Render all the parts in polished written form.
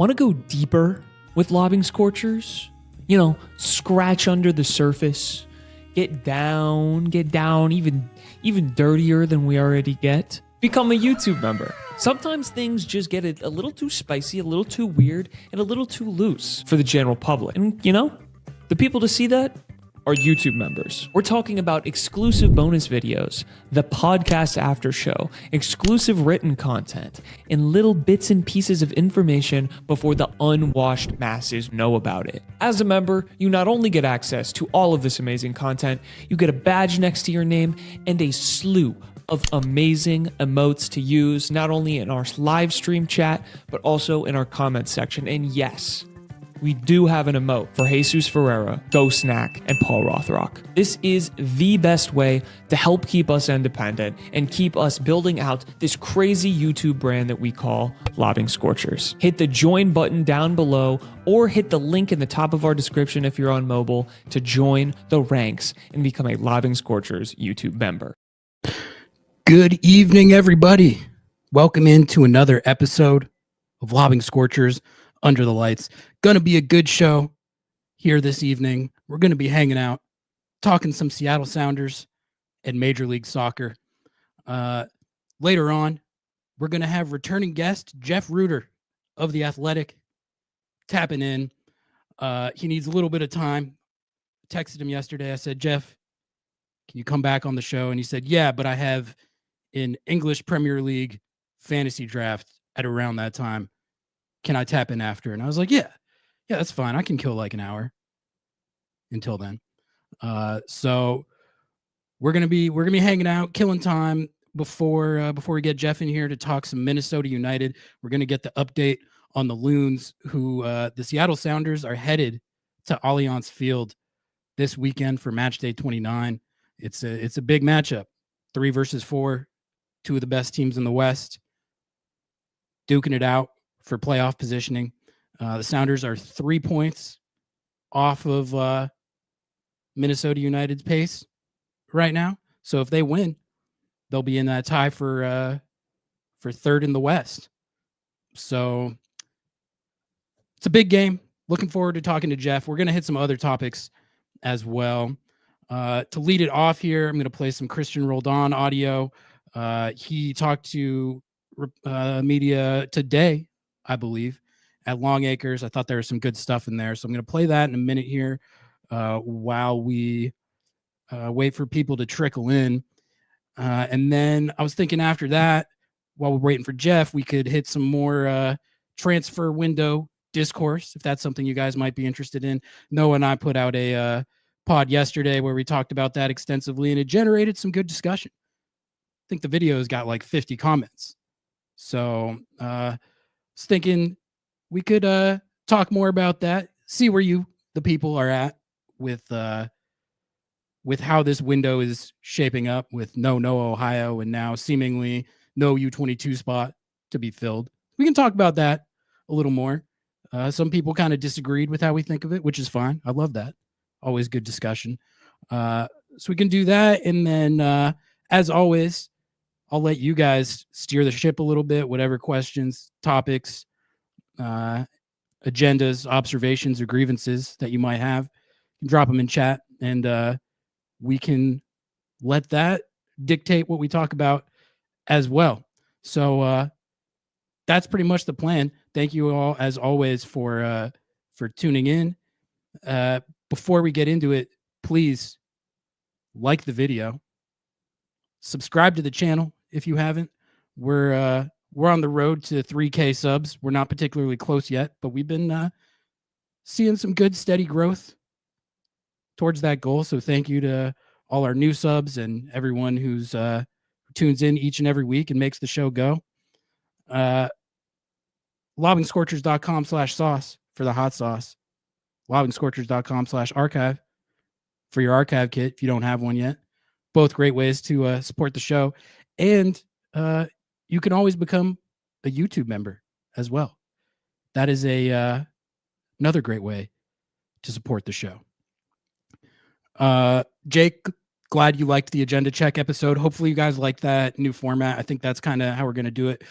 Want to go deeper with Lobbing Scorchers? You know, scratch under the surface, get down even dirtier than we already get? Become a YouTube member. Sometimes things just get a little too spicy, a little too weird, and a little too loose for the general public. And you know, the people to see that are YouTube members. We're talking about exclusive bonus videos, the podcast after show, exclusive written content, and little bits and pieces of information before the unwashed masses know about it. As a member, you not only get access to all of this amazing content, you get a badge next to your name and a slew of amazing emotes to use, not only in our live stream chat, but also in our comments section. And yes, we do have an emote for Jesus Ferreira, Ghost Snack, and Paul Rothrock. This is the best way to help keep us independent and keep us building out this crazy YouTube brand that we call Lobbing Scorchers. Hit the join button down below or hit the link in the top of our description if you're on mobile to join the ranks and become a Lobbing Scorchers YouTube member. Good evening, everybody. Welcome into another episode of Lobbing Scorchers Under the Lights. Gonna be a good show here this evening. We're gonna be hanging out, talking some Seattle Sounders and Major League Soccer. Later on, we're gonna have returning guest Jeff Rueter of The Athletic tapping in. He needs a little bit of time. Texted him yesterday. I said, Jeff, can you come back on the show? And he said, yeah, but I have an English Premier League fantasy draft at around that time. Can I tap in after? And I was like, yeah, that's fine. I can kill like an hour until then. So we're gonna be hanging out, killing time before we get Jeff in here to talk some Minnesota United. We're gonna get the update on the Loons, who the Seattle Sounders are headed to Allianz Field this weekend for Matchday 29. It's a big matchup, 3 versus 4, two of the best teams in the West, duking it out for playoff positioning. The Sounders are 3 points off of Minnesota United's pace right now. So if they win, they'll be in that tie for third in the West. So it's a big game. Looking forward to talking to Jeff. We're going to hit some other topics as well. To lead it off here, I'm going to play some Christian Roldan audio. He talked to media today, I believe, at Long Acres. I thought there was some good stuff in there. So I'm going to play that in a minute here while we wait for people to trickle in. And then I was thinking after that, while we're waiting for Jeff, we could hit some more transfer window discourse, if that's something you guys might be interested in. Noah and I put out a pod yesterday where we talked about that extensively, and it generated some good discussion. I think the video's got like 50 comments. So I was thinking we could talk more about that, see where the people are at with how this window is shaping up with no Ohio and now seemingly no U22 spot to be filled. We can talk about that a little more. Some people kind of disagreed with how we think of it, which is fine. I love that. Always good discussion. So we can do that. And then, as always, I'll let you guys steer the ship a little bit. Whatever questions, topics, agendas, observations, or grievances that you might have, drop them in chat, and we can let that dictate what we talk about as well. So that's pretty much the plan. Thank you all, as always, for tuning in. Before we get into it, please like the video, subscribe to the channel if you haven't. We're on the road to 3K subs. We're not particularly close yet, but we've been seeing some good steady growth towards that goal. So thank you to all our new subs and everyone who tunes in each and every week and makes the show go. LobbingScorchers.com/sauce for the hot sauce. LobbingScorchers.com/archive for your archive kit if you don't have one yet. Both great ways to support the show. And you can always become a YouTube member as well. That is another great way to support the show. Jake, glad you liked the agenda check episode. Hopefully you guys liked that new format. I think that's kind of how we're going to do it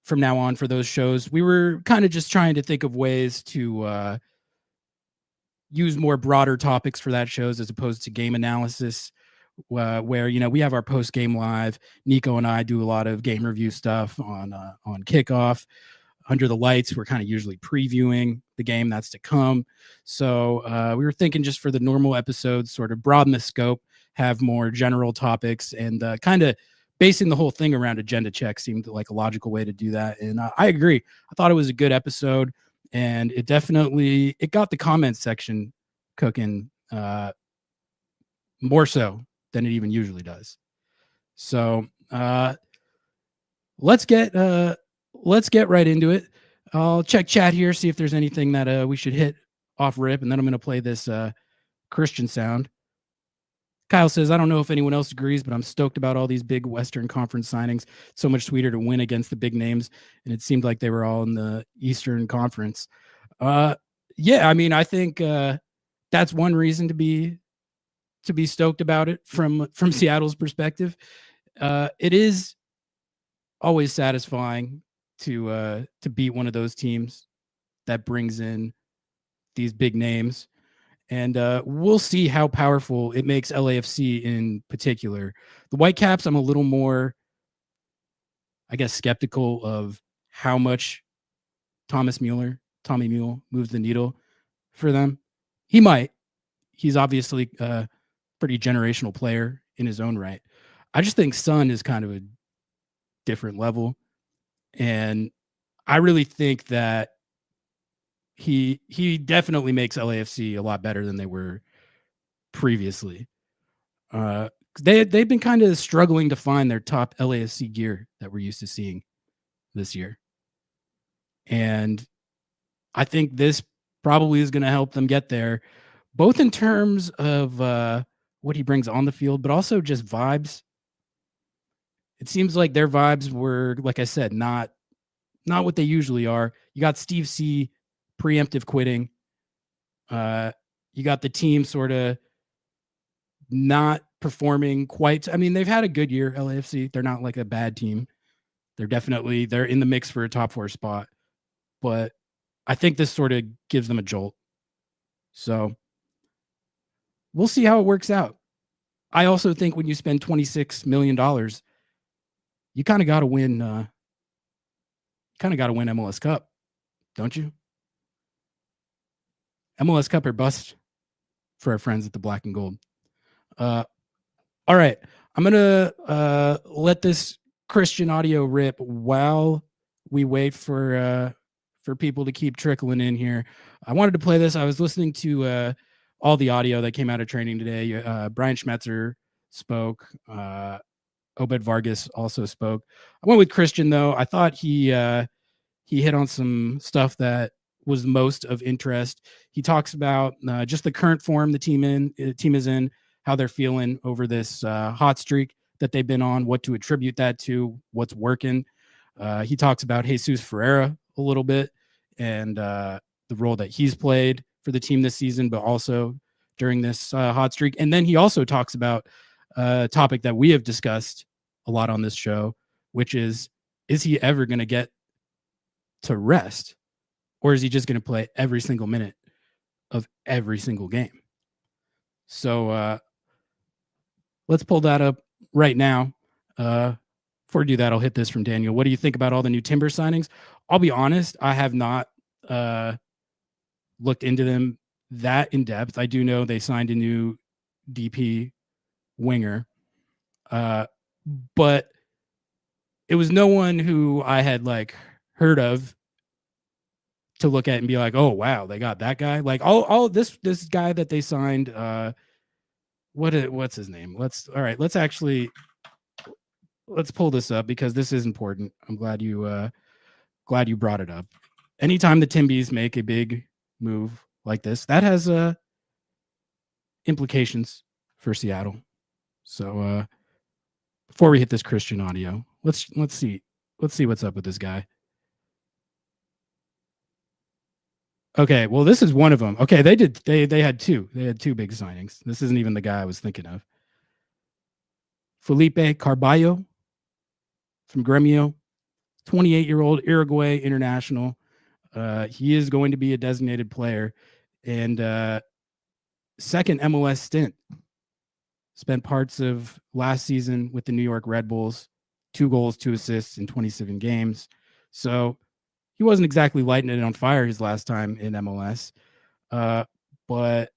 from now on for those shows. We were kind of just trying to think of ways to use more broader topics for that shows as opposed to game analysis, where we have our post game live. Nico and I do a lot of game review stuff on kickoff. Under the lights, we're kind of usually previewing the game that's to come. So we were thinking just for the normal episodes, sort of broaden the scope, have more general topics, and kind of basing the whole thing around agenda check seemed like a logical way to do that. And I agree. I thought it was a good episode, and it got the comments section cooking more so than it even usually does. So let's get right into it. I'll check chat here, see if there's anything that we should hit off rip, and then I'm going to play this Christian sound. Kyle says, I don't know if anyone else agrees, but I'm stoked about all these big Western Conference signings. It's so much sweeter to win against the big names, and it seemed like they were all in the Eastern Conference. Yeah, I mean, I think that's one reason to be stoked about it from Seattle's perspective. It is always satisfying to beat one of those teams that brings in these big names. And we'll see how powerful it makes LAFC in particular. The Whitecaps, I'm a little more, I guess, skeptical of how much Tommy Mule moves the needle for them. He might. He's obviously a pretty generational player in his own right. I just think Son is kind of a different level. And I really think that he definitely makes LAFC a lot better than they were previously. They've been kind of struggling to find their top LAFC gear that we're used to seeing this year. And I think this probably is going to help them get there, both in terms of what he brings on the field, but also just vibes. It seems like their vibes were, like I said, not what they usually are. You got Steve C preemptive quitting. You got the team sort of not performing quite. I mean, they've had a good year, LAFC. They're not like a bad team. They're in the mix for a top 4 spot. But I think this sort of gives them a jolt. So we'll see how it works out. I also think when you spend $26 million, you kind of got to win. Win MLS Cup, don't you? MLS Cup or bust for our friends at the Black and Gold. All right, I'm gonna let this Christian audio rip while we wait for people to keep trickling in here. I wanted to play this. I was listening to all the audio that came out of training today. Brian Schmetzer spoke. Obed Vargas also spoke. I went with Christian though. I thought he hit on some stuff that was most of interest. He talks about just the current form the team is in, how they're feeling over this hot streak that they've been on, what to attribute that to, what's working. He talks about Jesus Ferreira a little bit and the role that he's played for the team this season, but also during this hot streak. And then he also talks about a topic that we have discussed a lot on this show, which is he ever going to get to rest, or is he just going to play every single minute of every single game? So let's pull that up right now. Before we do that, I'll hit this from Daniel. What do you think about all the new Timber signings? I'll be honest, I have not looked into them that in depth. I do know they signed a new DP winger, but it was no one who I had like heard of to look at and be like, oh wow, they got that guy. Like all this guy that they signed. What's his name? Let's pull this up because this is important. I'm glad you brought it up. Anytime the Timbies make a big move like this, that has implications for Seattle. So before we hit this Christian audio, let's see what's up with this guy. Okay, well, this is one of them. Okay, they had two. They had two big signings. This isn't even the guy I was thinking of. Felipe Carballo from Gremio, 28-year-old Uruguay international. He is going to be a designated player, and second MLS stint. Spent parts of last season with the New York Red Bulls, 2 goals, 2 assists in 27 games. So he wasn't exactly lighting it on fire his last time in MLS. But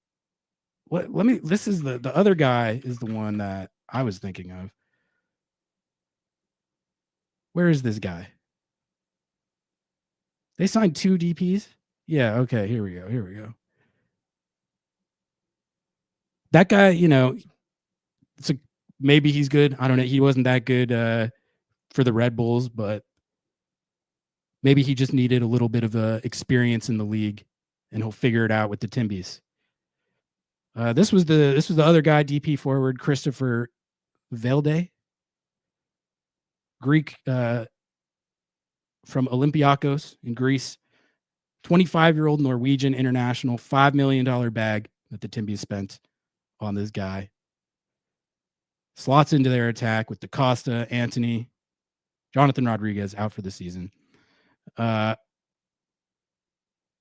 this is the other guy is the one that I was thinking of. Where is this guy? They signed 2 DPs? Yeah, okay, here we go. That guy, maybe he's good. I don't know. He wasn't that good for the Red Bulls, but maybe he just needed a little bit of experience in the league, and he'll figure it out with the Timbies. This was the other guy, DP forward, Christopher Velde, Greek from Olympiakos in Greece, 25-year-old Norwegian international, $5 million bag that the Timbies spent on this guy. Slots into their attack with DaCosta, Anthony, Jonathan Rodriguez out for the season.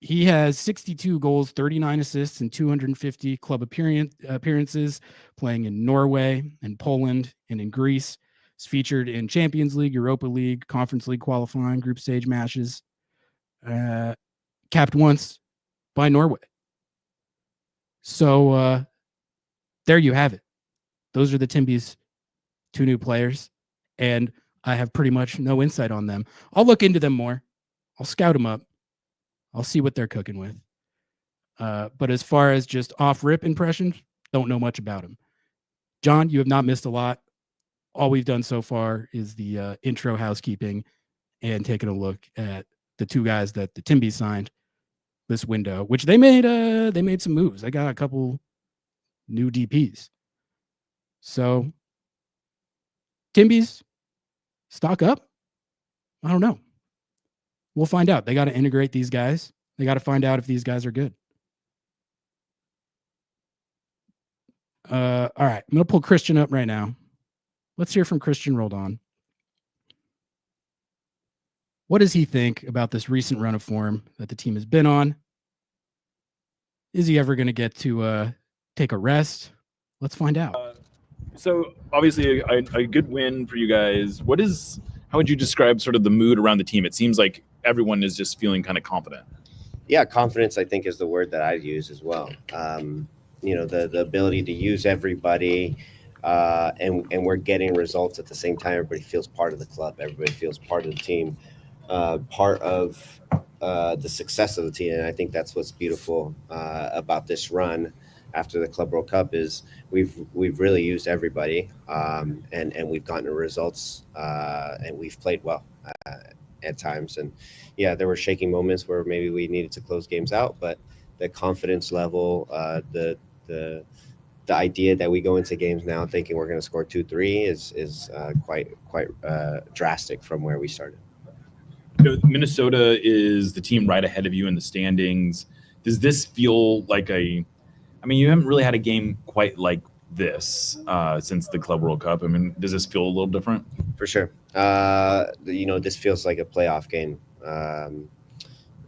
He has 62 goals, 39 assists, and 250 club appearances, playing in Norway and Poland and in Greece. He's featured in Champions League, Europa League, Conference League qualifying, group stage matches. Capped once by Norway. So there you have it. Those are the Timbies' 2 new players, and I have pretty much no insight on them. I'll look into them more. I'll scout them up. I'll see what they're cooking with. But as far as just off-rip impressions, don't know much about them. John, you have not missed a lot. All we've done so far is the intro housekeeping and taking a look at the 2 guys that the Timbies signed this window, which they made some moves. They got a couple new DPs. So Timbies, stock up? I don't know. We'll find out. They got to integrate these guys. They got to find out if these guys are good. All right. I'm going to pull Christian up right now. Let's hear from Christian Roldan. What does he think about this recent run of form that the team has been on? Is he ever going to get to take a rest? Let's find out. So obviously a good win for you guys. How would you describe sort of the mood around the team? It seems like everyone is just feeling kind of confident. Yeah, confidence, I think, is the word that I'd use as well. The ability to use everybody, and we're getting results at the same time. Everybody feels part of the club. Everybody feels part of the team, part of the success of the team. And I think that's what's beautiful about this run after the Club World Cup is we've really used everybody, and we've gotten the results, and we've played well at times. And yeah, there were shaking moments where maybe we needed to close games out, but the confidence level, the idea that we go into games now thinking we're going to score 2-3 is quite drastic from where we started. Minnesota is the team right ahead of you in the standings. Does this feel like you haven't really had a game quite like this since the Club World Cup. Does this feel a little different? For sure. This feels like a playoff game.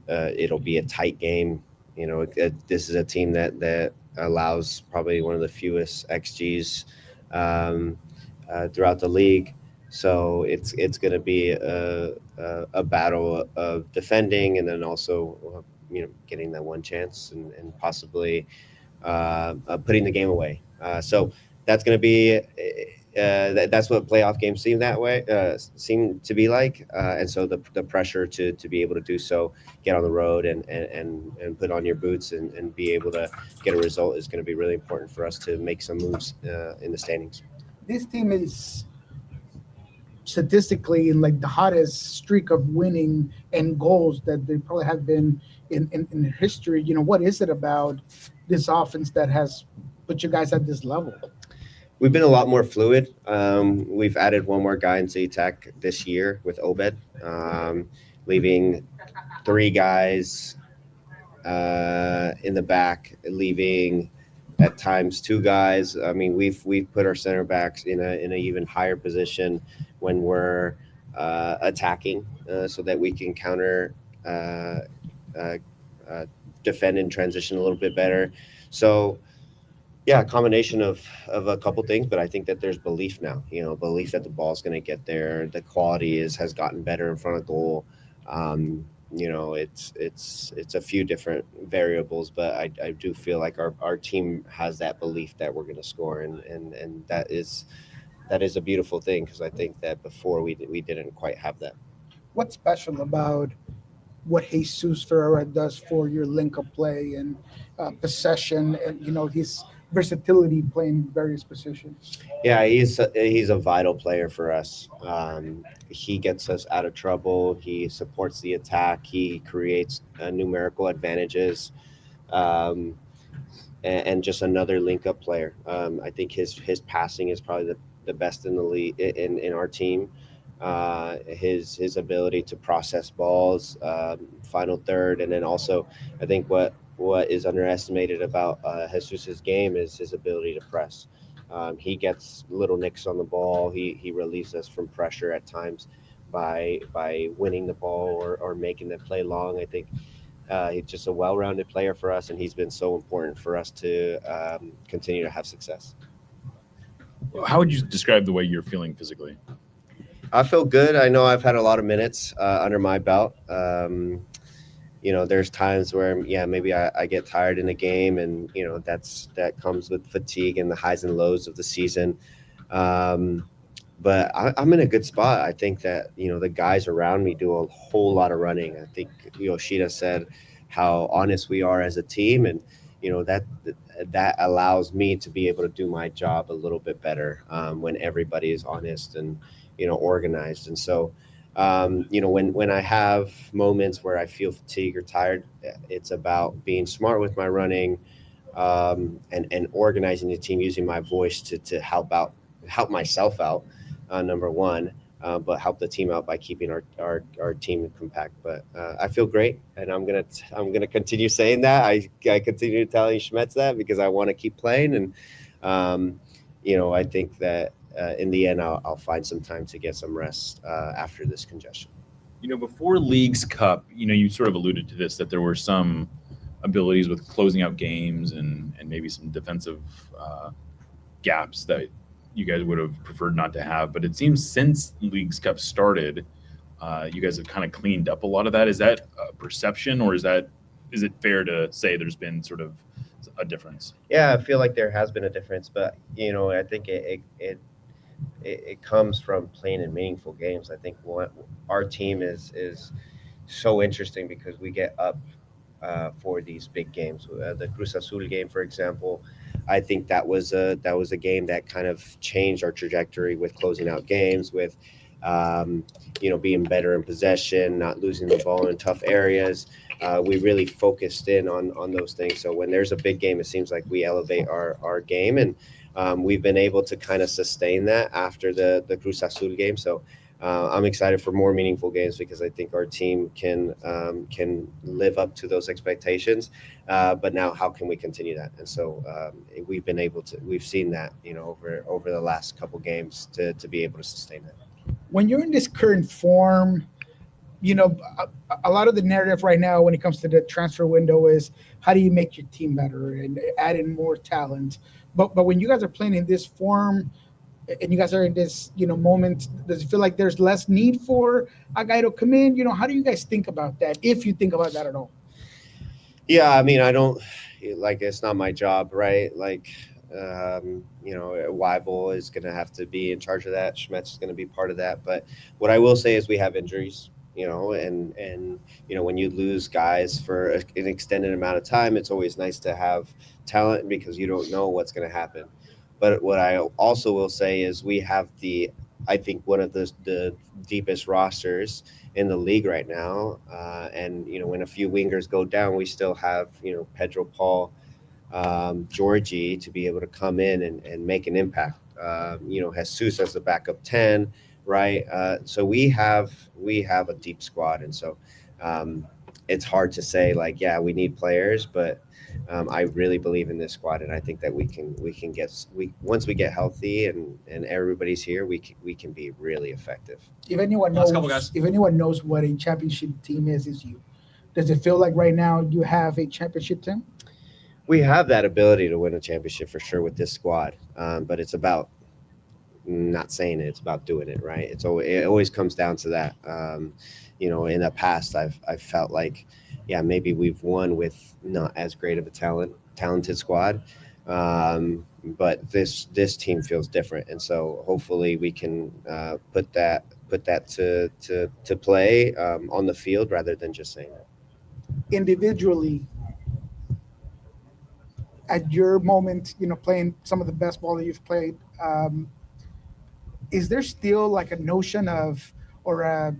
It'll be a tight game. This is a team that allows probably one of the fewest XGs throughout the league. So it's going to be a battle of defending and then also getting that one chance and possibly putting the game away. So that's going to be that's what playoff games seem to be like. And so the pressure to be able to do so, get on the road and put on your boots and be able to get a result is going to be really important for us to make some moves in the standings. This team is statistically in like the hottest streak of winning and goals that they probably have been in history. What is it about this offense that has put you guys at this level? We've been a lot more fluid. We've added one more guy into the attack this year with Obed, leaving 3 guys in the back, leaving at times 2 guys. We've put our center backs in an even higher position when we're attacking so that we can counter defend and transition a little bit better. So yeah, a combination of a couple things, but I think that there's belief now. Belief that the ball's going to get there. The quality has gotten better in front of goal. It's a few different variables, but I do feel like our team has that belief that we're going to score, and that is a beautiful thing, because I think that before we didn't quite have that. What's special about what Jesus Ferreira does for your link-up play and possession, and his versatility playing various positions? Yeah, he's a vital player for us. He gets us out of trouble. He supports the attack. He creates numerical advantages, and just another link-up player. I think his passing is probably the best in the league in our team. His ability to process balls, final third, and then also I think what is underestimated about Jesus's game is his ability to press. He gets little nicks on the ball. He relieves us from pressure at times by winning the ball or making the play long. I think he's just a well-rounded player for us, and he's been so important for us to continue to have success. How would you describe the way you're feeling physically? I feel good. I know I've had a lot of minutes under my belt. There's times where, maybe I get tired in a game, and, that comes with fatigue and the highs and lows of the season. But I'm in a good spot. I think that, the guys around me do a whole lot of running. I think Yoshida said how honest we are as a team, and, that allows me to be able to do my job a little bit better when everybody is honest and, organized. And so, when I have moments where I feel fatigued or tired, it's about being smart with my running, and organizing the team, using my voice to help myself out, number one, but help the team out by keeping our team compact. But I feel great, and I'm gonna continue saying that. I continue telling Schmetz that because I want to keep playing, and I think that in the end I'll find some time to get some rest after this congestion. Before Leagues Cup, you sort of alluded to this, that there were some abilities with closing out games and maybe some defensive gaps that you guys would have preferred not to have. But it seems since Leagues Cup started, you guys have kind of cleaned up a lot of that. Is that a perception, or is it fair to say there's been sort of a difference? Yeah, I feel like there has been a difference, but I think it comes from playing in meaningful games. I think what our team is so interesting because we get up for these big games. The Cruz Azul game, for example, I think that was a game that kind of changed our trajectory with closing out games, with being better in possession, not losing the ball in tough areas. We really focused in on those things. So when there's a big game, it seems like we elevate our game, and we've been able to kind of sustain that after the Cruz Azul game. So I'm excited for more meaningful games because I think our team can live up to those expectations. But now, how can we continue that? And so we've seen that over the last couple games to be able to sustain that. When you're in this current form, a lot of the narrative right now when it comes to the transfer window is how do you make your team better and add in more talent. But when you guys are playing in this form and you guys are in this moment, does it feel like there's less need for a guy to come in? How do you guys think about that, if you think about that at all? Yeah, I mean, I don't it's not my job, right? Weibel is going to have to be in charge of that. Schmetz is going to be part of that. But what I will say is we have injuries, and when you lose guys for an extended amount of time, it's always nice to have talent because you don't know what's going to happen. But what I also will say is we have I think one of the deepest rosters in the league right now. And when a few wingers go down, we still have, Pedro Paul, Georgie to be able to come in and make an impact. Jesus as the backup 10, right? So we have a deep squad, and so it's hard to say we need players, but I really believe in this squad, and I think that we can once we get healthy and everybody's here, we can be really effective. If anyone Last knows, couple, guys. if anyone knows what a championship team is you. Does it feel like right now you have a championship team? We have that ability to win a championship for sure with this squad, but it's about not saying it; it's about doing it, right? It always comes down to that. In the past, I've felt like, yeah, maybe we've won with not as great of a talented squad, but this team feels different, and so hopefully we can put that to play on the field rather than just saying it. Individually, at your moment, playing some of the best ball that you've played, is there still like a notion of, or a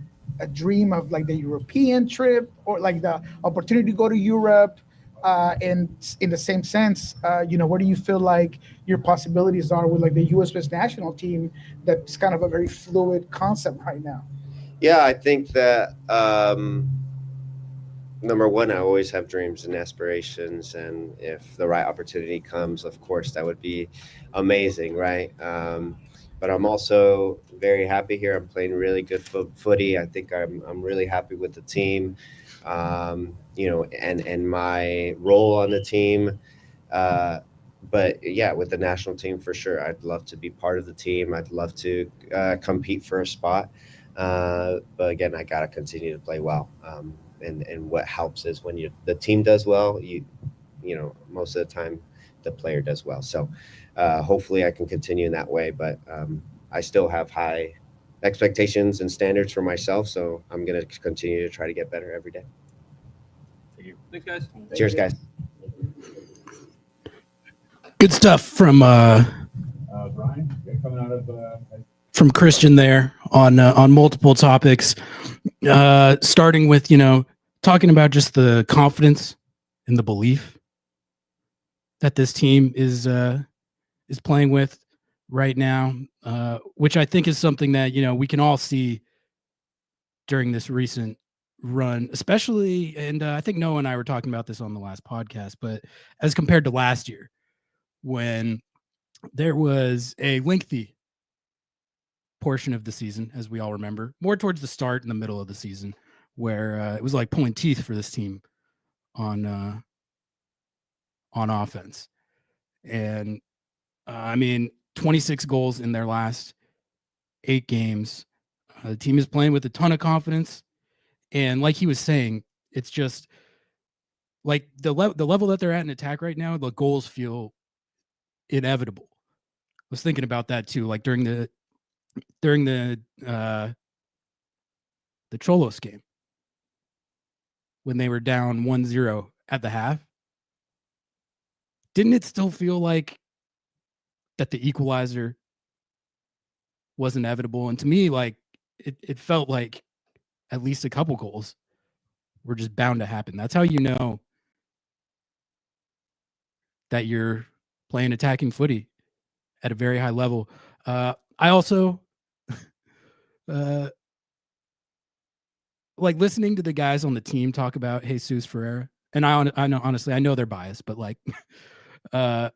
dream of like the European trip, or like the opportunity to go to Europe? And in the same sense, where do you feel like your possibilities are with like the U.S. men's national team? That's kind of a very fluid concept right now. Yeah, I think that number one, I always have dreams and aspirations, and if the right opportunity comes, of course, that would be amazing, right? But I'm also very happy here. I'm playing really good footy. I think I'm really happy with the team, and my role on the team. But yeah, with the national team for sure, I'd love to be part of the team. I'd love to compete for a spot. But again, I gotta continue to play well. And what helps is when the team does well, most of the time the player does well. So hopefully I can continue in that way, but I still have high expectations and standards for myself. So I'm going to continue to try to get better every day. Thank you. Thanks, guys. Cheers, guys. Good stuff from Brian, coming out of from Christian there on multiple topics, starting with talking about just the confidence and the belief that this team is playing with right now, which I think is something that we can all see during this recent run, especially, and I think Noah and I were talking about this on the last podcast, but as compared to last year, when there was a lengthy portion of the season, as we all remember, more towards the start and the middle of the season, where it was like pulling teeth for this team on offense. And 26 goals in their last 8 games. The team is playing with a ton of confidence. And like he was saying, it's just like the level that they're at in attack right now, the goals feel inevitable. I was thinking about that too, like during the Cholos game, when they were down 1-0 at the half. Didn't it still feel like that the equalizer was inevitable? And to me, like it felt like at least a couple goals were just bound to happen. That's how you know that you're playing attacking footy at a very high level. I also like listening to the guys on the team talk about Jesus Ferreira. And I know honestly, I know they're biased, but like the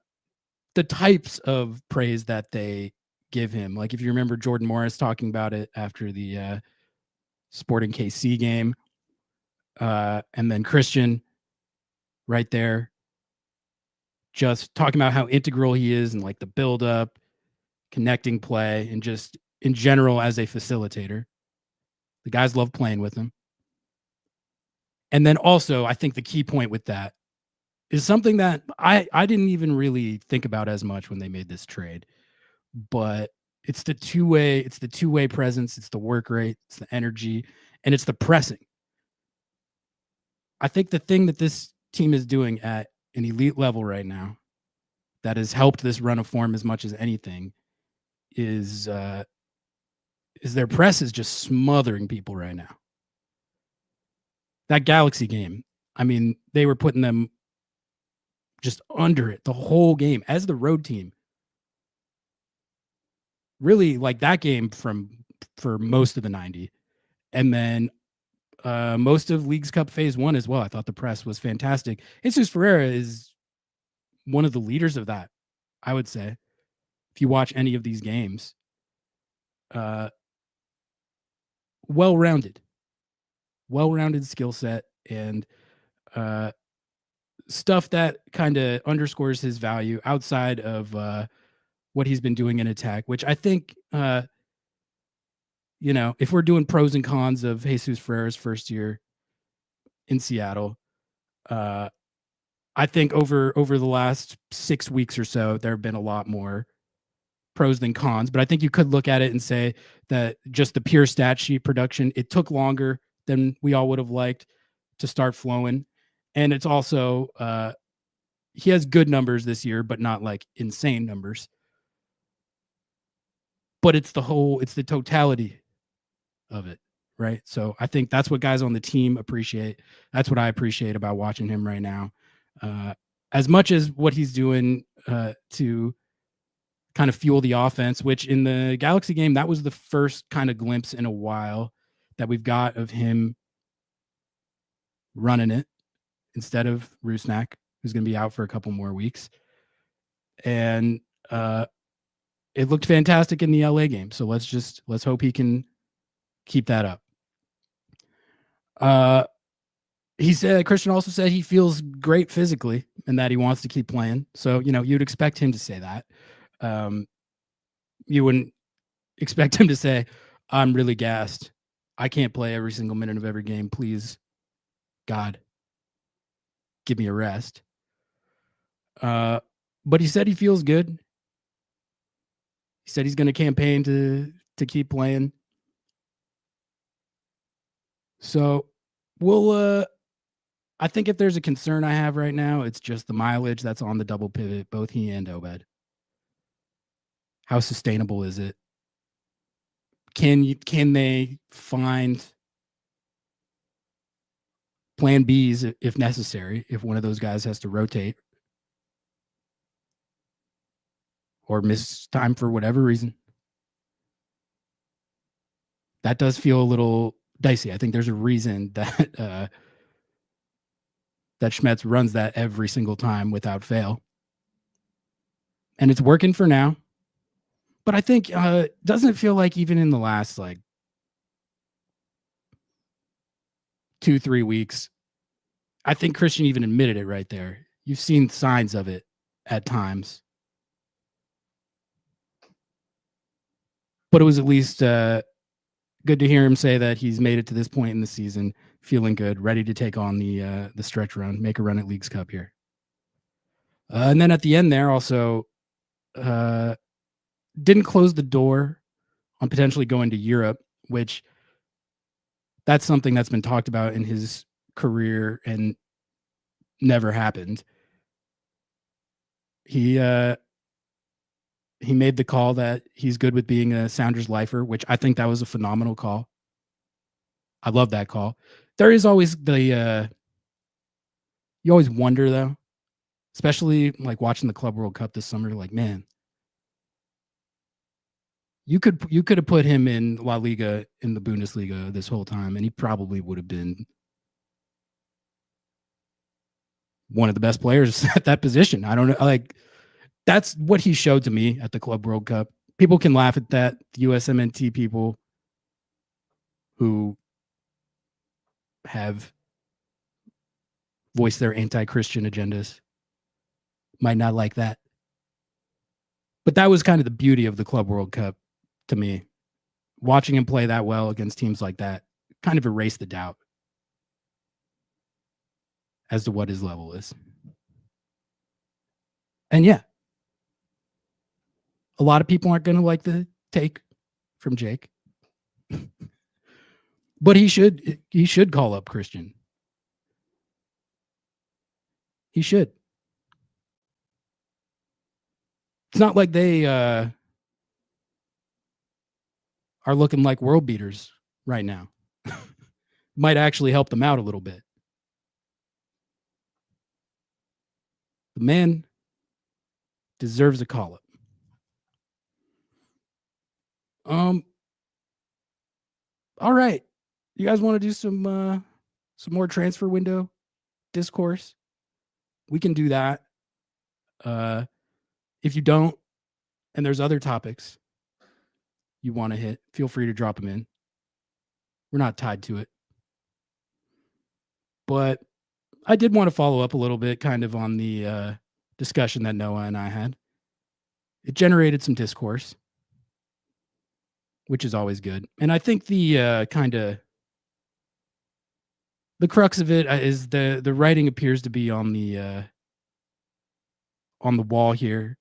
types of praise that they give him. Like if you remember Jordan Morris talking about it after the Sporting KC game, and then Christian right there just talking about how integral he is and like the build up, connecting play, and just in general as a facilitator. The guys love playing with him. And then also, I think the key point with that is something that I didn't even really think about as much when they made this trade, but it's the two-way presence, it's the work rate, it's the energy, and it's the pressing. I think the thing that this team is doing at an elite level right now that has helped this run of form as much as anything is their press is just smothering people right now. That Galaxy game, they were putting them just under it the whole game as the road team. Really like that game for most of the 90. And then most of Leagues Cup phase 1 as well. I thought the press was fantastic. Jesus Ferreira is one of the leaders of that, I would say. If you watch any of these games, well-rounded skill set, and stuff that kind of underscores his value outside of what he's been doing in attack, which I think, if we're doing pros and cons of Jesus Ferrer's first year in Seattle, I think over the last 6 weeks or so, there have been a lot more pros than cons. But I think you could look at it and say that just the pure stat sheet production, it took longer than we all would have liked to start flowing. And it's also, he has good numbers this year, but not like insane numbers. But it's the totality of it, right? So I think that's what guys on the team appreciate. That's what I appreciate about watching him right now. As much as what he's doing to kind of fuel the offense, which in the Galaxy game, that was the first kind of glimpse in a while that we've got of him running it instead of Rusnak, who's going to be out for a couple more weeks. And it looked fantastic in the LA game. So let's hope he can keep that up. Christian also said he feels great physically and that he wants to keep playing. So, you'd expect him to say that. You wouldn't expect him to say, I'm really gassed. I can't play every single minute of every game. Please, God, give me a rest. But he said he feels good. He said he's going to campaign to keep playing. So I think if there's a concern I have right now, it's just the mileage that's on the double pivot, both he and Obed. How sustainable is it? Can they find plan Bs if necessary, if one of those guys has to rotate or miss time for whatever reason? That does feel a little dicey. I think there's a reason that that Schmetz runs that every single time without fail. And it's working for now. But I think, doesn't it feel like even in the last 2-3 weeks, I think Christian even admitted it right there. You've seen signs of it at times. But it was at least good to hear him say that he's made it to this point in the season, feeling good, ready to take on the stretch run, make a run at Leagues Cup here. And then at the end there also didn't close the door on potentially going to Europe, which that's something that's been talked about in his career and never happened. He made the call that he's good with being a Sounders lifer, which I think that was a phenomenal call. I love that call. There is always you always wonder though, especially watching the Club World Cup this summer, man, you could have put him in La Liga in the Bundesliga this whole time, and he probably would have been one of the best players at that position. I don't know. That's what he showed to me at the Club World Cup. People can laugh at that. The USMNT people who have voiced their anti-Christian agendas might not like that. But that was kind of the beauty of the Club World Cup to me. Watching him play that well against teams like that kind of erased the doubt as to what his level is. And yeah, a lot of people aren't going to like the take from Jake. But he should call up Christian. He should. It's not like they are looking like world beaters right now. Might actually help them out a little bit. The man deserves a call-up. All right. You guys want to do some more transfer window discourse? We can do that. If you don't, and there's other topics you want to hit, feel free to drop them in. We're not tied to it. But I did want to follow up a little bit kind of on the discussion that Noah and I had. It generated some discourse, which is always good. And I think the kind of the crux of it is the writing appears to be on the wall here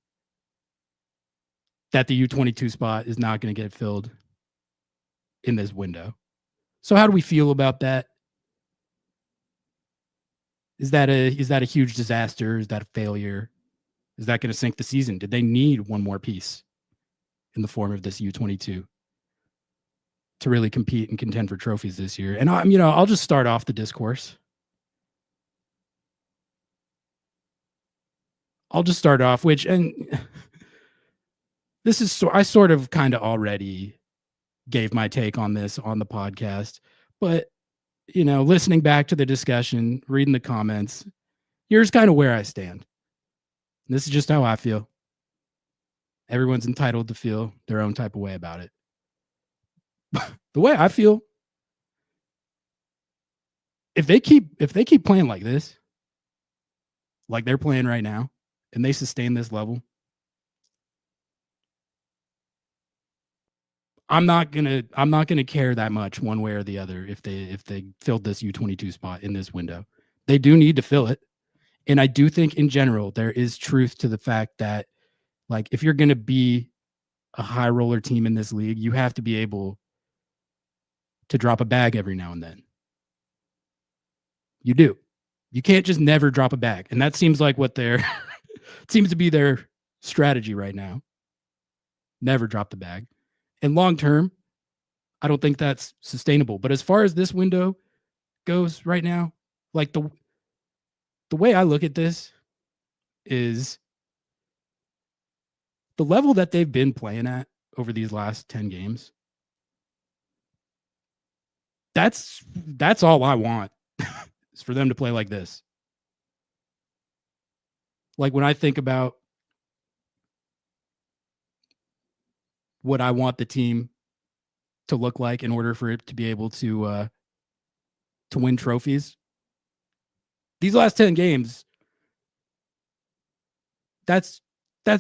that the U22 spot is not going to get filled in this window. So how do we feel about that? Is that a huge disaster? Is that a failure? Is that going to sink the season? Did they need one more piece in the form of this U22 to really compete and contend for trophies this year? And I'll just start off the discourse. I'll just start off, this is I sort of kind of already gave my take on this on the podcast, but listening back to the discussion, reading the comments, here's kind of where I stand. This is just how I feel. Everyone's entitled to feel their own type of way about it. The way I feel, if they keep playing like this, like they're playing right now, and they sustain this level, I'm not gonna care that much one way or the other if they filled this U22 spot in this window. They do need to fill it. And I do think in general, there is truth to the fact that, like, if you're going to be a high roller team in this league, you have to be able to drop a bag every now and then. You do. You can't just never drop a bag. And that seems like what seems to be their strategy right now. Never drop the bag. And long term, I don't think that's sustainable. But as far as this window goes right now, like the way I look at this is the level that they've been playing at over these last 10 games. That's all I want is for them to play like this. Like when I think about what I want the team to look like in order for it to be able to win trophies, these last 10 games, that's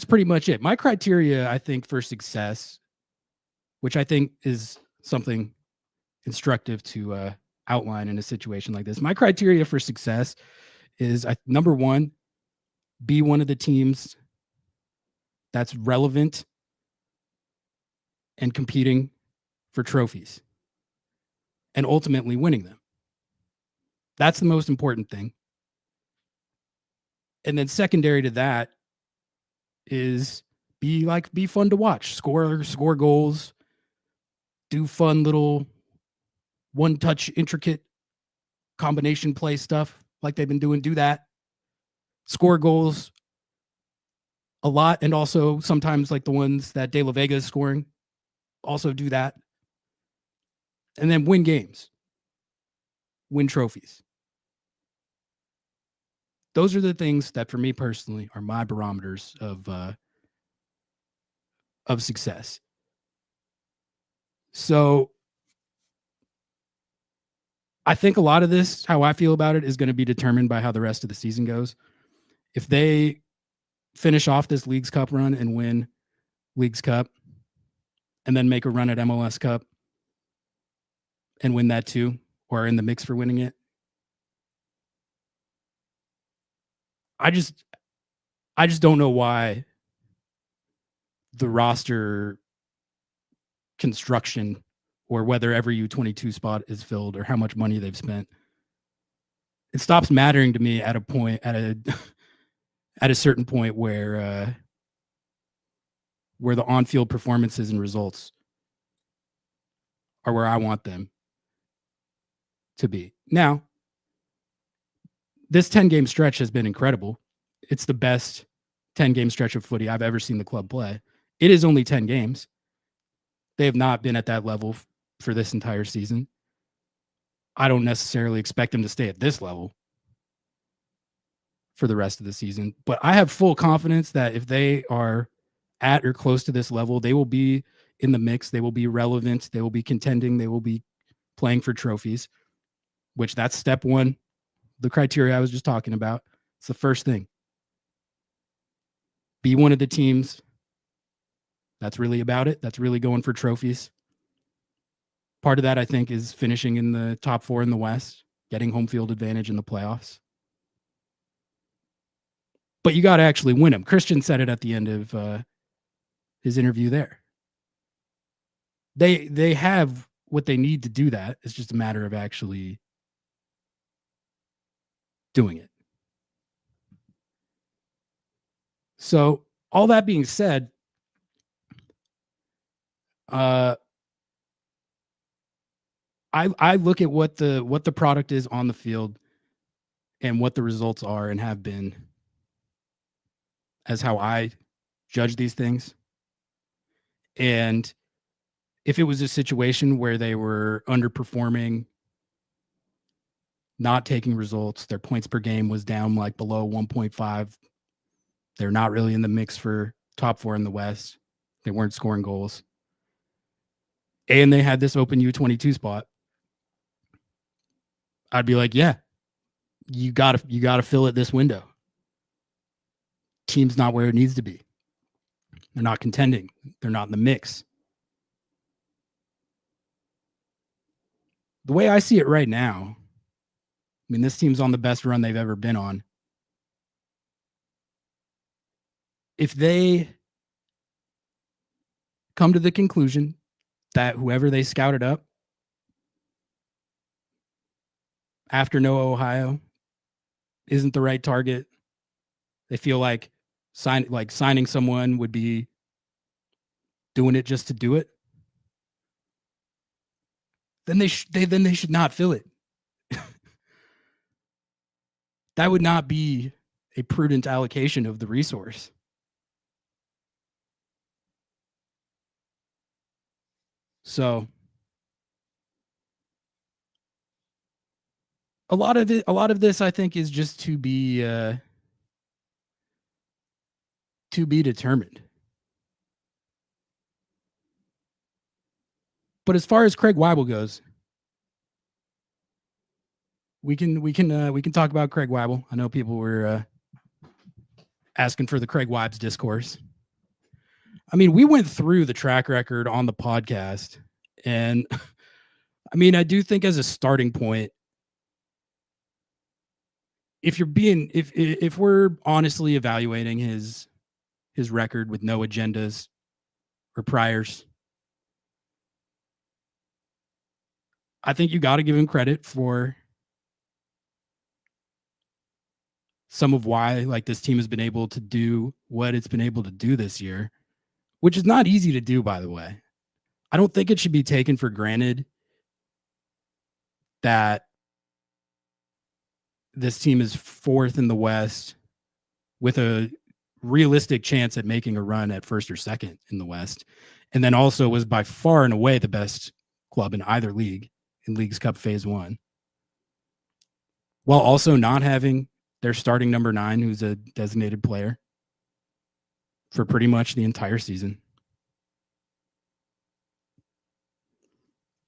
pretty much it. My criteria, I think, for success, which I think is something instructive to outline in a situation like this. My criteria for success is, number one, be one of the teams that's relevant and competing for trophies and ultimately winning them. That's the most important thing. And then secondary to that is be fun to watch, score goals, do fun little one-touch intricate combination play stuff like they've been doing. Do that. Score goals a lot, and also sometimes like the ones that De La Vega is scoring. Also do that. And then win games. Win trophies. Those are the things that, for me personally, are my barometers of success. So I think a lot of this, how I feel about it, is going to be determined by how the rest of the season goes. If they finish off this Leagues Cup run and win Leagues Cup, and then make a run at MLS Cup and win that too, or are in the mix for winning it, I just don't know why the roster construction, or whether every U22 spot is filled, or how much money they've spent, it stops mattering to me at a certain point where the on-field performances and results are where I want them to be. Now, this 10-game stretch has been incredible. It's the best 10-game stretch of footy I've ever seen the club play. It is only 10 games. They have not been at that level for this entire season. I don't necessarily expect them to stay at this level for the rest of the season. But I have full confidence that if they are at or close to this level, they will be in the mix. They will be relevant. They will be contending. They will be playing for trophies, which that's step one, the criteria I was just talking about. It's the first thing. Be one of the teams that's really about it, that's really going for trophies. Part of that, I think, is finishing in the top 4 in the West, getting home field advantage in the playoffs. But you got to actually win them. Christian said it at the end of his interview there. They have what they need to do that. It's just a matter of actually doing it. So all that being said, I look at what the product is on the field and what the results are and have been as how I judge these things. And if it was a situation where they were underperforming, not taking results, their points per game was down like below 1.5, they're not really in the mix for top 4 in the West, they weren't scoring goals, and they had this open U22 spot, I'd be like, yeah, you gotta fill it this window. Team's not where it needs to be. They're not contending. They're not in the mix. The way I see it right now, I mean, this team's on the best run they've ever been on. If they come to the conclusion that whoever they scouted up after Noah, Ohio, isn't the right target, they feel like signing someone would be doing it just to do it, then they should not fill it. That would not be a prudent allocation of the resource. So a lot of this, I think, is just to be determined. But as far as Craig Weibel goes, we can talk about Craig Weibel. I know people were asking for the Craig Weibs discourse. I mean, we went through the track record on the podcast, and I mean, I do think as a starting point, if we're honestly evaluating his record with no agendas or priors, I think you got to give him credit for some of why like this team has been able to do what it's been able to do this year, which is not easy to do, by the way. I don't think it should be taken for granted that this team is 4th in the West with a realistic chance at making a run at 1st or 2nd in the West, and then also was by far and away the best club in either league in Leagues Cup Phase 1, while also not having their starting number 9, who's a designated player, for pretty much the entire season.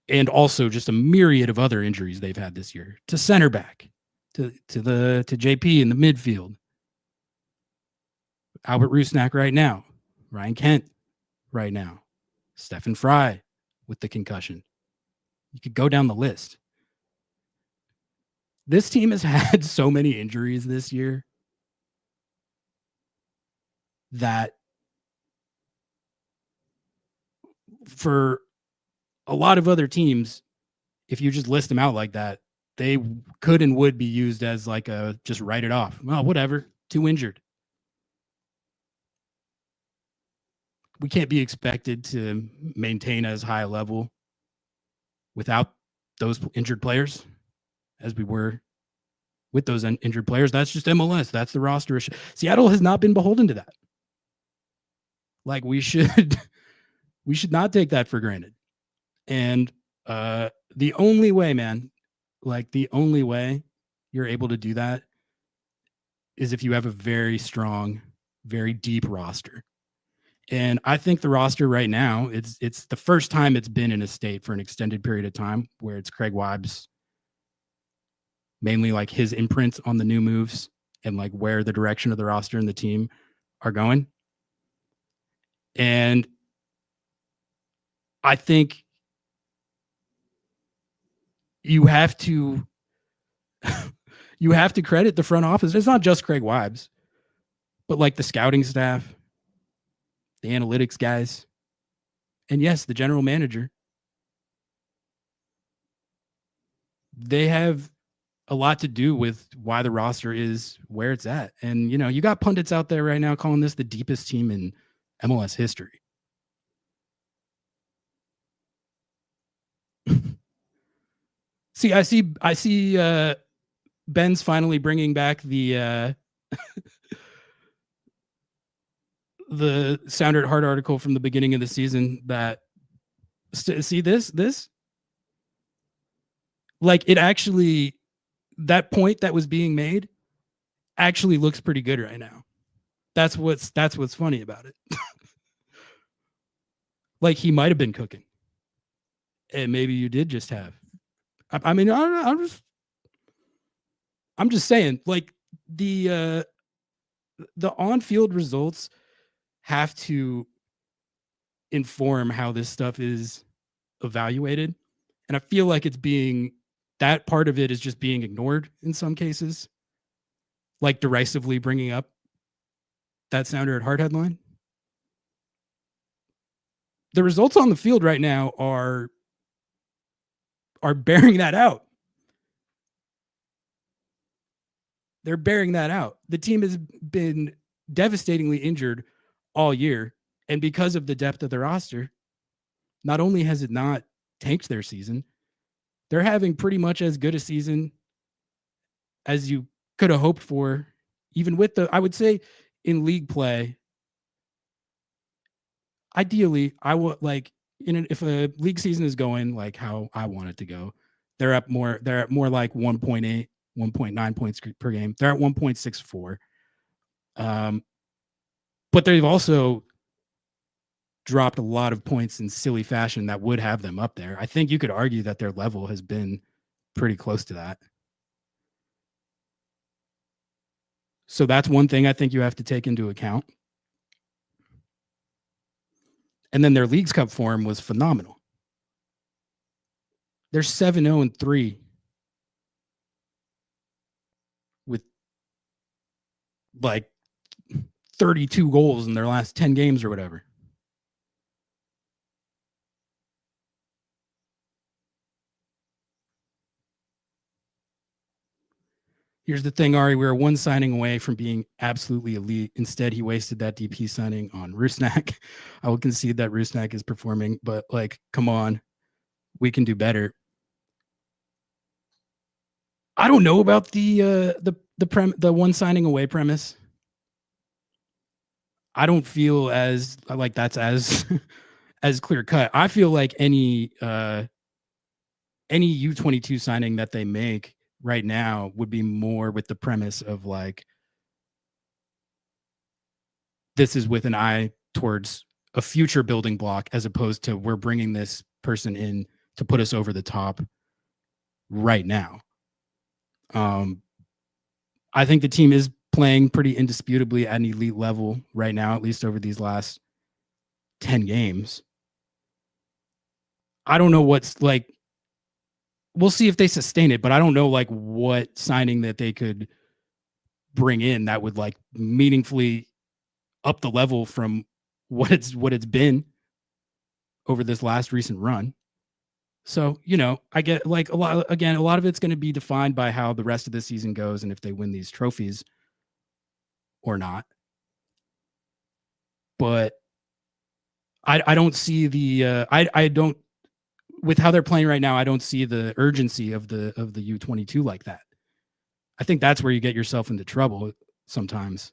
And also just a myriad of other injuries they've had this year to center back, to JP in the midfield, Albert Rusnak right now, Ryan Kent right now, Stefan Fry with the concussion. You could go down the list. This team has had so many injuries this year that for a lot of other teams, if you just list them out like that, they could and would be used as like a just write it off. Well, whatever, 2 injured. We can't be expected to maintain as high a level without those injured players as we were with those injured players. That's just MLS. That's the roster issue. Seattle has not been beholden to that. Like we should not take that for granted. And the only way, man, like the only way you're able to do that is if you have a very strong, very deep roster. And I think the roster right now, it's the first time it's been in a state for an extended period of time where it's Craig Weib's, mainly like his imprint on the new moves and like where the direction of the roster and the team are going. And I think you have to credit the front office. It's not just Craig Weib's, but like the scouting staff, the analytics guys, and yes, the general manager. They have a lot to do with why the roster is where it's at. And, you know, you got pundits out there right now calling this the deepest team in MLS history. I see Ben's finally bringing back the the Sounder at Heart article from the beginning of the season that see this like it actually, that point that was being made actually looks pretty good right now. That's what's funny about it. Like he might have been cooking, and maybe you did just have. I mean, I'm just saying, like the on-field results have to inform how this stuff is evaluated, and I feel like that part of it is just being ignored in some cases, like derisively bringing up that Sounder at Heart headline. The results on the field right now are bearing that out. They're bearing that out. The team has been devastatingly injured all year, and because of the depth of the roster, not only has it not tanked their season, they're having pretty much as good a season as you could have hoped for, even with I would say in league play, ideally, I would like if a league season is going like how I want it to go, they're at more like 1.8, 1.9 points per game. They're at 1.64. But they've also dropped a lot of points in silly fashion that would have them up there. I think you could argue that their level has been pretty close to that. So that's one thing I think you have to take into account. And then their Leagues Cup form was phenomenal. They're 7-0-3 with like 32 goals in their last 10 games or whatever. Here's the thing, Ari. We were one signing away from being absolutely elite. Instead, he wasted that DP signing on Rusnak. I will concede that Rusnak is performing, but like, come on, we can do better. I don't know about the one signing away premise. I don't feel as like that's as as clear cut. I feel like any U22 signing that they make right now would be more with the premise of like, this is with an eye towards a future building block, as opposed to we're bringing this person in to put us over the top right now. I think the team is playing pretty indisputably at an elite level right now, at least over these last 10 games. I don't know what's like, we'll see if they sustain it, but I don't know like what signing that they could bring in that would like meaningfully up the level from what it's been over this last recent run. So, you know, I get like a lot of it's going to be defined by how the rest of the season goes and if they win these trophies or not. But I don't see the I don't, with how they're playing right now, I don't see the urgency of the U22 like that. I think that's where you get yourself into trouble sometimes.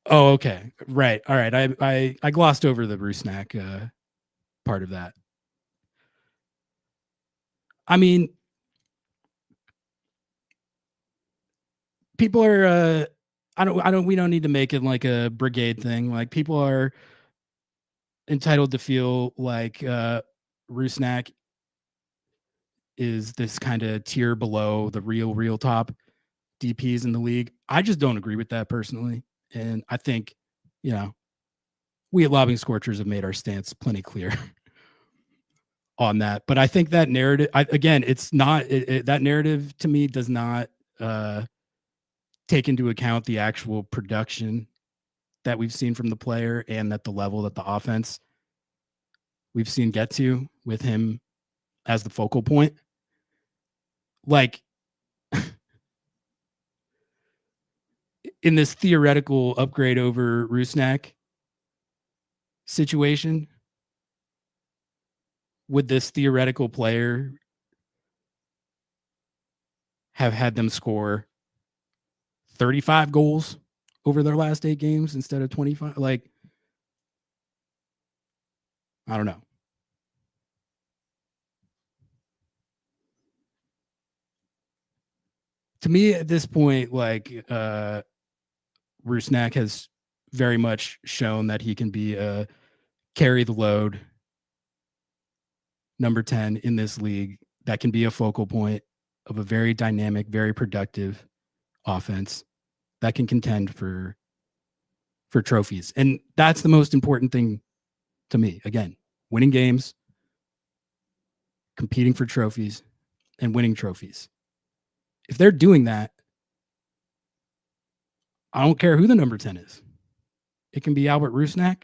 Oh, okay. Right. All right. I glossed over the Rusnak part of that. I mean, people are we don't need to make it like a brigade thing. Like, people are entitled to feel like Rusnak is this kind of tier below the real top DPs in the league. I just don't agree with that personally. And I think, we at Lobbing Scorchers have made our stance plenty clear on that. But I think that narrative, it's not, that narrative to me does not take into account the actual production that we've seen from the player, and that the level that the offense we've seen get to with him as the focal point. Like, in this theoretical upgrade over Rusnak situation, would this theoretical player have had them score 35 goals over their last 8 games instead of 25? Like, I don't know. To me, at this point, like, Rusnak has very much shown that he can be a carry the load number 10 in this league, that can be a focal point of a very dynamic, very productive offense that can contend for trophies. And that's the most important thing to me. Again, winning games, competing for trophies, and winning trophies. If they're doing that, I don't care who the number 10 is. It can be Albert Rusnak.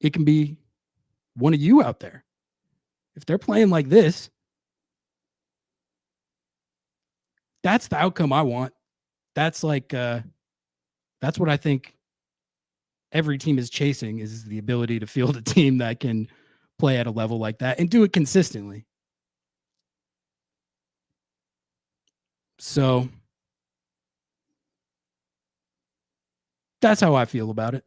It can be one of you out there. If they're playing like this, that's the outcome I want. That's like, that's what I think every team is chasing, is the ability to field a team that can play at a level like that and do it consistently. So that's how I feel about it.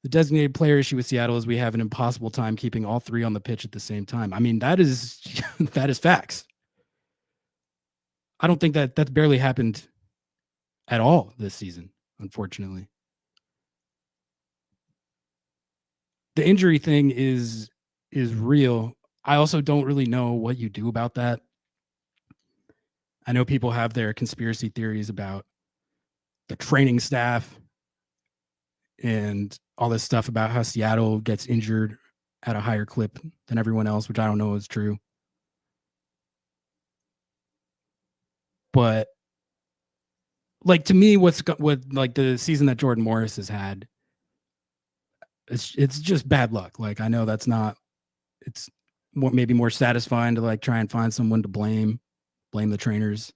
The designated player issue with Seattle is we have an impossible time keeping all 3 on the pitch at the same time. I mean, that is that is facts. I don't think that's barely happened at all this season, unfortunately. The injury thing is real. I also don't really know what you do about that. I know people have their conspiracy theories about the training staff and all this stuff about how Seattle gets injured at a higher clip than everyone else, which I don't know is true. But like, to me, what like the season that Jordan Morris has had, it's just bad luck. Like, I know that's not, it's maybe more satisfying to like try and find someone to blame the trainers.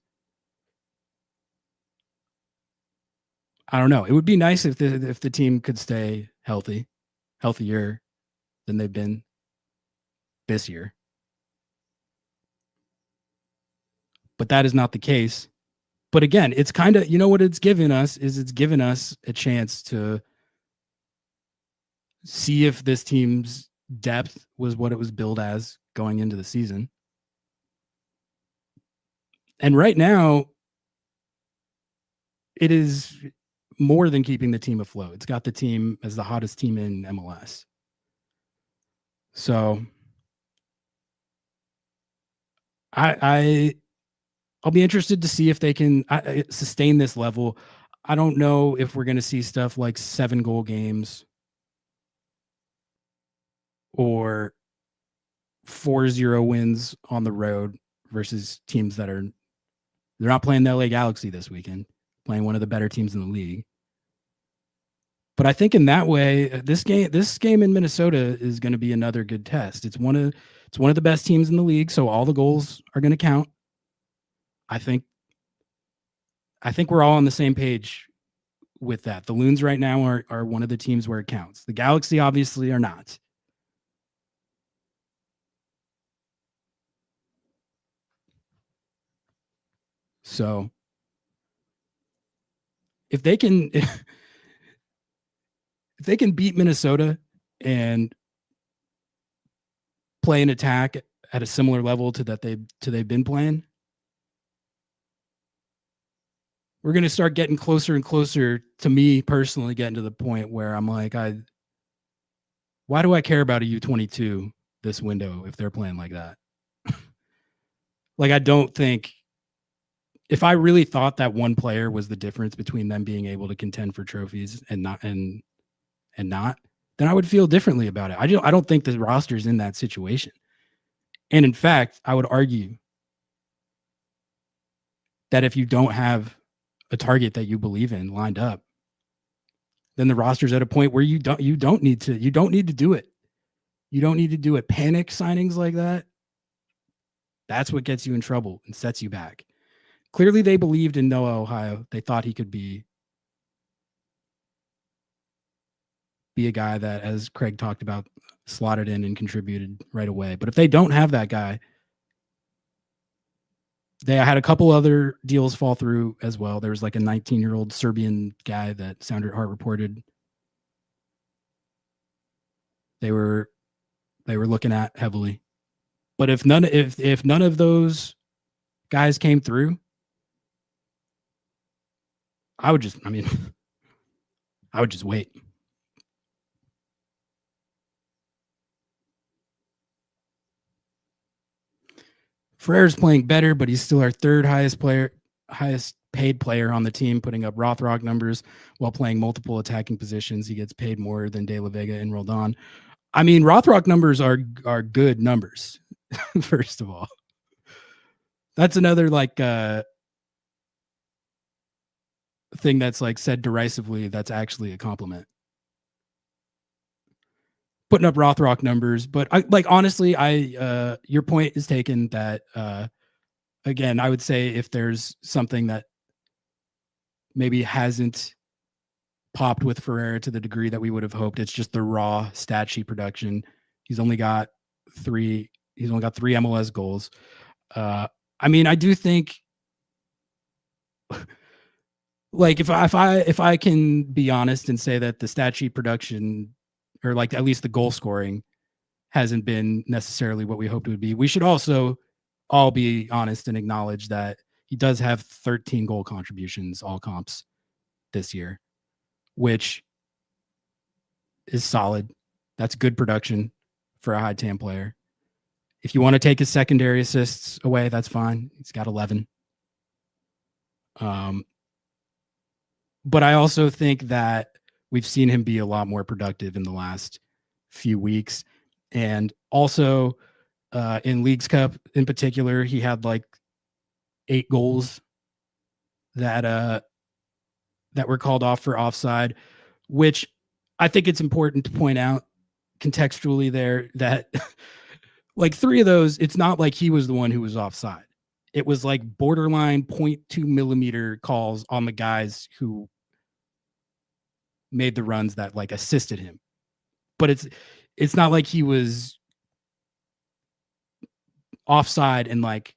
I don't know. It would be nice if the team could stay healthier than they've been this year. But that is not the case. But again, it's kind of, what it's given us is it's given us a chance to see if this team's depth was what it was billed as going into the season. And right now, it is more than keeping the team afloat. It's got the team as the hottest team in MLS. So I'll be interested to see if they can sustain this level. I don't know if we're going to see stuff like 7-goal games or 4-0 wins on the road versus teams they're not playing the LA Galaxy this weekend, playing one of the better teams in the league. But I think in that way, this game in Minnesota is going to be another good test. It's one of the best teams in the league, so all the goals are going to count. I think we're all on the same page with that. The Loons right now are one of the teams where it counts. The Galaxy obviously are not. So if they can beat Minnesota and play an attack at a similar level to they've been playing, we're going to start getting closer and closer to me personally getting to the point where I'm like, why do I care about a U22 this window if they're playing like that? Like, I don't think, if I really thought that one player was the difference between them being able to contend for trophies and not, then I would feel differently about it. I don't think the roster's in that situation. And in fact, I would argue that if you don't have a target that you believe in lined up, then the roster's at a point where you don't need to do it. You don't need to do it. Panic signings like that, that's what gets you in trouble and sets you back. Clearly they believed in Noah Ohio. They thought he could be a guy that, as Craig talked about, slotted in and contributed right away. But if they don't have that guy, they had a couple other deals fall through as well. There was like a 19-year-old Serbian guy that Sounder at Heart reported they were looking at heavily. But if none of those guys came through, I would just wait. Ferrer's playing better, but he's still our third highest paid player on the team, putting up Rothrock numbers while playing multiple attacking positions. He gets paid more than De La Vega and Roldan. I mean, Rothrock numbers are good numbers. First of all, that's another thing that's like said derisively. That's actually a compliment. Putting up Rothrock numbers, but honestly, your point is taken that again, I would say if there's something that maybe hasn't popped with Ferreira to the degree that we would have hoped, it's just the raw stat sheet production. He's only got three MLS goals. I mean, I do think like if I can be honest and say that the stat sheet production, or like at least the goal scoring, hasn't been necessarily what we hoped it would be, we should also all be honest and acknowledge that he does have 13 goal contributions, all comps this year, which is solid. That's good production for a high TAM player. If you want to take his secondary assists away, that's fine. He's got 11. But I also think that we've seen him be a lot more productive in the last few weeks. And also in Leagues Cup in particular, he had like 8 goals that were called off for offside, which I think it's important to point out contextually there that like 3 of those, it's not like he was the one who was offside. It was like borderline 0.2 millimeter calls on the guys who made the runs that like assisted him. But it's not like he was offside and like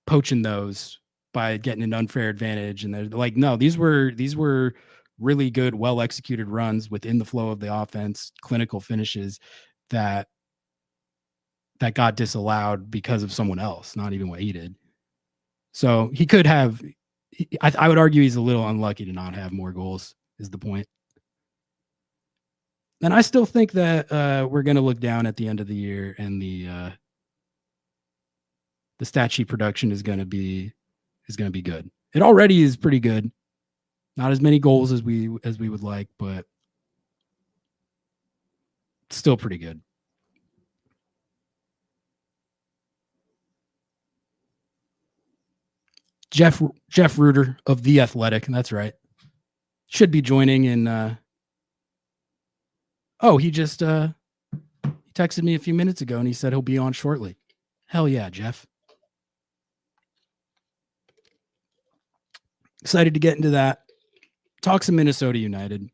poaching those by getting an unfair advantage. And they're like, no, these were really good, well executed runs within the flow of the offense, clinical finishes that got disallowed because of someone else, not even what he did. So he could have, I would argue he's a little unlucky to not have more goals, is the point. And I still think that we're going to look down at the end of the year and the stat sheet production is going to be good. It already is pretty good. Not as many goals as we would like, but it's still pretty good. Jeff Rueter of The Athletic, and that's right, should be joining in. He just he texted me a few minutes ago and he said he'll be on shortly. Hell yeah, Jeff. Excited to get into that. Talk some Minnesota United.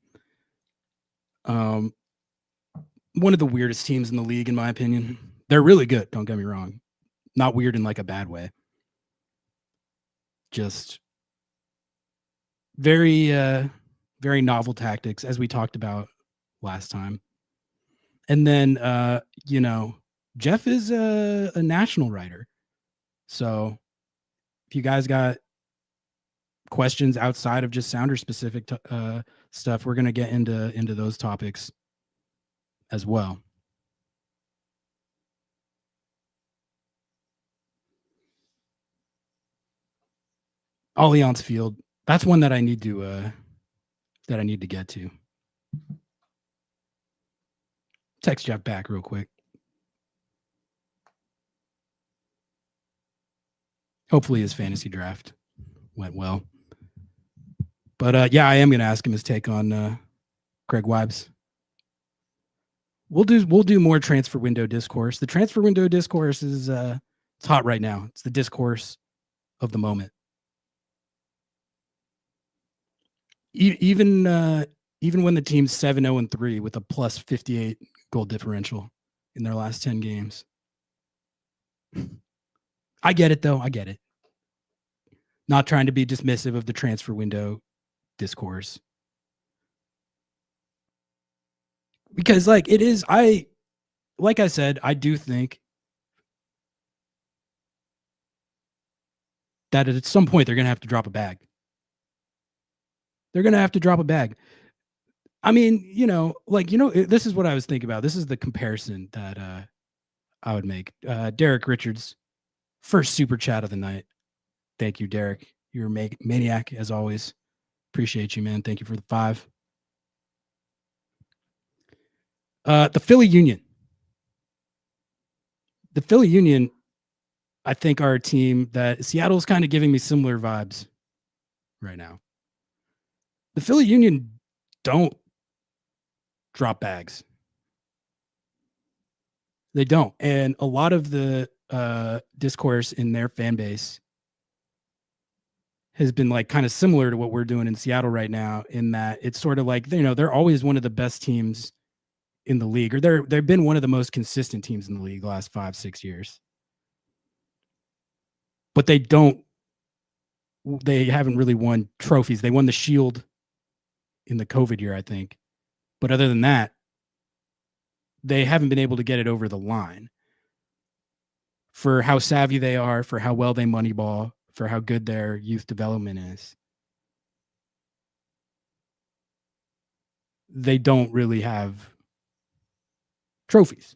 One of the weirdest teams in the league, in my opinion. They're really good, don't get me wrong. Not weird in like a bad way. Just very very novel tactics, as we talked about last time. And then Jeff is a national writer. So if you guys got questions outside of just Sounder specific stuff, we're going to get into those topics as well. Allianz Field. That's one that I need to get to. Text Jeff back real quick. Hopefully his fantasy draft went well. But yeah, I am going to ask him his take on Greg Weibs. We'll do more transfer window discourse. The transfer window discourse is it's hot right now. It's the discourse of the moment. Even when the team's 7-0-3 with a plus 58 goal differential in their last 10 games. I get it though. I get it. Not trying to be dismissive of the transfer window discourse. Because like I said, I do think that at some point they're going to have to drop a bag. They're going to have to drop a bag. I mean, this is what I was thinking about. This is the comparison that I would make. Derek Richards, first super chat of the night. Thank you, Derek. You're a maniac as always. Appreciate you, man. Thank you for the 5. The Philly Union. The Philly Union, I think, are a team that Seattle's kind of giving me similar vibes right now. The Philly Union don't drop bags. They don't. And a lot of the discourse in their fan base has been like kind of similar to what we're doing in Seattle right now, in that it's sort of like, they're always one of the best teams in the league, or they've been one of the most consistent teams in the league the last 5-6 years. But they haven't really won trophies. They won the Shield in the COVID year, I think. But other than that, they haven't been able to get it over the line. For how savvy they are, for how well they moneyball, for how good their youth development is. They don't really have trophies.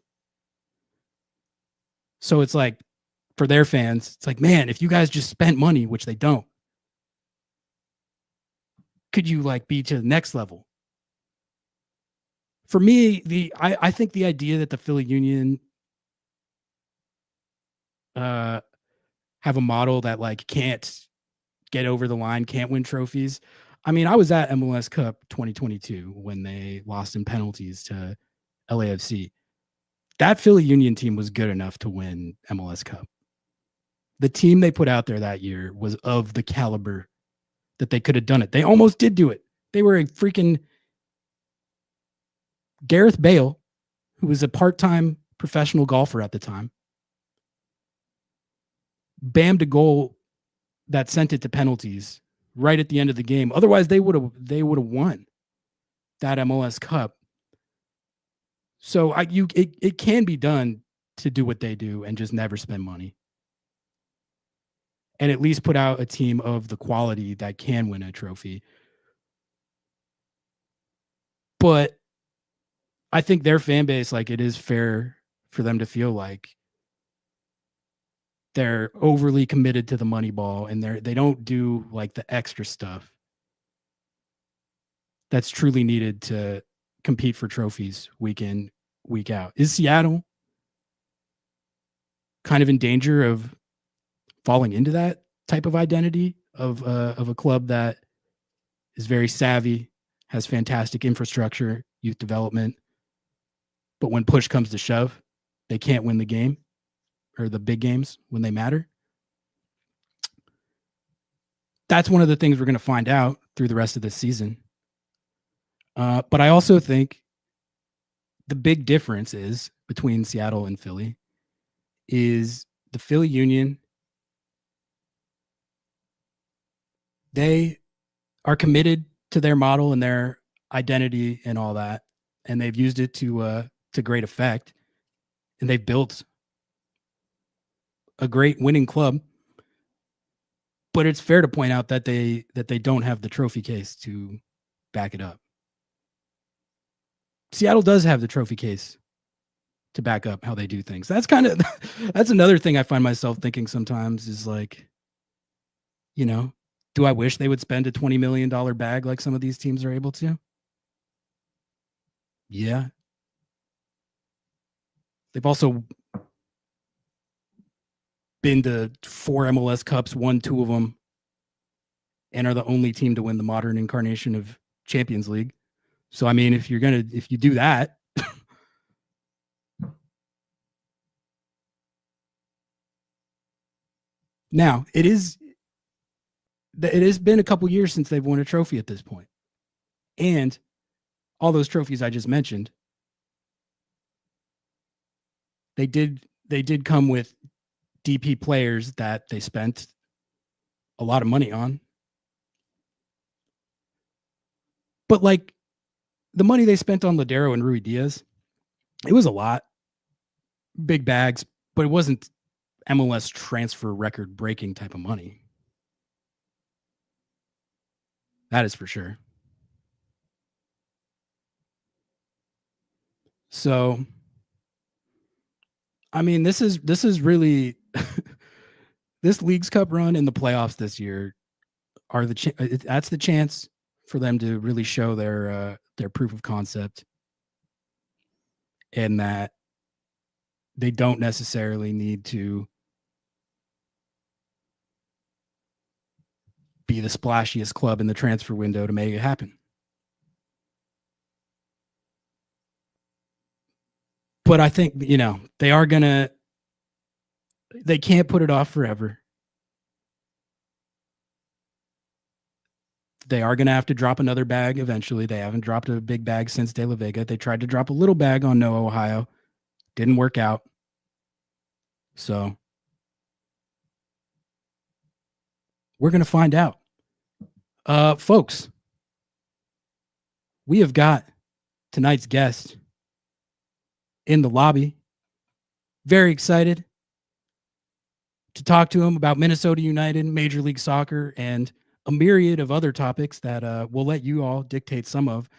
So it's like, for their fans, it's like, man, if you guys just spent money, which they don't, could you like be to the next level? For me, I think the idea that the Philly Union have a model that like can't get over the line, can't win trophies. I mean, I was at MLS Cup 2022 when they lost in penalties to LAFC. That Philly Union team was good enough to win MLS Cup. The team they put out there that year was of the caliber that they could have done it. They almost did do it. They were a freaking Gareth Bale, who was a part-time professional golfer at the time, bammed a goal that sent it to penalties right at the end of the game. Otherwise, they would have won that MLS Cup. So it can be done to do what they do and just never spend money, and at least put out a team of the quality that can win a trophy. But I think their fan base, like, it is fair for them to feel like they're overly committed to the money ball, and they don't do like the extra stuff that's truly needed to compete for trophies week in, week out. Is Seattle kind of in danger of falling into that type of identity of a club that is very savvy, has fantastic infrastructure, youth development, but when push comes to shove, they can't win the game or the big games when they matter? That's one of the things we're going to find out through the rest of this season. But I also think the big difference is between Seattle and Philly is the Philly Union. They are committed to their model and their identity and all that, and they've used it to great effect. And they've built a great winning club, but it's fair to point out that they don't have the trophy case to back it up. Seattle does have the trophy case to back up how they do things. That's another thing I find myself thinking sometimes is like, you know, do I wish they would spend a $20 million bag like some of these teams are able to? Yeah. They've also been to 4 MLS Cups, won 2 of them, and are the only team to win the modern incarnation of Champions League. So, I mean, if you do that, now it has been a couple years since they've won a trophy at this point. And all those trophies I just mentioned, they did come with DP players that they spent a lot of money on. But like the money they spent on Ladero and Rui Diaz, it was a lot. Big bags, but it wasn't MLS transfer record breaking type of money. That is for sure. So, I mean, this is really this Leagues Cup run in the playoffs this year are that's the chance for them to really show their proof of concept, and that they don't necessarily need to be the splashiest club in the transfer window to make it happen. But I think, you know, they can't put it off forever. They are going to have to drop another bag eventually. They haven't dropped a big bag since De La Vega. They tried to drop a little bag on Noah, Ohio. Didn't work out. So we're going to find out. Folks, we have got tonight's guest in the lobby. Very excited to talk to him about Minnesota United, Major League Soccer, and a myriad of other topics that we'll let you all dictate some of.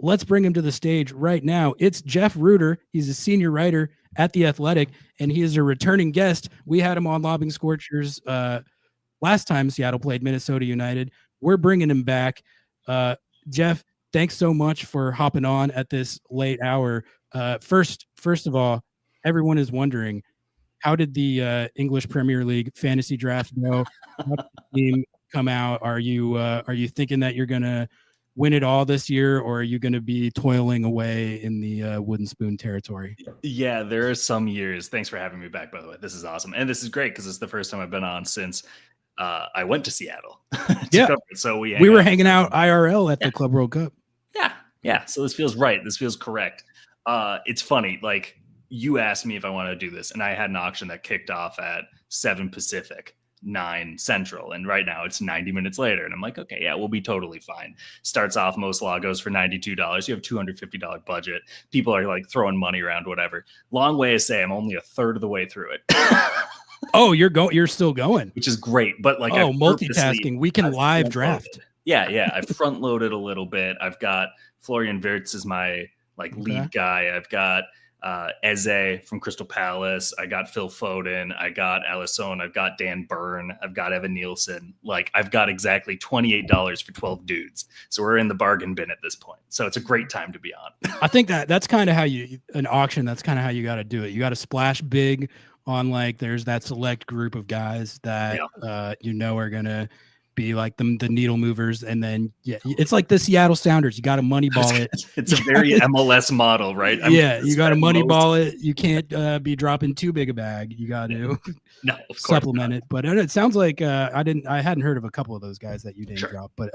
Let's bring him to the stage right now. It's Jeff Rueter. He's a senior writer at The Athletic, and he is a returning guest. We had him on Lobbing Scorchers last time Seattle played Minnesota United. We're bringing him back. Jeff, thanks so much for hopping on at this late hour. First of all, everyone is wondering, how did the English Premier League fantasy draft go? How did the team come out? Are you thinking that you're gonna win it all this year, or are you going to be toiling away in the wooden spoon territory? Yeah, there are some years. Thanks for having me back, by the way. This is awesome. And this is great because it's the first time I've been on since I went to Seattle. So we were hanging out IRL at the Club World Cup. Yeah. So this feels right. This feels correct. It's funny. Like, you asked me if I wanted to do this, and I had an auction that kicked off at 7 Pacific, 9 Central, and right now it's 90 minutes later, and I'm like, okay, yeah, we'll be totally fine. Starts off, most lagos for $92. You have $250 budget. People are like throwing money around, whatever. Long way to say I'm only a third of the way through it. Oh, you're still going, which is great. But like, multitasking. We can live draft. Yeah. I've front loaded a little bit. I've got Florian Wirtz as my lead guy. I've got Eze from Crystal Palace. I got Phil Foden. I got Alisson. I've got Dan Byrne. I've got Evan Nielsen. Like, I've got exactly $28 for 12 dudes. So we're in the bargain bin at this point. So it's a great time to be on. I think that's kind of how an auction, that's kind of how you got to do it. You got to splash big on, like, there's that select group of guys that, are going to be like the needle movers, and then it's like the Seattle Sounders. You got to moneyball it. It's a very MLS model, right? You got to moneyball it. You can't be dropping too big a bag. You got to supplement it. But it sounds like I hadn't heard of a couple of those guys that you didn't drop, but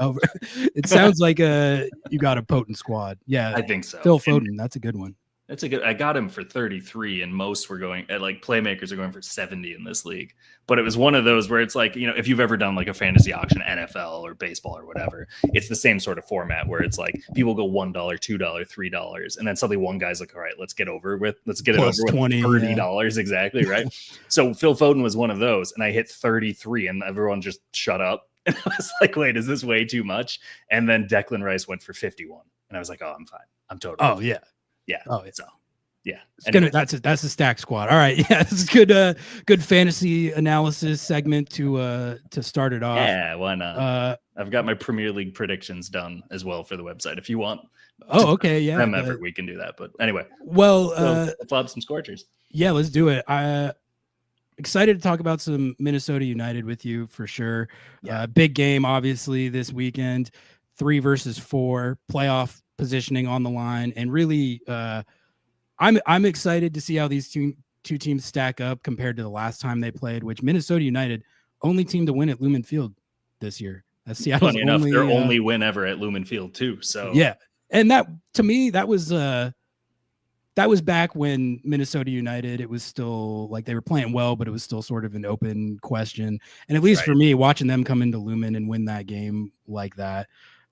it sounds like you got a potent squad. Yeah, I think so. Phil Foden, that's a good one. That's a good. I got him for 33, and most were going at like playmakers are going for 70 in this league. But it was one of those where it's like, you know, if you've ever done like a fantasy auction, NFL or baseball or whatever, it's the same sort of format where it's like people go $1, $2, $3, and then suddenly one guy's like, all right, let's get it over with Plus $20 $20, exactly, right? So Phil Foden was one of those, and I hit 33, and everyone just shut up, and I was like, wait, is this way too much? And then Declan Rice went for 51, and I was like, oh, I'm fine, I'm totally. Oh yeah. Yeah. Oh, yeah. So, yeah. It's gonna, that's a stack squad. All right. Yeah, this is good. Good fantasy analysis segment to start it off. Yeah, why not? I've got my Premier League predictions done as well for the website. If you want. Oh, okay. Yeah. Effort, we can do that. But anyway. Well, let's lob some Scorchers. Yeah, let's do it. Excited to talk about some Minnesota United with you for sure. Yeah. Big game, obviously, this weekend. 3 versus 4 playoff positioning on the line, and really I'm excited to see how these two teams stack up compared to the last time they played, which Minnesota United only team to win at Lumen Field this year. That's Seattle's funny enough, their only win ever at Lumen Field too. So yeah, and that to me that was back when Minnesota United, it was still like they were playing well, but it was still sort of an open question. And at least for me, watching them come into Lumen and win that game like that,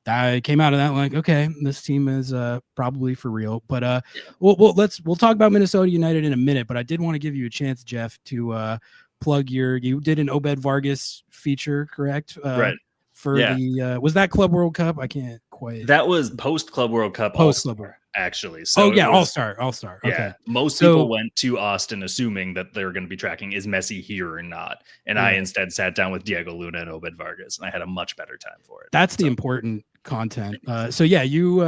I came out of that like, okay, this team is probably for real. But we'll talk about Minnesota United in a minute. But I did want to give you a chance, Jeff, to plug you did an Obed Vargas feature, correct? Right. For the was that Club World Cup? I can't quite. That was post Club World Cup. Post Club World. Actually. So All Star. Yeah, okay. Most people went to Austin assuming that they were going to be tracking, is Messi here or not? And I instead sat down with Diego Luna and Obed Vargas, and I had a much better time for it. That's the important content. So yeah, you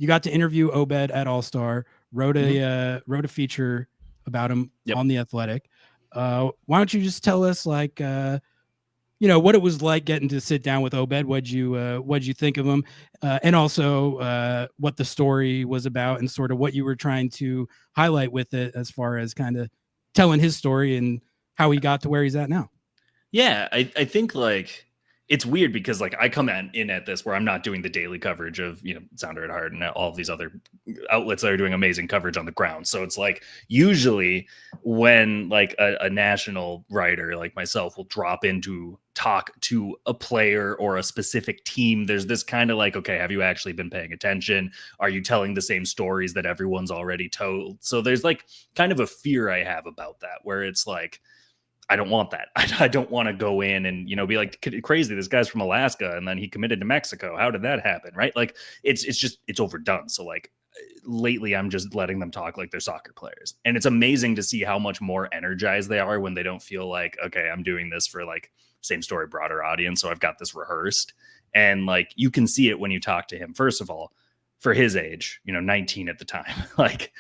got to interview Obed at All Star, wrote a feature about him on The Athletic. Why don't you just tell us like what it was like getting to sit down with Obed? What'd you think of him? And also what the story was about and sort of what you were trying to highlight with it as far as kind of telling his story and how he got to where he's at now. Yeah, I think like it's weird because like I come in at this where I'm not doing the daily coverage of, Sounder at Heart and all of these other outlets that are doing amazing coverage on the ground. So it's like usually when like a national writer like myself will drop in to talk to a player or a specific team, there's this kind of like, okay, have you actually been paying attention? Are you telling the same stories that everyone's already told? So there's like kind of a fear I have about that where it's like, I don't want that. I don't want to go in and, be like crazy. This guy's from Alaska and then he committed to Mexico. How did that happen? Right. Like it's overdone. So like lately I'm just letting them talk like they're soccer players. And it's amazing to see how much more energized they are when they don't feel like, okay, I'm doing this for like same story, broader audience. So I've got this rehearsed, and like, you can see it when you talk to him. First of all, for his age, 19 at the time, like,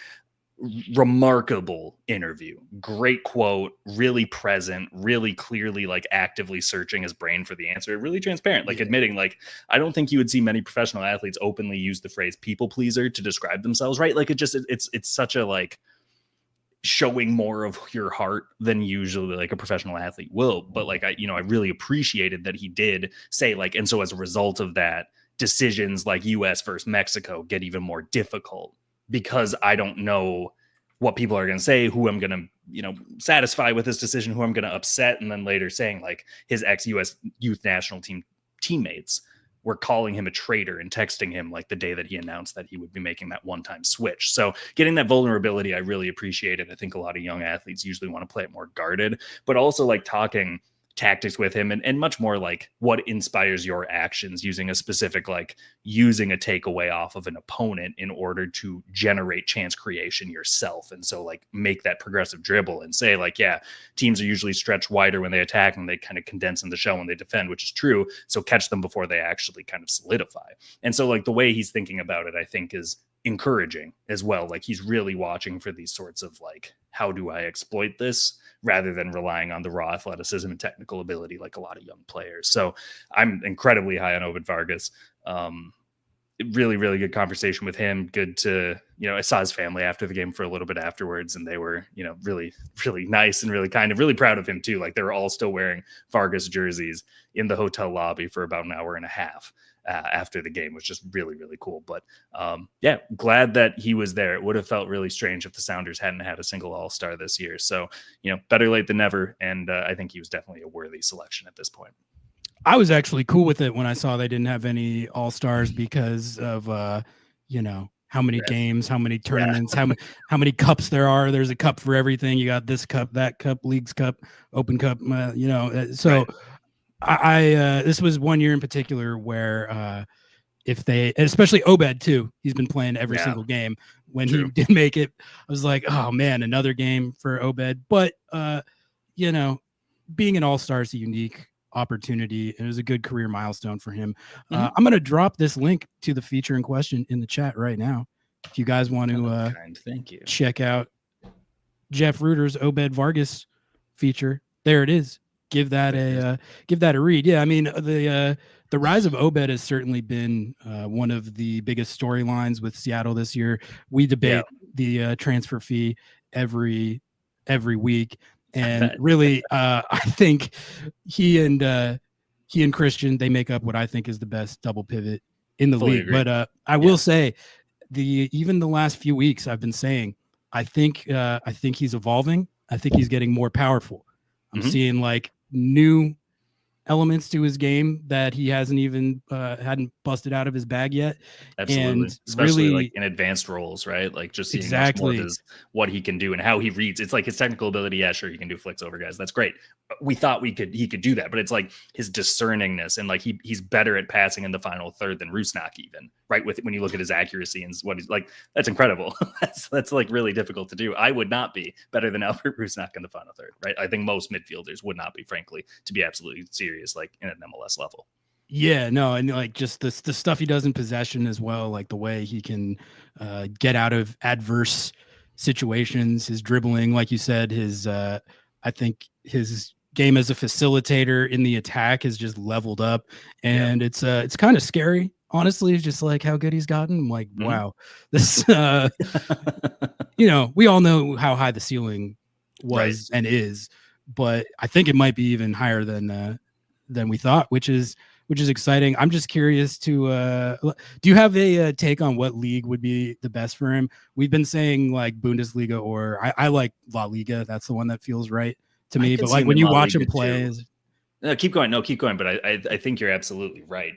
remarkable interview, great quote, really present, really clearly like actively searching his brain for the answer, really transparent, like admitting like I don't think you would see many professional athletes openly use the phrase people pleaser to describe themselves, right? Like it's such a like showing more of your heart than usually like a professional athlete will. But like I really appreciated that he did say like, and so as a result of that, decisions like US versus Mexico get even more difficult because I don't know what people are going to say, who I'm going to, satisfy with this decision, who I'm going to upset. And then later saying like his ex-US youth national team teammates were calling him a traitor and texting him like the day that he announced that he would be making that one-time switch. So getting that vulnerability, I really appreciated. I think a lot of young athletes usually want to play it more guarded, but also like talking tactics with him and much more like what inspires your actions, using a specific, like using a takeaway off of an opponent in order to generate chance creation yourself. And so like make that progressive dribble and say like, yeah, teams are usually stretched wider when they attack and they kind of condense in the shell when they defend, which is true. So catch them before they actually kind of solidify. And so like the way he's thinking about it, I think is encouraging as well. Like he's really watching for these sorts of like, how do I exploit this, rather than relying on the raw athleticism and technical ability like a lot of young players. So I'm incredibly high on Obed Vargas. Really, really good conversation with him. Good to, I saw his family after the game for a little bit afterwards, and they were, really, really nice and really kind of really proud of him too. Like they were all still wearing Vargas jerseys in the hotel lobby for about an hour and a half after the game was just really, really cool. But yeah, glad that he was there. It would have felt really strange if the Sounders hadn't had a single All-Star this year. So, better late than never. And I think he was definitely a worthy selection at this point. I was actually cool with it when I saw they didn't have any All-Stars because of, how many games, how many tournaments, how many cups there are. There's a cup for everything. You got this cup, that cup, Leagues Cup, Open Cup, so right. This was one year in particular where if they, especially Obed too, he's been playing every single game. When he did make it, I was like, oh man, another game for Obed. But being an all-star is a unique opportunity. It was a good career milestone for him. I'm going to drop this link to the feature in question in the chat right now. If you guys want to thank you. Check out Jeff Rueter's Obed Vargas feature. There it is. Give that a read. Yeah, I mean the rise of Obed has certainly been one of the biggest storylines with Seattle this year. We debate the transfer fee every week, and really, I think he and Christian, they make up what I think is the best double pivot in the league. Agree. But I will say, even the last few weeks, I've been saying I think he's evolving. I think he's getting more powerful. I'm seeing like new elements to his game that he hasn't even hadn't busted out of his bag yet. Absolutely. And especially really, like in advanced roles, right? Like just seeing exactly more of what he can do and how he reads. It's like his technical ability. Yeah, sure, he can do flicks over guys. That's great. We thought he could do that, but it's like his discerningness and like he's better at passing in the final third than Rusnak even, right? When you look at his accuracy and what he's like, that's incredible. that's like really difficult to do. I would not be better than Albert Rusnak in the final third, right? I think most midfielders would not be, frankly, to be absolutely serious, like in an MLS level. Yeah, no, and like just the stuff he does in possession as well, like the way he can get out of adverse situations, his dribbling, like you said, his I think his game as a facilitator in the attack has just leveled up, and it's kind of scary, honestly. It's just like how good he's gotten. I'm like, wow, this we all know how high the ceiling was and is, but I think it might be even higher than we thought, which is exciting. I'm just curious to do you have a take on what league would be the best for him? We've been saying like Bundesliga, or I like La Liga. That's the one that feels right to me. But like when you watch him play, keep going. But I think you're absolutely right.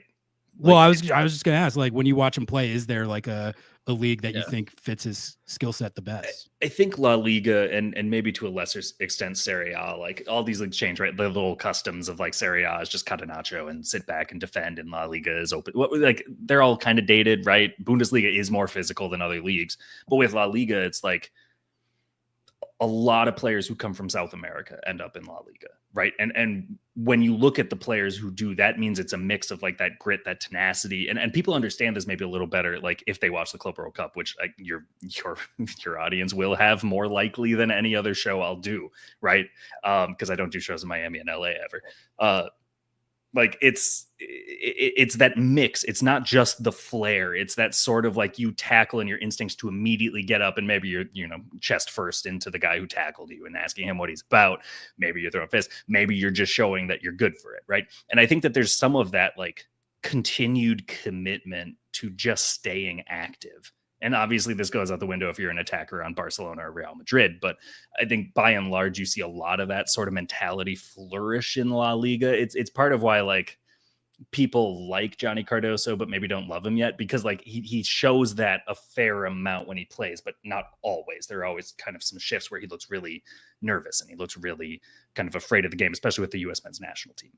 Well, I was just gonna ask, like when you watch him play, is there like a league that you think fits his skill set the best? I think La Liga and maybe to a lesser extent Serie A, like all these leagues change, right? The little customs of like Serie A is just catenaccio and sit back and defend, and La Liga is open. Like they're all kind of dated, right? Bundesliga is more physical than other leagues, but with La Liga, it's like a lot of players who come from South America end up in La Liga, right? And when you look at the players who do, that means it's a mix of like that grit, that tenacity, and people understand this maybe a little better, like if they watch the Club World Cup, which like your audience will have more likely than any other show I'll do, right? Because I don't do shows in Miami and LA ever. Like it's that mix. It's not just the flair. It's that sort of like you tackle and your instincts to immediately get up and maybe you're, chest first into the guy who tackled you and asking him what he's about. Maybe you're throwing fists. Maybe you're just showing that you're good for it. Right. And I think that there's some of that like continued commitment to just staying active. And obviously this goes out the window if you're an attacker on Barcelona or Real Madrid. But I think by and large, you see a lot of that sort of mentality flourish in La Liga. It's part of why like people like Johnny Cardoso, but maybe don't love him yet, because like he shows that a fair amount when he plays, but not always. There are always kind of some shifts where he looks really nervous and he looks really kind of afraid of the game, especially with the U.S. men's national team.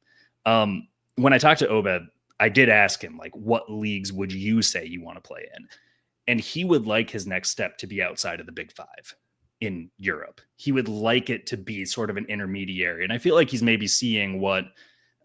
When I talked to Obed, I did ask him like, what leagues would you say you want to play in? And he would like his next step to be outside of the Big Five in Europe. He would like it to be sort of an intermediary. And I feel like he's maybe seeing what,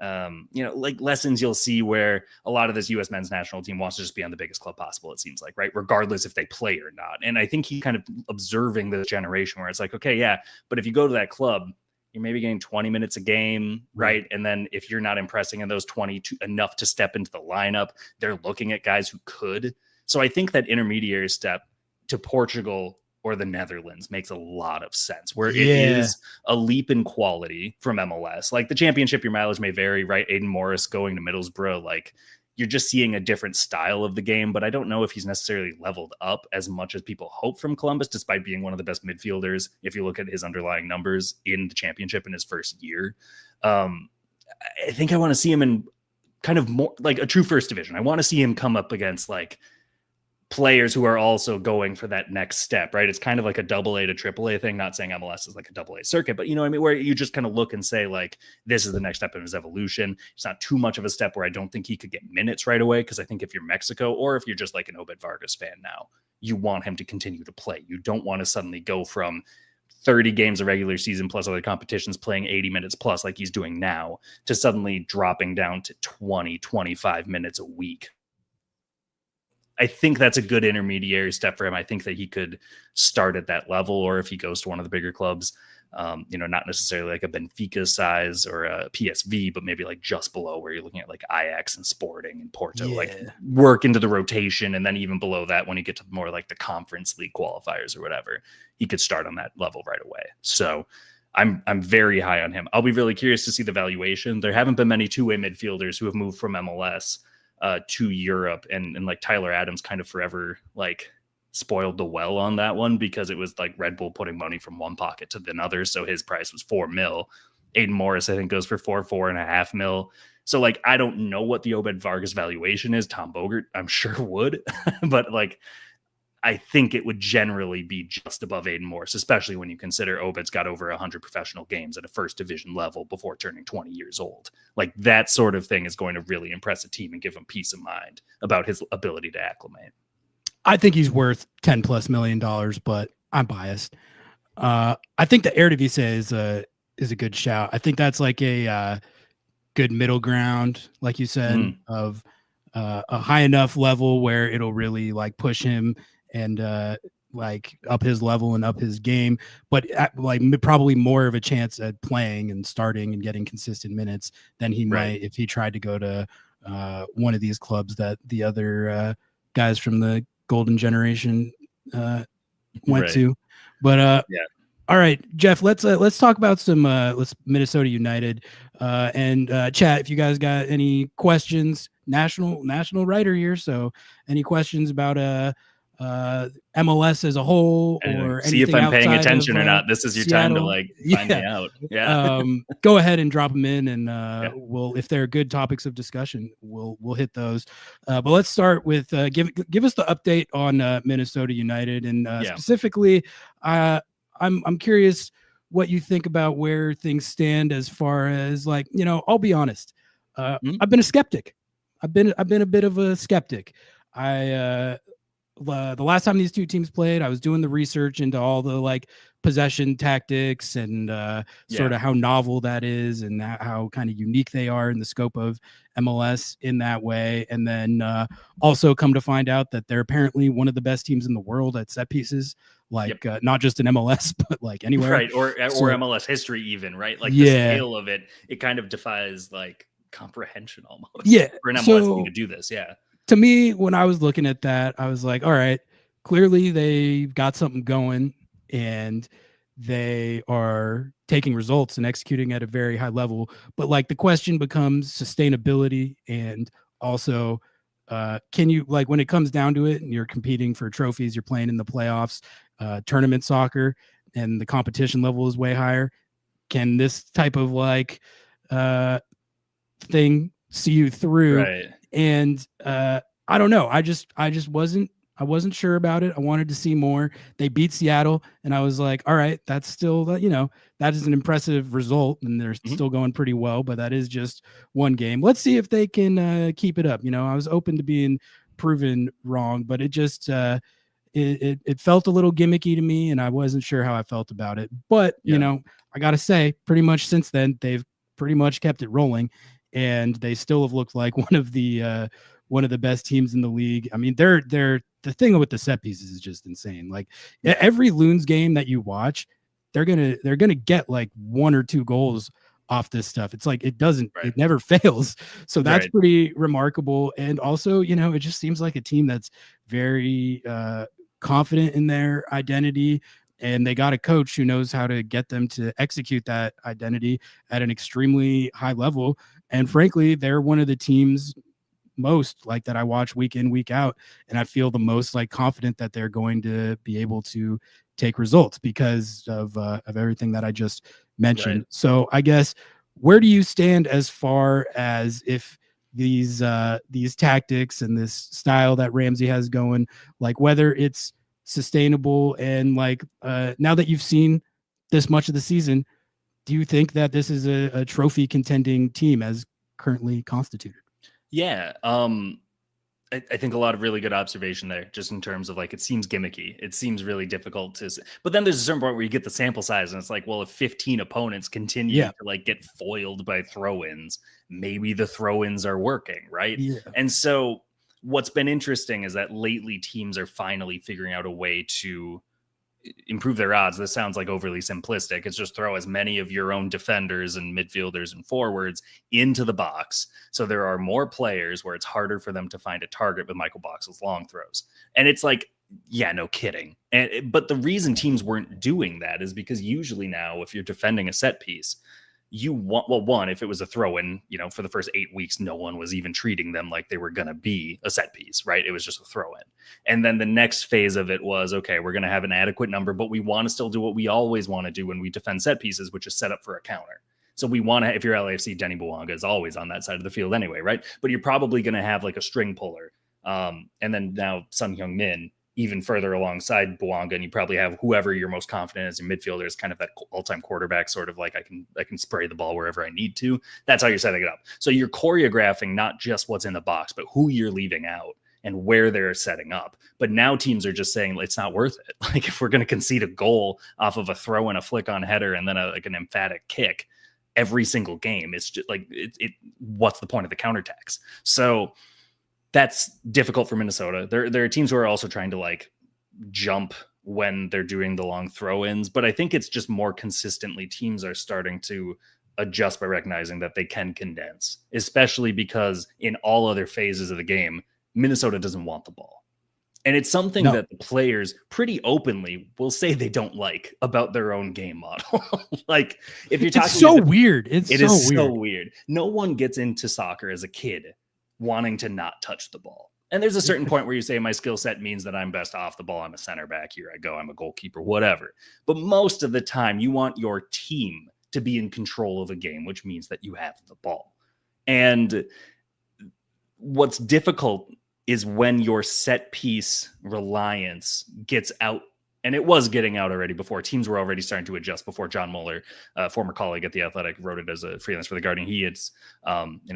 like lessons you'll see where a lot of this U.S. men's national team wants to just be on the biggest club possible, it seems like, right? Regardless if they play or not. And I think he kind of observing the generation where it's like, okay, yeah, but if you go to that club, you're maybe getting 20 minutes a game, right? And then if you're not impressing in those 20 enough to step into the lineup, they're looking at guys who could. So I think that intermediary step to Portugal or the Netherlands makes a lot of sense, where it is a leap in quality from MLS. Like the championship, your mileage may vary, right? Aiden Morris going to Middlesbrough, like you're just seeing a different style of the game, but I don't know if he's necessarily leveled up as much as people hope from Columbus, despite being one of the best midfielders. If you look at his underlying numbers in the championship in his first year, I think I want to see him in kind of more like a true first division. I want to see him come up against like players who are also going for that next step, right? It's kind of like a AA to AAA thing. Not saying MLS is like a AA circuit, but you know what I mean? Where you just kind of look and say like, this is the next step in his evolution. It's not too much of a step where I don't think he could get minutes right away. Cause I think if you're Mexico or if you're just like an Obed Vargas fan now, you want him to continue to play. You don't want to suddenly go from 30 games of regular season plus other competitions playing 80 minutes plus like he's doing now to suddenly dropping down to 20, 25 minutes a week. I think that's a good intermediary step for him. I think that he could start at that level, or if he goes to one of the bigger clubs, not necessarily like a Benfica size or a PSV, but maybe like just below where you're looking at like Ajax and Sporting and Porto, like work into the rotation. And then even below that, when you get to more like the Conference League qualifiers or whatever, he could start on that level right away. So I'm very high on him. I'll be really curious to see the valuation. There haven't been many two-way midfielders who have moved from MLS to Europe, and like Tyler Adams kind of forever like spoiled the well on that one because it was like Red Bull putting money from one pocket to another. So his price was $4 million. Aiden Morris, I think, goes for $4.5 million. So like, I don't know what the Obed Vargas valuation is. Tom Bogert, I'm sure would, but like, I think it would generally be just above Aiden Morris, especially when you consider Obed's got over 100 professional games at a first division level before turning 20 years old. Like that sort of thing is going to really impress a team and give him peace of mind about his ability to acclimate. I think he's worth $10+ million, but I'm biased. I think the Eredivisie is a good shout. I think that's like a good middle ground, like you said, of a high enough level where it'll really like push him and like up his level and up his game, but like probably more of a chance at playing and starting and getting consistent minutes than he might if he tried to go to one of these clubs that the other guys from the golden generation went to. But all right, Jeff, let's talk about some Minnesota United and chat. If you guys got any questions, national writer here, so any questions about MLS as a whole, or see if I'm paying attention of, or not. This is your Seattle time to like find me out. Yeah. Go ahead and drop them in, and we'll, if they're good topics of discussion, we'll hit those. But let's start with give us the update on Minnesota United, and specifically, I'm curious what you think about where things stand as far as like, I'll be honest. I've been a skeptic. I've been a bit of a skeptic. The last time these two teams played, I was doing the research into all the like possession tactics and sort of how novel that is and how kind of unique they are in the scope of MLS in that way. And then also come to find out that they're apparently one of the best teams in the world at set pieces, like not just in MLS, but like anywhere. Right. Or MLS history even, right? Like the scale of it kind of defies like comprehension almost. Yeah. For an MLS team to do this. Yeah. To me, when I was looking at that, I was like, all right, clearly they've got something going and they are taking results and executing at a very high level. But like the question becomes sustainability, and also can you, like when it comes down to it and you're competing for trophies, you're playing in the playoffs, tournament soccer, and the competition level is way higher. Can this type of like thing see you through? Right. And I don't know. I just wasn't sure about it. I wanted to see more. They beat Seattle, and I was like, all right, that's still that is an impressive result, and they're still going pretty well. But that is just one game. Let's see if they can keep it up. I was open to being proven wrong, but it just it felt a little gimmicky to me, and I wasn't sure how I felt about it. But I gotta say, pretty much since then, they've pretty much kept it rolling. And they still have looked like one of the best teams in the league. I mean, they're the thing with the set pieces is just insane. Like every Loons game that you watch, they're gonna get like 1 or 2 goals off this stuff. It's like it never fails. So that's pretty remarkable. And also, it just seems like a team that's very confident in their identity. And they got a coach who knows how to get them to execute that identity at an extremely high level. And frankly, they're one of the teams most, like that I watch week in, week out, and I feel the most like confident that they're going to be able to take results because of everything that I just mentioned. Right. So I guess, where do you stand as far as if these tactics and this style that Ramsey has going, like whether it's sustainable, and like now that you've seen this much of the season, do you think that this is a trophy contending team as currently constituted? Yeah. I think a lot of really good observation there, just in terms of like, it seems gimmicky. It seems really difficult to, but then there's a certain point where you get the sample size and it's like, well, if 15 opponents continue to like get foiled by throw-ins, maybe the throw-ins are working, right? Yeah. And so what's been interesting is that lately teams are finally figuring out a way to improve their odds. This sounds like overly simplistic. It's just throw as many of your own defenders and midfielders and forwards into the box. So there are more players where it's harder for them to find a target with Michael Boxall's long throws. And it's like, yeah, no kidding. But the reason teams weren't doing that is because usually now, if you're defending a set piece, you want, well, one, if it was a throw-in, for the first 8 weeks, no one was even treating them like they were going to be a set piece, right? It was just a throw-in. And then the next phase of it was, okay, we're going to have an adequate number, but we want to still do what we always want to do when we defend set pieces, which is set up for a counter. So we want to, if you're LAFC, Denny Bouanga is always on that side of the field anyway, right? But you're probably going to have like a string puller. And then now Son Heung-min even further alongside Bouanga, and you probably have whoever you're most confident as your midfielder is kind of that all-time quarterback, sort of like I can spray the ball wherever I need to. That's how you're setting it up. So you're choreographing not just what's in the box, but who you're leaving out and where they're setting up. But now teams are just saying it's not worth it. Like if we're going to concede a goal off of a throw and a flick on header and then an emphatic kick every single game, it's just like what's the point of the counterattacks? So that's difficult for Minnesota. There are teams who are also trying to like jump when they're doing the long throw-ins, but I think it's just more consistently teams are starting to adjust by recognizing that they can condense, especially because in all other phases of the game, Minnesota doesn't want the ball. And it's something that the players pretty openly will say they don't like about their own game model. Like if you're talking, it's so weird. It is so weird. No one gets into soccer as a kid wanting to not touch the ball. And there's a certain point where you say my skill set means that I'm best off the ball. I'm a center back. Here I go. I'm a goalkeeper, whatever. But most of the time you want your team to be in control of a game, which means that you have the ball. And what's difficult is when your set piece reliance gets out. And it was getting out already before. Teams were already starting to adjust before John Mueller, former colleague at The Athletic, wrote it as a freelance for The Guardian. He had,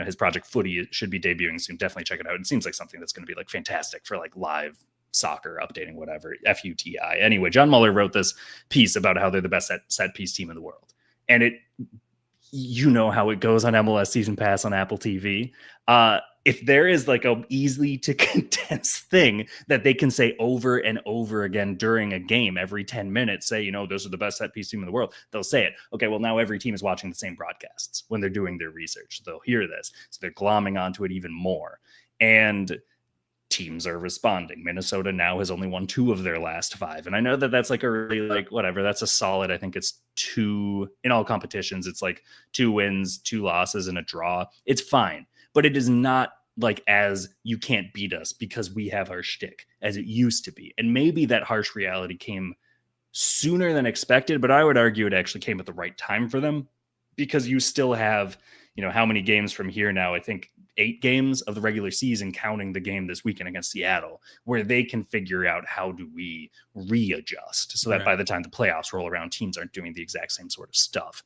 his project Footy should be debuting soon. Definitely check it out. It seems like something that's going to be like fantastic for like live soccer, updating, whatever, FUTI. Anyway, John Mueller wrote this piece about how they're the best set piece team in the world. And you know how it goes on MLS Season Pass on Apple TV. If there is like a easily to condense thing that they can say over and over again during a game every 10 minutes, say, those are the best set piece team in the world, they'll say it. Okay, well, now every team is watching the same broadcasts when they're doing their research. They'll hear this. So they're glomming onto it even more. And teams are responding. Minnesota now has only won 2 of their last 5. And I know that that's like a really like, whatever, that's a solid, I think it's 2 in all competitions. It's like 2 wins, 2 losses and a draw. It's fine. But it is not like as you can't beat us because we have our shtick as it used to be. And maybe that harsh reality came sooner than expected, but I would argue it actually came at the right time for them because you still have, how many games from here now? I think 8 games of the regular season, counting the game this weekend against Seattle, where they can figure out how do we readjust so that by the time the playoffs roll around, teams aren't doing the exact same sort of stuff.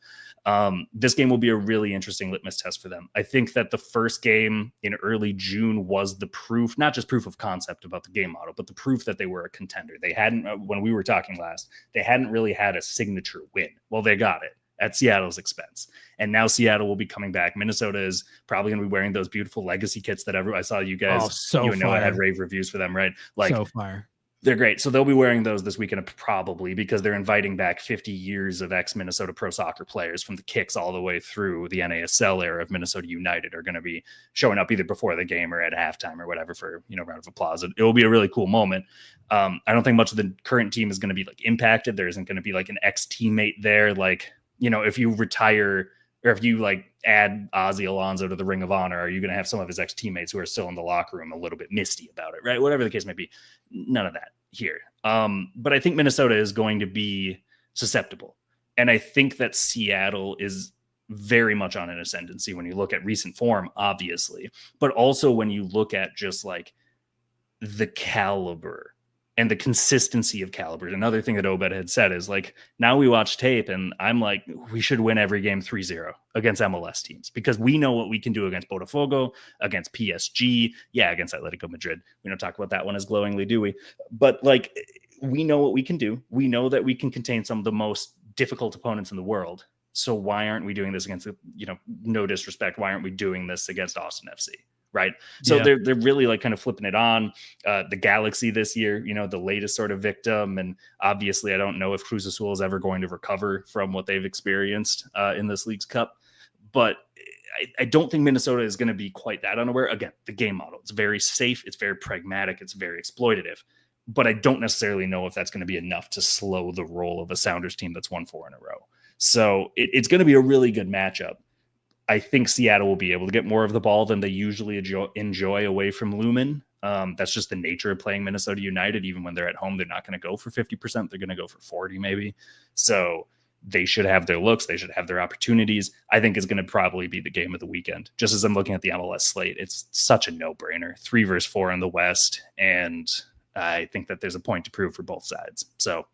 This game will be a really interesting litmus test for them. I think that the first game in early June was the proof, not just proof of concept about the game model, but the proof that they were a contender. They hadn't, when we were talking last, they hadn't really had a signature win. Well, they got it at Seattle's expense. And now Seattle will be coming back. Minnesota is probably going to be wearing those beautiful legacy kits that I saw you guys, I had rave reviews for them, right? Like so fire. They're great. So they'll be wearing those this weekend probably because they're inviting back 50 years of ex-Minnesota pro soccer players from the kicks all the way through the NASL era of Minnesota United are going to be showing up either before the game or at halftime or whatever for, round of applause. It will be a really cool moment. I don't think much of the current team is going to be like impacted. There isn't going to be like an ex-teammate there. Like, if you retire or if you like add Ozzy Alonso to the Ring of Honor? Are you going to have some of his ex-teammates who are still in the locker room a little bit misty about it, right? Whatever the case may be. None of that here. But I think Minnesota is going to be susceptible. And I think that Seattle is very much on an ascendancy when you look at recent form, obviously, but also when you look at just like the caliber and the consistency of caliber. Another thing that Obed had said is like, now we watch tape and I'm like, we should win every game 3-0 against MLS teams because we know what we can do against Botafogo, against PSG, against Atletico Madrid. We don't talk about that one as glowingly, do we? But like, we know what we can do. We know that we can contain some of the most difficult opponents in the world. So why aren't we doing this against, no disrespect, why aren't we doing this against Austin FC? Right. So they're really like kind of flipping it on. The Galaxy this year, the latest sort of victim. And obviously, I don't know if Cruz Azul is ever going to recover from what they've experienced in this League's Cup. But I don't think Minnesota is going to be quite that unaware. Again, the game model, it's very safe. It's very pragmatic. It's very exploitative. But I don't necessarily know if that's going to be enough to slow the roll of a Sounders team that's won 4 in a row. So it's going to be a really good matchup. I think Seattle will be able to get more of the ball than they usually enjoy away from Lumen. That's just the nature of playing Minnesota United. Even when they're at home, they're not going to go for 50%. They're going to go for 40 maybe. So they should have their looks. They should have their opportunities. I think it's going to probably be the game of the weekend. Just as I'm looking at the MLS slate, it's such a no-brainer. 3 versus 4 in the West. And I think that there's a point to prove for both sides. So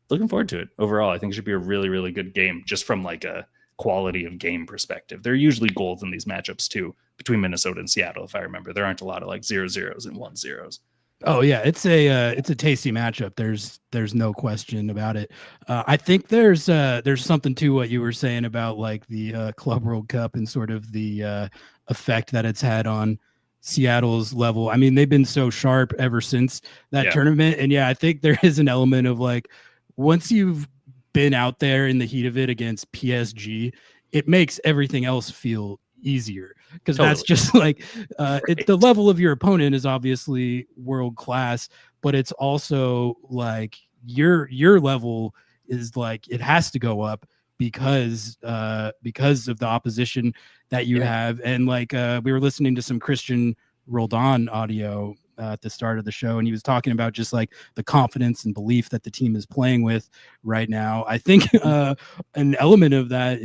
looking forward to it. Overall, I think it should be a really, really good game just from like a quality of game perspective. There are usually goals in these matchups too between Minnesota and Seattle. If I remember, there aren't a lot of like 0-0s and 1-0s. Oh yeah, it's a tasty matchup. There's no question about it. I think there's something to what you were saying about like the Club World Cup and sort of the effect that it's had on Seattle's level. I mean, they've been so sharp ever since that tournament, and I think there is an element of like once you've been out there in the heat of it against PSG, it makes everything else feel easier because that's just like the level of your opponent is obviously world class, but it's also like your level is like it has to go up because of the opposition that you have. And like we were listening to some Christian Roldan audio at the start of the show, and he was talking about just like the confidence and belief that the team is playing with right now. I think an element of that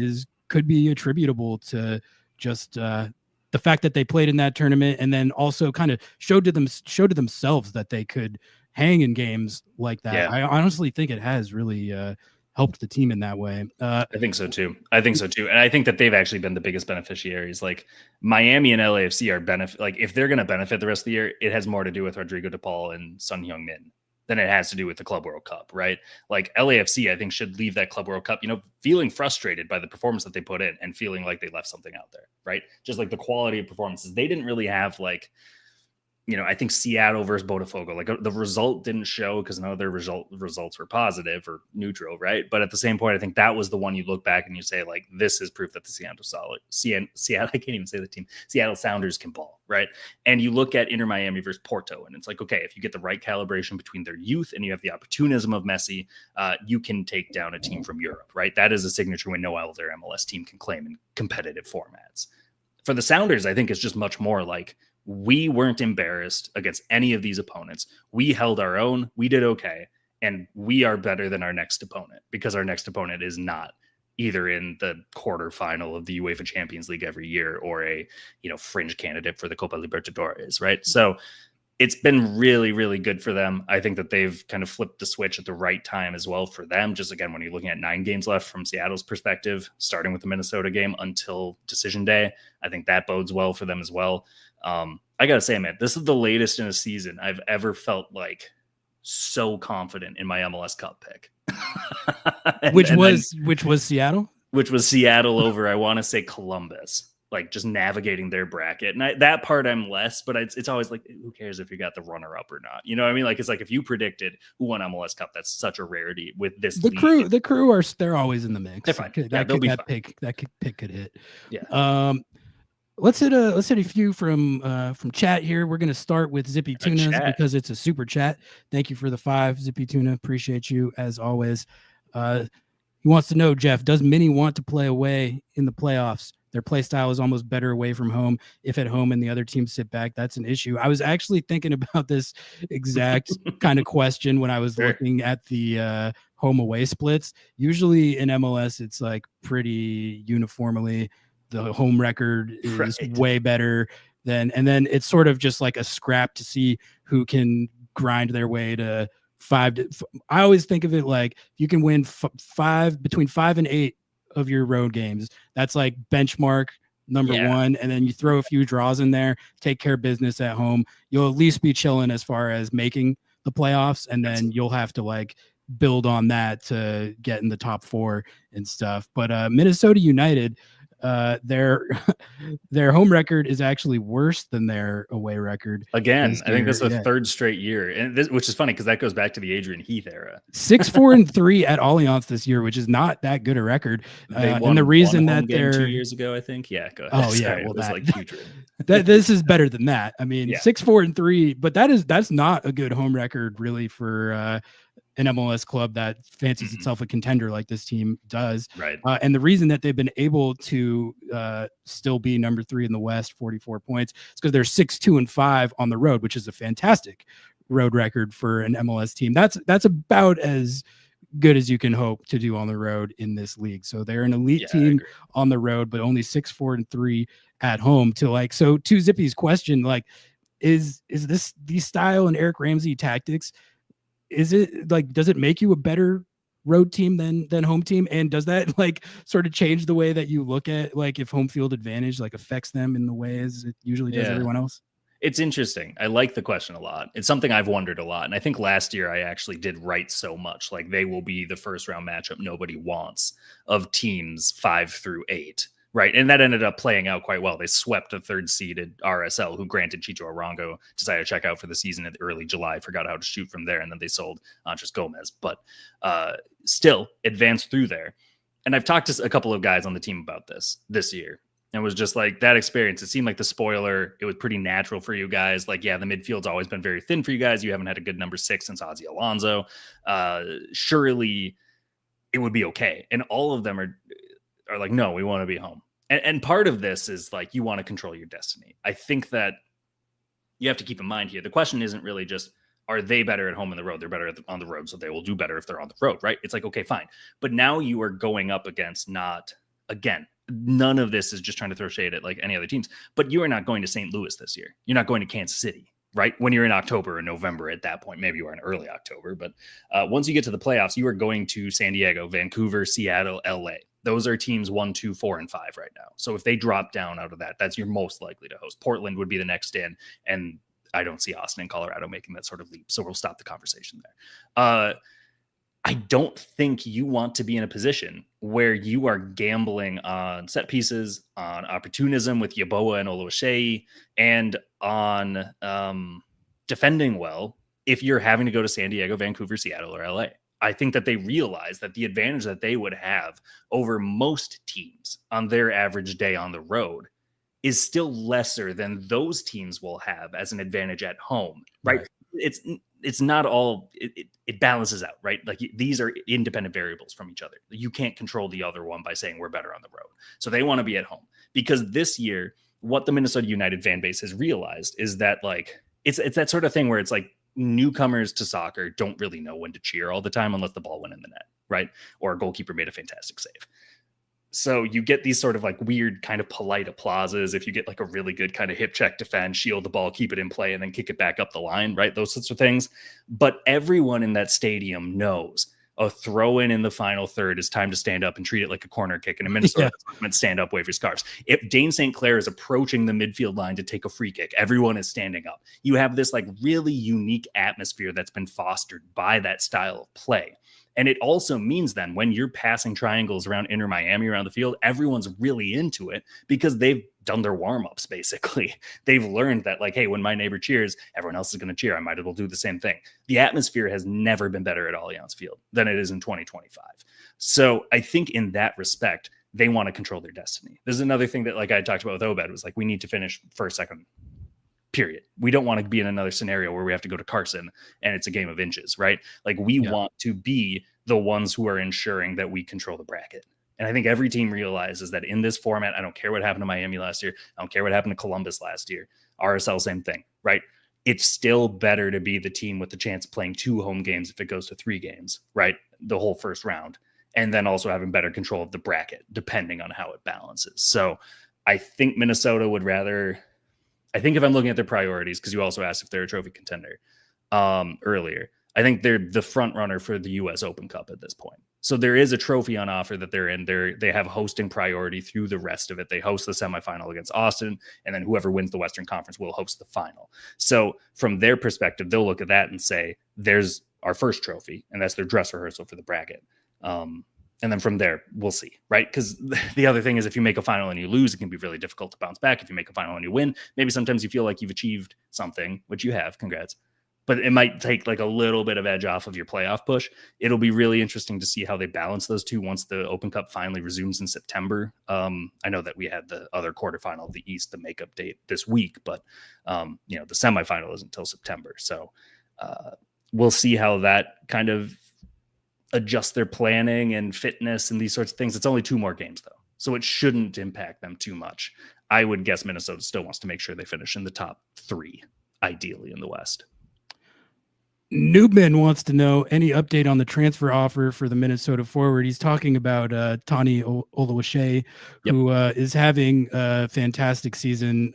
could be attributable to just the fact that they played in that tournament, and then also kind of showed to themselves that they could hang in games like that. I honestly think it has really helped the team in that way. I think so too. And I think that they've actually been the biggest beneficiaries. Like Miami and LAFC are like if they're going to benefit the rest of the year, it has more to do with Rodrigo De Paul and Son Heung-min than it has to do with the Club World Cup, right? Like LAFC, I think should leave that Club World Cup, feeling frustrated by the performance that they put in and feeling like they left something out there, right? Just like the quality of performances. They didn't really have like, I think Seattle versus Botafogo, like the result didn't show because none of their results were positive or neutral, right? But at the same point, I think that was the one you look back and you say, like, this is proof that the Seattle, I can't even say the team, Seattle Sounders can ball, right? And you look at Inter Miami versus Porto, and it's like, okay, if you get the right calibration between their youth and you have the opportunism of Messi, you can take down a team from Europe, right? That is a signature we no other MLS team can claim in competitive formats. For the Sounders, I think it's just much more like, we weren't embarrassed against any of these opponents. We held our own. We did okay. And we are better than our next opponent because our next opponent is not either in the quarterfinal of the UEFA Champions League every year or a, fringe candidate for the Copa Libertadores, right? So it's been really, really good for them. I think that they've kind of flipped the switch at the right time as well for them. Just again, when you're looking at 9 games left from Seattle's perspective, starting with the Minnesota game until decision day, I think that bodes well for them as well. I got to say, man, this is the latest in a season I've ever felt like so confident in my MLS Cup pick. Which was Seattle? Which was Seattle over, I want to say Columbus. Like just navigating their bracket. And that part I'm less, but it's always like, who cares if you got the runner up or not? You know what I mean? Like, it's like if you predicted who won MLS Cup, that's such a rarity with this. The crew they're always in the mix. They're fine. That pick could hit. Yeah. Let's hit a few from chat here. We're going to start with Zippy Tuna because it's a super chat. Thank you for the 5, Zippy Tuna. Appreciate you as always. He wants to know, Jeff, does Mini want to play away in the playoffs? Their play style is almost better away from home. If at home and the other teams sit back, that's an issue. I was actually thinking about this exact kind of question when I was looking at the home away splits. Usually in MLS, it's like pretty uniformly the home record is way better than, and then it's sort of just like a scrap to see who can grind their way to I always think of it like you can win between 5 and 8 of your road games. That's like benchmark number one. And then you throw a few draws in there, take care of business at home. You'll at least be chilling as far as making the playoffs. And then you'll have to like build on that to get in the top 4 and stuff. But Minnesota United, their home record is actually worse than their away record. Again, I think this is the 3rd straight year, and which is funny because that goes back to the Adrian Heath era. 6-4-3 at Allianz this year, which is not that good a record. And the reason that they're 2 years ago, I think. Yeah, go ahead. Oh yeah, well, like putrid. This is better than that. I mean, 6-4-3, but that's not a good home record really for an MLS club that fancies itself a contender like this team does. Right. And the reason that they've been able to still be number 3 in the West, 44 points, is because they're 6-2-5 on the road, which is a fantastic road record for an MLS team. That's about as good as you can hope to do on the road in this league. So they're an elite team on the road, but only 6-4-3 at home. So to Zippy's question, like, is this the style and Eric Ramsey tactics? Is it like, does it make you a better road team than home team? And does that like sort of change the way that you look at like if home field advantage like affects them in the way as it usually does everyone else? It's interesting. I like the question a lot. It's something I've wondered a lot. And I think last year I actually did write so much, like they will be the first round matchup nobody wants of teams 5 through 8. Right. And that ended up playing out quite well. They swept a 3rd seeded RSL, who granted Chicho Arango decided to check out for the season in early July, forgot how to shoot from there. And then they sold Andres Gomez, but still advanced through there. And I've talked to a couple of guys on the team about this year. And it was just like that experience. It seemed like the spoiler. It was pretty natural for you guys. Like, yeah, the midfield's always been very thin for you guys. You haven't had a good number 6 since Ozzy Alonso. Surely it would be okay. And all of them are like, no, we want to be home. And part of this is like, you want to control your destiny. I think that you have to keep in mind here, the question isn't really just, are they better at home on the road? They're better on the road, so they will do better if they're on the road, right? It's like, okay, fine. But now you are going up against none of this is just trying to throw shade at like any other teams, but you are not going to St. Louis this year. You're not going to Kansas City, right? When you're in October or November at that point, maybe you are in early October, but once you get to the playoffs, you are going to San Diego, Vancouver, Seattle, LA. Those are teams 1, 2, 4, and 5 right now. So if they drop down out of that, that's you're most likely to host. Portland would be the next in, and I don't see Austin and Colorado making that sort of leap. So we'll stop the conversation there. I don't think you want to be in a position where you are gambling on set pieces, on opportunism with Yeboah and Oluwaseyi, and on defending well if you're having to go to San Diego, Vancouver, Seattle, or LA. I think that they realize that the advantage that they would have over most teams on their average day on the road is still lesser than those teams will have as an advantage at home, right? It's not all, it balances out, right? Like these are independent variables from each other. You can't control the other one by saying we're better on the road. So they want to be at home because this year, what the Minnesota United fan base has realized is that like, it's that sort of thing where it's like, newcomers to soccer don't really know when to cheer all the time unless the ball went in the net, right? Or a goalkeeper made a fantastic save. So you get these sort of like weird kind of polite applauses if you get like a really good kind of hip check defend, shield the ball, keep it in play, and then kick it back up the line, right? Those sorts of things. But everyone in that stadium knows a throw in the final third is time to stand up and treat it like a corner kick. And in Minnesota, stand up, wave your scarves. If Dane St. Clair is approaching the midfield line to take a free kick, everyone is standing up. You have this like really unique atmosphere that's been fostered by that style of play. And it also means then when you're passing triangles around Inter Miami around the field, everyone's really into it because they've done their warm-ups, basically. They've learned that, like, hey, when my neighbor cheers, everyone else is going to cheer. I might as well do the same thing. The atmosphere has never been better at Allianz Field than it is in 2025. So I think in that respect, they want to control their destiny. There's another thing that, like I talked about with Obed, was like, we need to finish first, second, period. We don't want to be in another scenario where we have to go to Carson and it's a game of inches, right? Like we want to be the ones who are ensuring that we control the bracket. And I think every team realizes that in this format, I don't care what happened to Miami last year. I don't care what happened to Columbus last year. RSL, same thing, right? It's still better to be the team with the chance of playing 2 home games if it goes to 3 games, right? The whole first round. And then also having better control of the bracket, depending on how it balances. So I think Minnesota would rather, I think if I'm looking at their priorities, because you also asked if they're a trophy contender earlier, I think they're the front runner for the US Open Cup at this point. So there is a trophy on offer that they're in. They have hosting priority through the rest of it. They host the semifinal against Austin, and then whoever wins the Western Conference will host the final. So from their perspective, they'll look at that and say, there's our first trophy, and that's their dress rehearsal for the bracket. And then from there, we'll see, right? Because the other thing is, if you make a final and you lose, it can be really difficult to bounce back. If you make a final and you win, maybe sometimes you feel like you've achieved something, which you have, congrats. But it might take like a little bit of edge off of your playoff push. It'll be really interesting to see how they balance those two once the Open Cup finally resumes in September. I know that we had the other quarterfinal of the East, the makeup date this week, but the semifinal isn't until September. So we'll see how that kind of adjusts their planning and fitness and these sorts of things. It's only 2 more games though, so it shouldn't impact them too much. I would guess Minnesota still wants to make sure they finish in the top 3, ideally in the West. Newman wants to know any update on the transfer offer for the Minnesota forward. He's talking about Tani Oluwaseyi, who is having a fantastic season.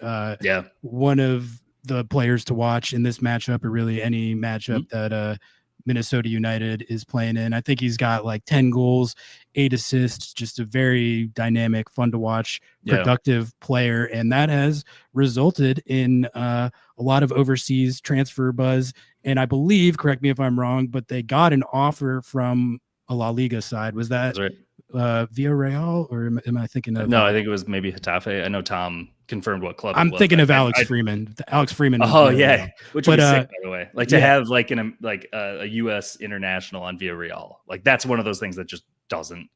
One of the players to watch in this matchup, or really any matchup that Minnesota United is playing in. I think he's got like 10 goals, 8 assists, just a very dynamic, fun to watch, productive player. And that has resulted in a lot of overseas transfer buzz. And I believe, correct me if I'm wrong, but they got an offer from a La Liga side. Was that Villarreal, or am I thinking of? No, I think it was maybe Getafe. I know Tom confirmed what club. I'm thinking of Alex Freeman. Alex Freeman. Oh yeah, which would be sick, by the way. Like to have like a U.S. international on Villarreal. Like that's one of those things that just doesn't.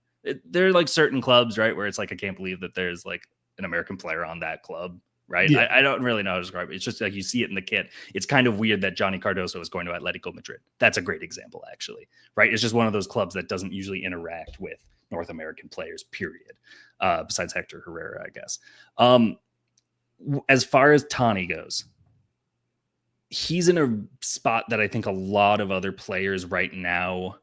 There are like certain clubs, right, where it's like I can't believe that there's like an American player on that club. Right. Yeah. I don't really know how to describe it. It's just like you see it in the kit. It's kind of weird that Johnny Cardoso is going to Atletico Madrid. That's a great example, actually. Right. It's just one of those clubs that doesn't usually interact with North American players, period. Besides Hector Herrera, I guess. As far as Tani goes, he's in a spot that I think a lot of other players right now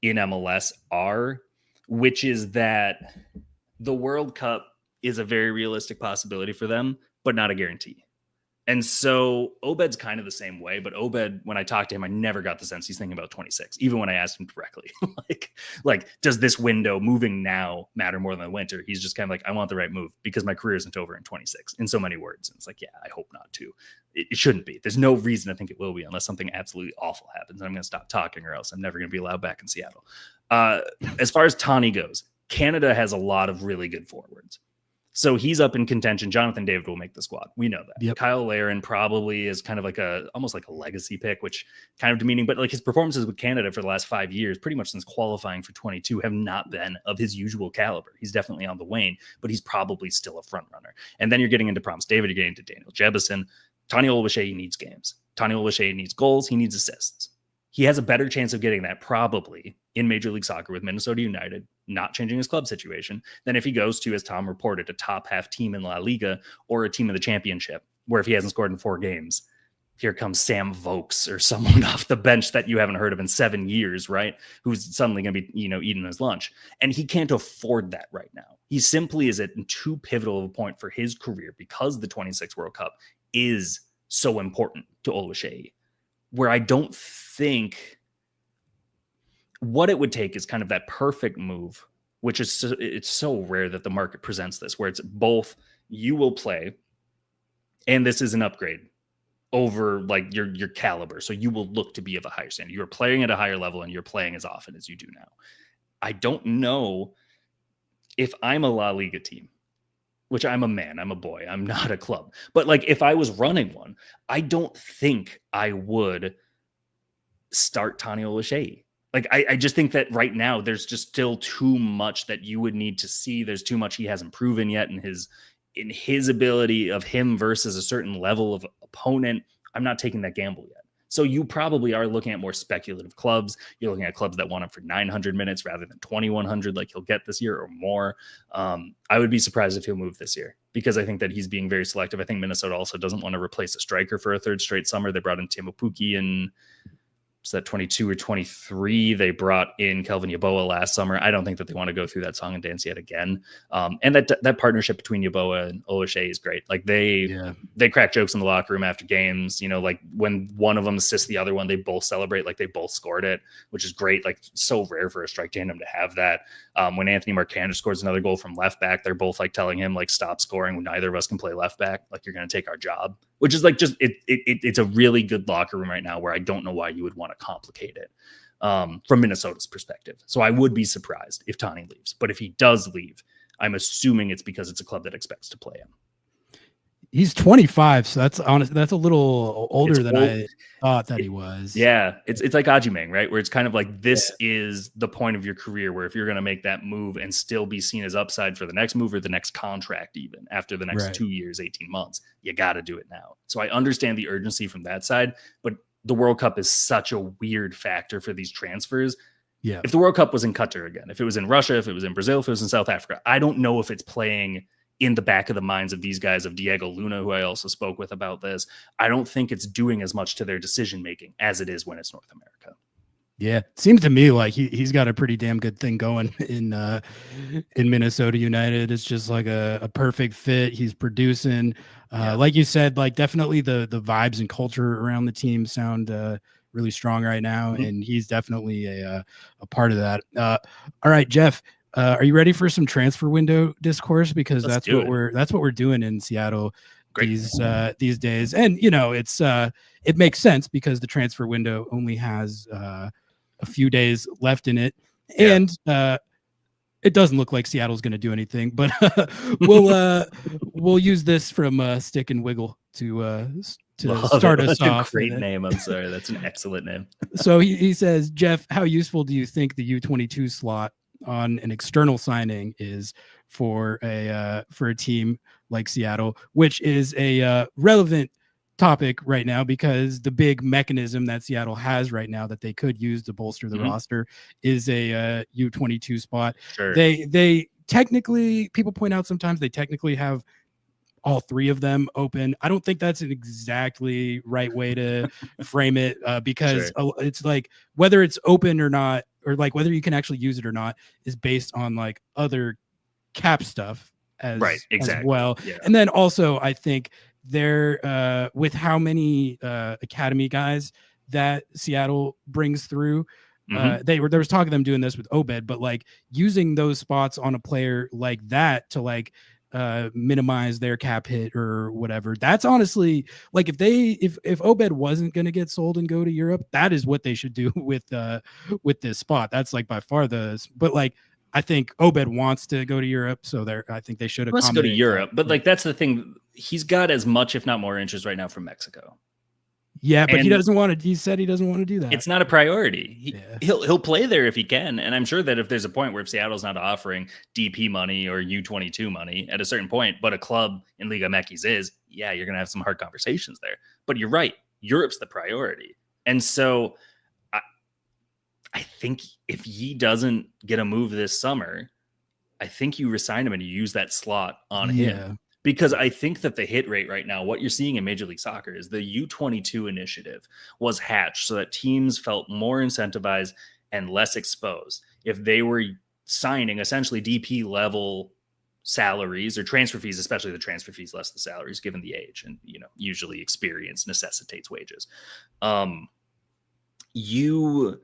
in MLS are, which is that the World Cup is a very realistic possibility for them, but not a guarantee. And so Obed's kind of the same way, but Obed, when I talked to him, I never got the sense he's thinking about 26, even when I asked him directly, like, does this window moving now matter more than the winter? He's just kind of like, I want the right move because my career isn't over in 26 in so many words. And it's like, yeah, I hope not to. It shouldn't be. There's no reason to think it will be unless something absolutely awful happens. And I'm going to stop talking or else I'm never going to be allowed back in Seattle. As far as Tani goes, Canada has a lot of really good forwards. So he's up in contention. Jonathan David will make the squad. We know that. Yep. Kyle Larin probably is kind of like almost like a legacy pick, which kind of demeaning, but like his performances with Canada for the last 5 years, pretty much since qualifying for 22, have not been of his usual caliber. He's definitely on the wane, but he's probably still a front runner. And then you're getting into Promise David, you're getting into Daniel Jebison. Tani Oluwaseyi needs games. Tani Oluwaseyi needs goals. He needs assists. He has a better chance of getting that probably in Major League Soccer with Minnesota United, not changing his club situation, than if he goes to, as Tom reported, a top half team in La Liga or a team in the championship, where if he hasn't scored in 4 games, here comes Sam Vokes or someone off the bench that you haven't heard of in 7 years, right? Who's suddenly going to be, eating his lunch. And he can't afford that right now. He simply is at too pivotal of a point for his career because the 26 World Cup is so important to Oluwaseyi, where I don't think what it would take is kind of that perfect move, which is it's so rare that the market presents this, where it's both you will play and this is an upgrade over like your caliber. So you will look to be of a higher standard. You're playing at a higher level and you're playing as often as you do now. I don't know if I'm a La Liga team, which I'm a man, I'm a boy, I'm not a club. But like if I was running one, I don't think I would start Tani Oluwaseyi. Like I just think that right now there's just still too much that you would need to see. There's too much he hasn't proven yet in his ability of him versus a certain level of opponent. I'm not taking that gamble yet. So you probably are looking at more speculative clubs. You're looking at clubs that want him for 900 minutes rather than 2,100 like he'll get this year or more. I would be surprised if he'll move this year because I think that he's being very selective. I think Minnesota also doesn't want to replace a striker for a third straight summer. They brought in Timo Pukki and was that 22 or 23? They brought in Kelvin Yeboah last summer. I don't think that they want to go through that song and dance yet again. And that partnership between Yeboah and O'Shea is great. Like they crack jokes in the locker room after games. You know, like when one of them assists the other one, they both celebrate like they both scored it, which is great. Like so rare for a strike tandem to have that. When Anthony Marcano scores another goal from left back, they're both like telling him like stop scoring when neither of us can play left back. Like you're going to take our job, which is like just it's a really good locker room right now where I don't know why you would want to complicate it from Minnesota's perspective. So I would be surprised if Tani leaves, but if he does leave, I'm assuming it's because it's a club that expects to play him. He's 25, so that's honest. That's a little older than I thought that he was. Yeah, it's like Ajimeng, right? Where it's kind of like this is the point of your career where if you're going to make that move and still be seen as upside for the next move or the next contract, even after the next 2 years, 18 months, you got to do it now. So I understand the urgency from that side, but the World Cup is such a weird factor for these transfers. Yeah. If the World Cup was in Qatar again, if it was in Russia, if it was in Brazil, if it was in South Africa, I don't know if it's playing in the back of the minds of these guys, of Diego Luna, who I also spoke with about this. I don't think it's doing as much to their decision-making as it is when it's North America. Yeah. It seems to me like he's got a pretty damn good thing going in Minnesota United. It's just like a perfect fit. He's producing, like you said, like definitely the vibes and culture around the team sound really strong right now. Mm-hmm. And he's definitely a part of that. All right, Jeff, are you ready for some transfer window discourse? Because that's what we're doing in Seattle these days. And you know, it makes sense because the transfer window only has a few days left in it, and it doesn't look like Seattle's going to do anything. But we'll use this from Stick and Wiggle to start us off. Great name. I'm sorry, that's an excellent name. So he says, Jeff, how useful do you think the U22 slot on an external signing is for a team like Seattle, which is a relevant topic right now because the big mechanism that Seattle has right now that they could use to bolster the roster is a U22 spot. Sure. They technically, people point out sometimes they technically have all three of them open. I don't think that's an exactly right way to frame it because it's like whether it's open or not, or like whether you can actually use it or not is based on like other cap stuff as well. Yeah. And then also I think they're with how many academy guys that Seattle brings through. There was talk of them doing this with Obed, but like using those spots on a player like that to like minimize their cap hit or whatever. That's honestly like if Obed wasn't going to get sold and go to Europe, that is what they should do with this spot. That's like by far but like I think Obed wants to go to Europe, so I think they should go to Europe. But like that's the thing, he's got as much, if not more, interest right now from Mexico. Yeah, but he doesn't want to. He said he doesn't want to do that. It's not a priority. He'll play there if he can, and I'm sure that if there's a point where if Seattle's not offering DP money or U22 money at a certain point, but a club in Liga MX is, you're gonna have some hard conversations there. But you're right, Europe's the priority, and so I think if he doesn't get a move this summer, I think you resign him and you use that slot on him. Because I think that the hit rate right now, what you're seeing in Major League Soccer is the U22 initiative was hatched so that teams felt more incentivized and less exposed if they were signing essentially DP level salaries or transfer fees, especially the transfer fees less the salaries, given the age, and usually experience necessitates wages. You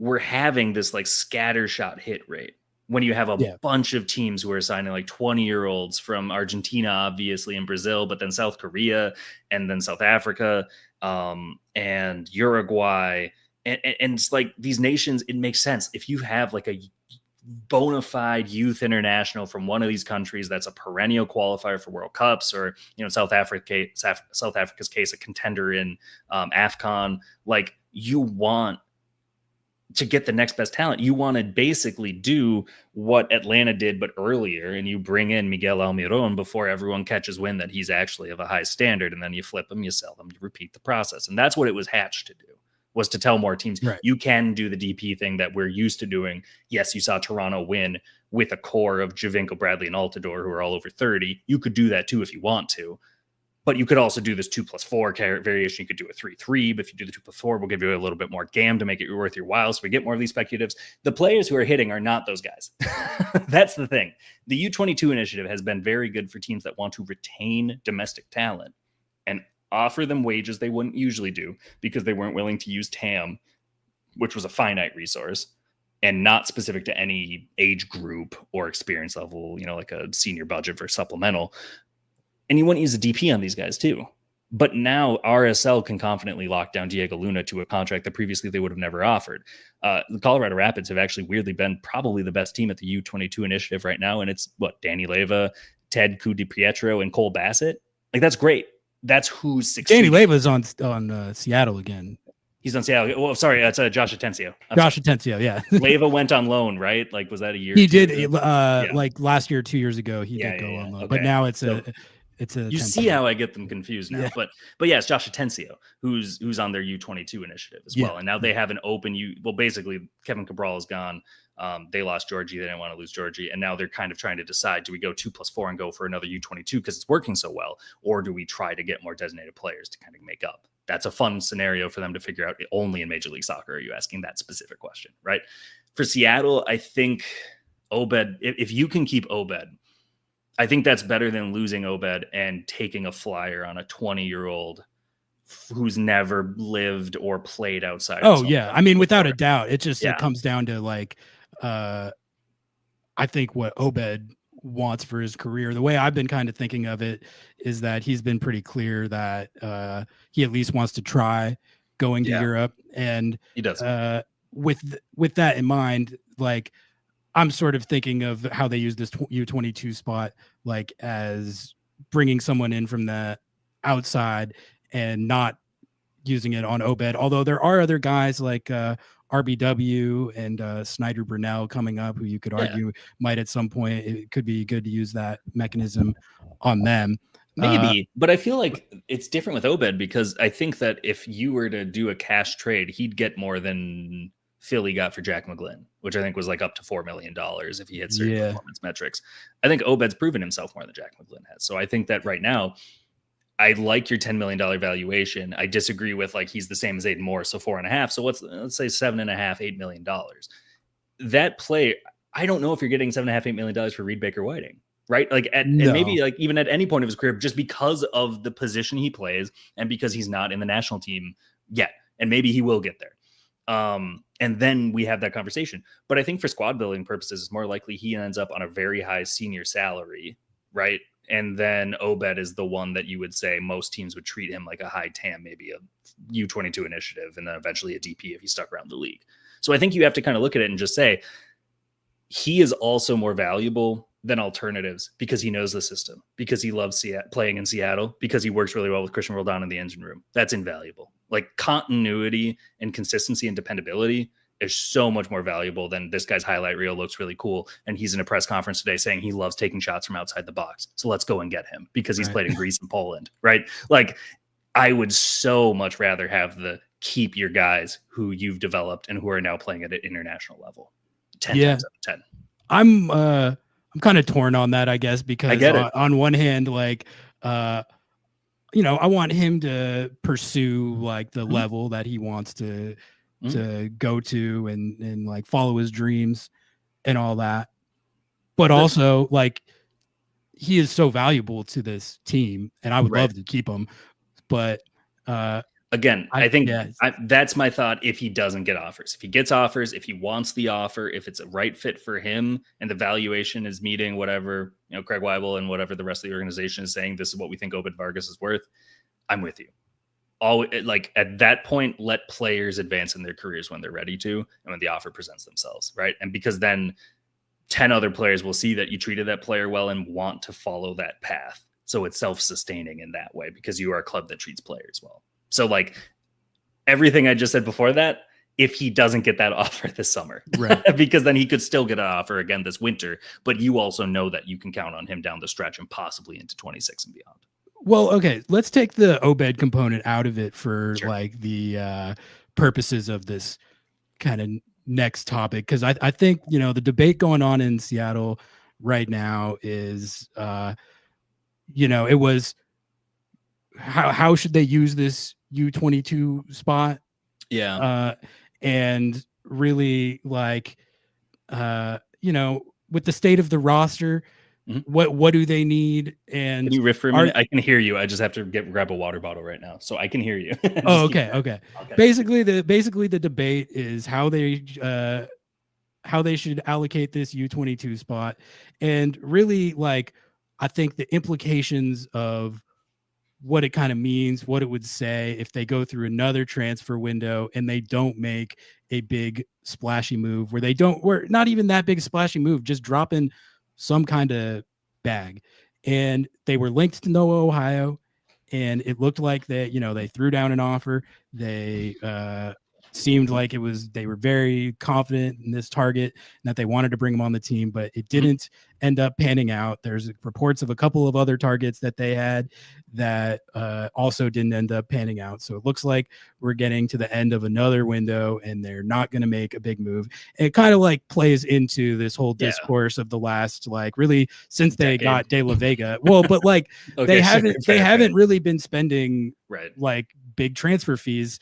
were having this like scattershot hit rate when you have a bunch of teams who are signing like 20-year-olds from Argentina, obviously, and Brazil, but then South Korea and then South Africa and Uruguay. And it's like these nations, it makes sense. If you have like a bona fide youth international from one of these countries that's a perennial qualifier for World Cups, or South Africa's case, a contender in AFCON, like you want to get the next best talent, you want to basically do what Atlanta did, but earlier, and you bring in Miguel Almiron before everyone catches wind that he's actually of a high standard, and then you flip him, you sell them, you repeat the process. And that's what it was hatched to do, was to tell more teams, Right. you can do the DP thing that we're used to doing. Yes, you saw Toronto win with a core of Javinko, Bradley, and Altidore, who are all over 30. You could do that too if you want to. But you could also do this 2+4 variation. You could do a 3-3, but if you do the 2+4, we'll give you a little bit more GAM to make it worth your while. So we get more of these speculatives. The players who are hitting are not those guys. That's the thing. The U22 initiative has been very good for teams that want to retain domestic talent and offer them wages they wouldn't usually do because they weren't willing to use TAM, which was a finite resource and not specific to any age group or experience level, like a senior budget for supplemental. And you wouldn't use a DP on these guys too. But now RSL can confidently lock down Diego Luna to a contract that previously they would have never offered. The Colorado Rapids have actually weirdly been probably the best team at the U22 initiative right now. And it's Danny Leyva, Ted Pietro, and Cole Bassett. Like, that's great. That's who's succeeding. Danny Leyva's on Seattle again. He's on Seattle. Well, sorry, that's Josh Atencio. Atencio, yeah. Leyva went on loan, right? Like, was that a year? He did, like last year, 2 years ago, he did go on loan. Okay. But now it's So, it's a. you see how I get them confused now, Yeah. but yeah, it's Josh Atencio who's on their U22 initiative as well, and now they have an open basically Kevin Cabral is gone. They lost Georgie, they didn't want to lose Georgie, and now they're kind of trying to decide: do we go 2+4 and go for another U22 because it's working so well, or do we try to get more designated players to kind of make up? That's a fun scenario for them to figure out. Only in Major League Soccer are you asking that specific question, right? For Seattle, I think Obed, if you can keep Obed, I think that's better than losing Obed and taking a flyer on a 20-year-old who's never lived or played outside. Oh, yeah. I mean, without a doubt, it just Yeah. it comes down to I think what Obed wants for his career. The way I've been kind of thinking of it is that he's been pretty clear that he at least wants to try going to Europe. And he does. With that in mind, like, I'm sort of thinking of how they use this U22 spot, like, as bringing someone in from the outside and not using it on Obed. Although there are other guys like RBW and Snyder Brunel coming up, who you could argue might at some point, it could be good to use that mechanism on them. Maybe, but I feel like it's different with Obed because I think that if you were to do a cash trade, he'd get more than Philly got for Jack McGlynn, which I think was like up to $4 million if he hit certain performance metrics. I think Obed's proven himself more than Jack McGlynn has. So I think that right now, I like your $10 million valuation. I disagree with he's the same as Aiden Moore, so 4.5. So let's say $7.5, $8 million. That play, I don't know if you're getting $7.5, $8 million for Reed Baker Whiting, right? And maybe even at any point of his career, just because of the position he plays and because he's not in the national team yet, and maybe he will get there. And then we have that conversation. But I think for squad building purposes, it's more likely he ends up on a very high senior salary, right? And then Obed is the one that you would say most teams would treat him like a high TAM, maybe a U22 initiative, and then eventually a DP if he stuck around the league. So I think you have to kind of look at it and just say, he is also more valuable than alternatives because he knows the system, because he loves playing in Seattle, because he works really well with Christian Roldan in the engine room. That's invaluable. Like, continuity and consistency and dependability is so much more valuable than this guy's highlight reel looks really cool, and he's in a press conference today saying he loves taking shots from outside the box, so let's go and get him because he's played in Greece and Poland, right? Like, I would so much rather have the keep your guys who you've developed and who are now playing at an international level. 10 times out of 10. I'm kind of torn on that, I guess, because on one hand, I want him to pursue the level that he wants to go to and follow his dreams and all that. But also, he is so valuable to this team, and I would love to keep him. But again, I think that's my thought. If he doesn't get offers, if he gets offers, if he wants the offer, if it's a right fit for him and the valuation is meeting whatever, Craig Weibel and whatever the rest of the organization is saying, this is what we think Obed Vargas is worth, I'm with you. At that point, let players advance in their careers when they're ready to, and when the offer presents themselves, right? And because then 10 other players will see that you treated that player well and want to follow that path. So it's self-sustaining in that way because you are a club that treats players well. So everything I just said before that if he doesn't get that offer this summer, Right. because then he could still get an offer again this winter. But you also know that you can count on him down the stretch and possibly into 26 and beyond. Well, okay, let's take the Obed component out of it for Sure. like the purposes of this kind of next topic, because I think, you know, the debate going on in Seattle right now is, you know, it was how should they use this U22 spot? Yeah. And really, like, you know, with the state of the roster, what do they need? And can you riff for a minute? I can hear you. I just have to grab a water bottle right now, so I can hear you. Oh, okay. Basically, the debate is how they should allocate this U22 spot, and really, like, I think the implications of what it kind of means, what it would say if they go through another transfer window and they don't make a big splashy move, where not even that big splashy move, just drop in some kind of bag. And they were linked to Noah, Ohio, and it looked like that, you know, they threw down an offer. They seemed like they were very confident in this target and that they wanted to bring him on the team, but it didn't end up panning out. There's reports of a couple of other targets that they had that also didn't end up panning out. So it looks like we're getting to the end of another window and they're not going to make a big move. And it kind of like plays into this whole discourse of the last, like, really since they got De La Vega. Well, but like they haven't really been spending like big transfer fees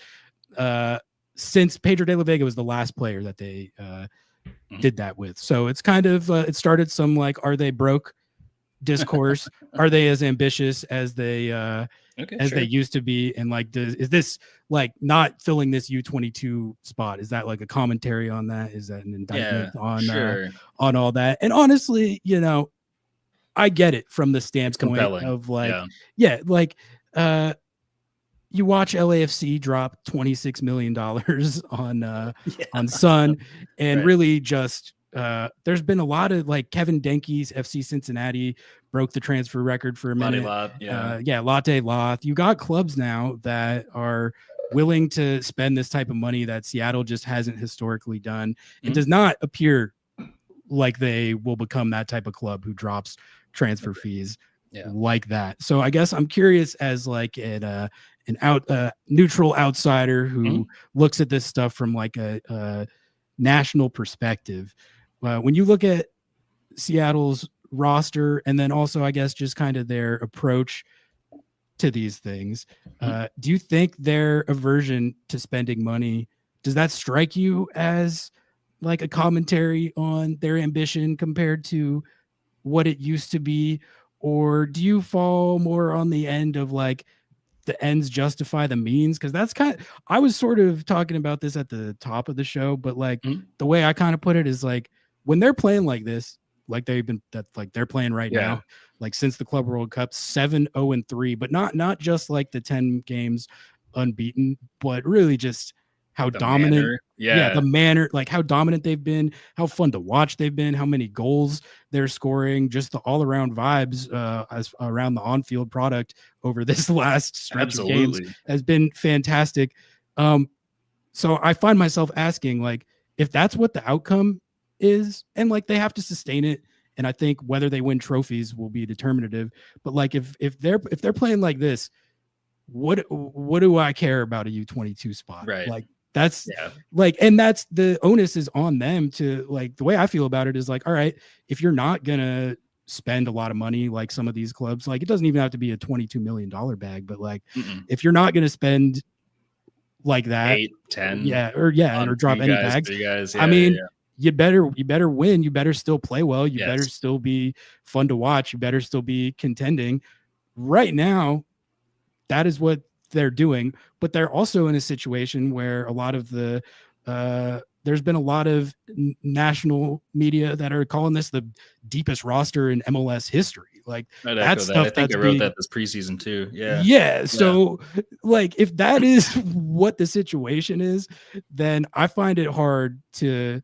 since Pedro De La Vega was the last player that they did that with. So it's kind of it started some like, are they broke discourse? Are they as ambitious as they they used to be? And like, is this like not filling this U22 spot? Is that like a commentary on that? Is that an indictment on all that? And honestly, you know, I get it from the standpoint of like, you watch LAFC drop $26 million on Sun, and really just there's been a lot of like Kevin Denke's FC Cincinnati broke the transfer record for a minute. Latte Loth. You got clubs now that are willing to spend this type of money that Seattle just hasn't historically done. It does not appear like they will become that type of club who drops transfer fees like that. So I guess I'm curious, as like an neutral outsider who looks at this stuff from like a national perspective. When you look at Seattle's roster, and then also, I guess, just kind of their approach to these things, do you think their aversion to spending money, does that strike you as like a commentary on their ambition compared to what it used to be? Or do you fall more on the end of like the ends justify the means? Because that's kind of, I was sort of talking about this at the top of the show, but like the way I kind of put it is like, when they're playing like this, like they're playing right now, like since the Club World Cup, 7-0-3, but not just like the 10 games unbeaten, but really just how dominant, the manner, like how dominant they've been, how fun to watch they've been, how many goals they're scoring, just the all around vibes as around the on-field product over this last stretch of games has been fantastic. So I find myself asking, like, if that's what the outcome is, and like they have to sustain it, and I think whether they win trophies will be determinative, but like if they're playing like this, what do I care about a U22 spot? Like that's like, and that's the onus is on them to, like, the way I feel about it is like, all right, if you're not gonna spend a lot of money like some of these clubs, like it doesn't even have to be a $22 million bag, but like if you're not gonna spend like that 8, 10 or drop any bags, I mean, you better win, you better still play well, you better still be fun to watch, you better still be contending. Right now, that is what they're doing, but they're also in a situation where a lot of the there's been a lot of national media that are calling this the deepest roster in MLS history. Like that stuff. I think I wrote that this preseason too. So like, if that is what the situation is, then I find it hard to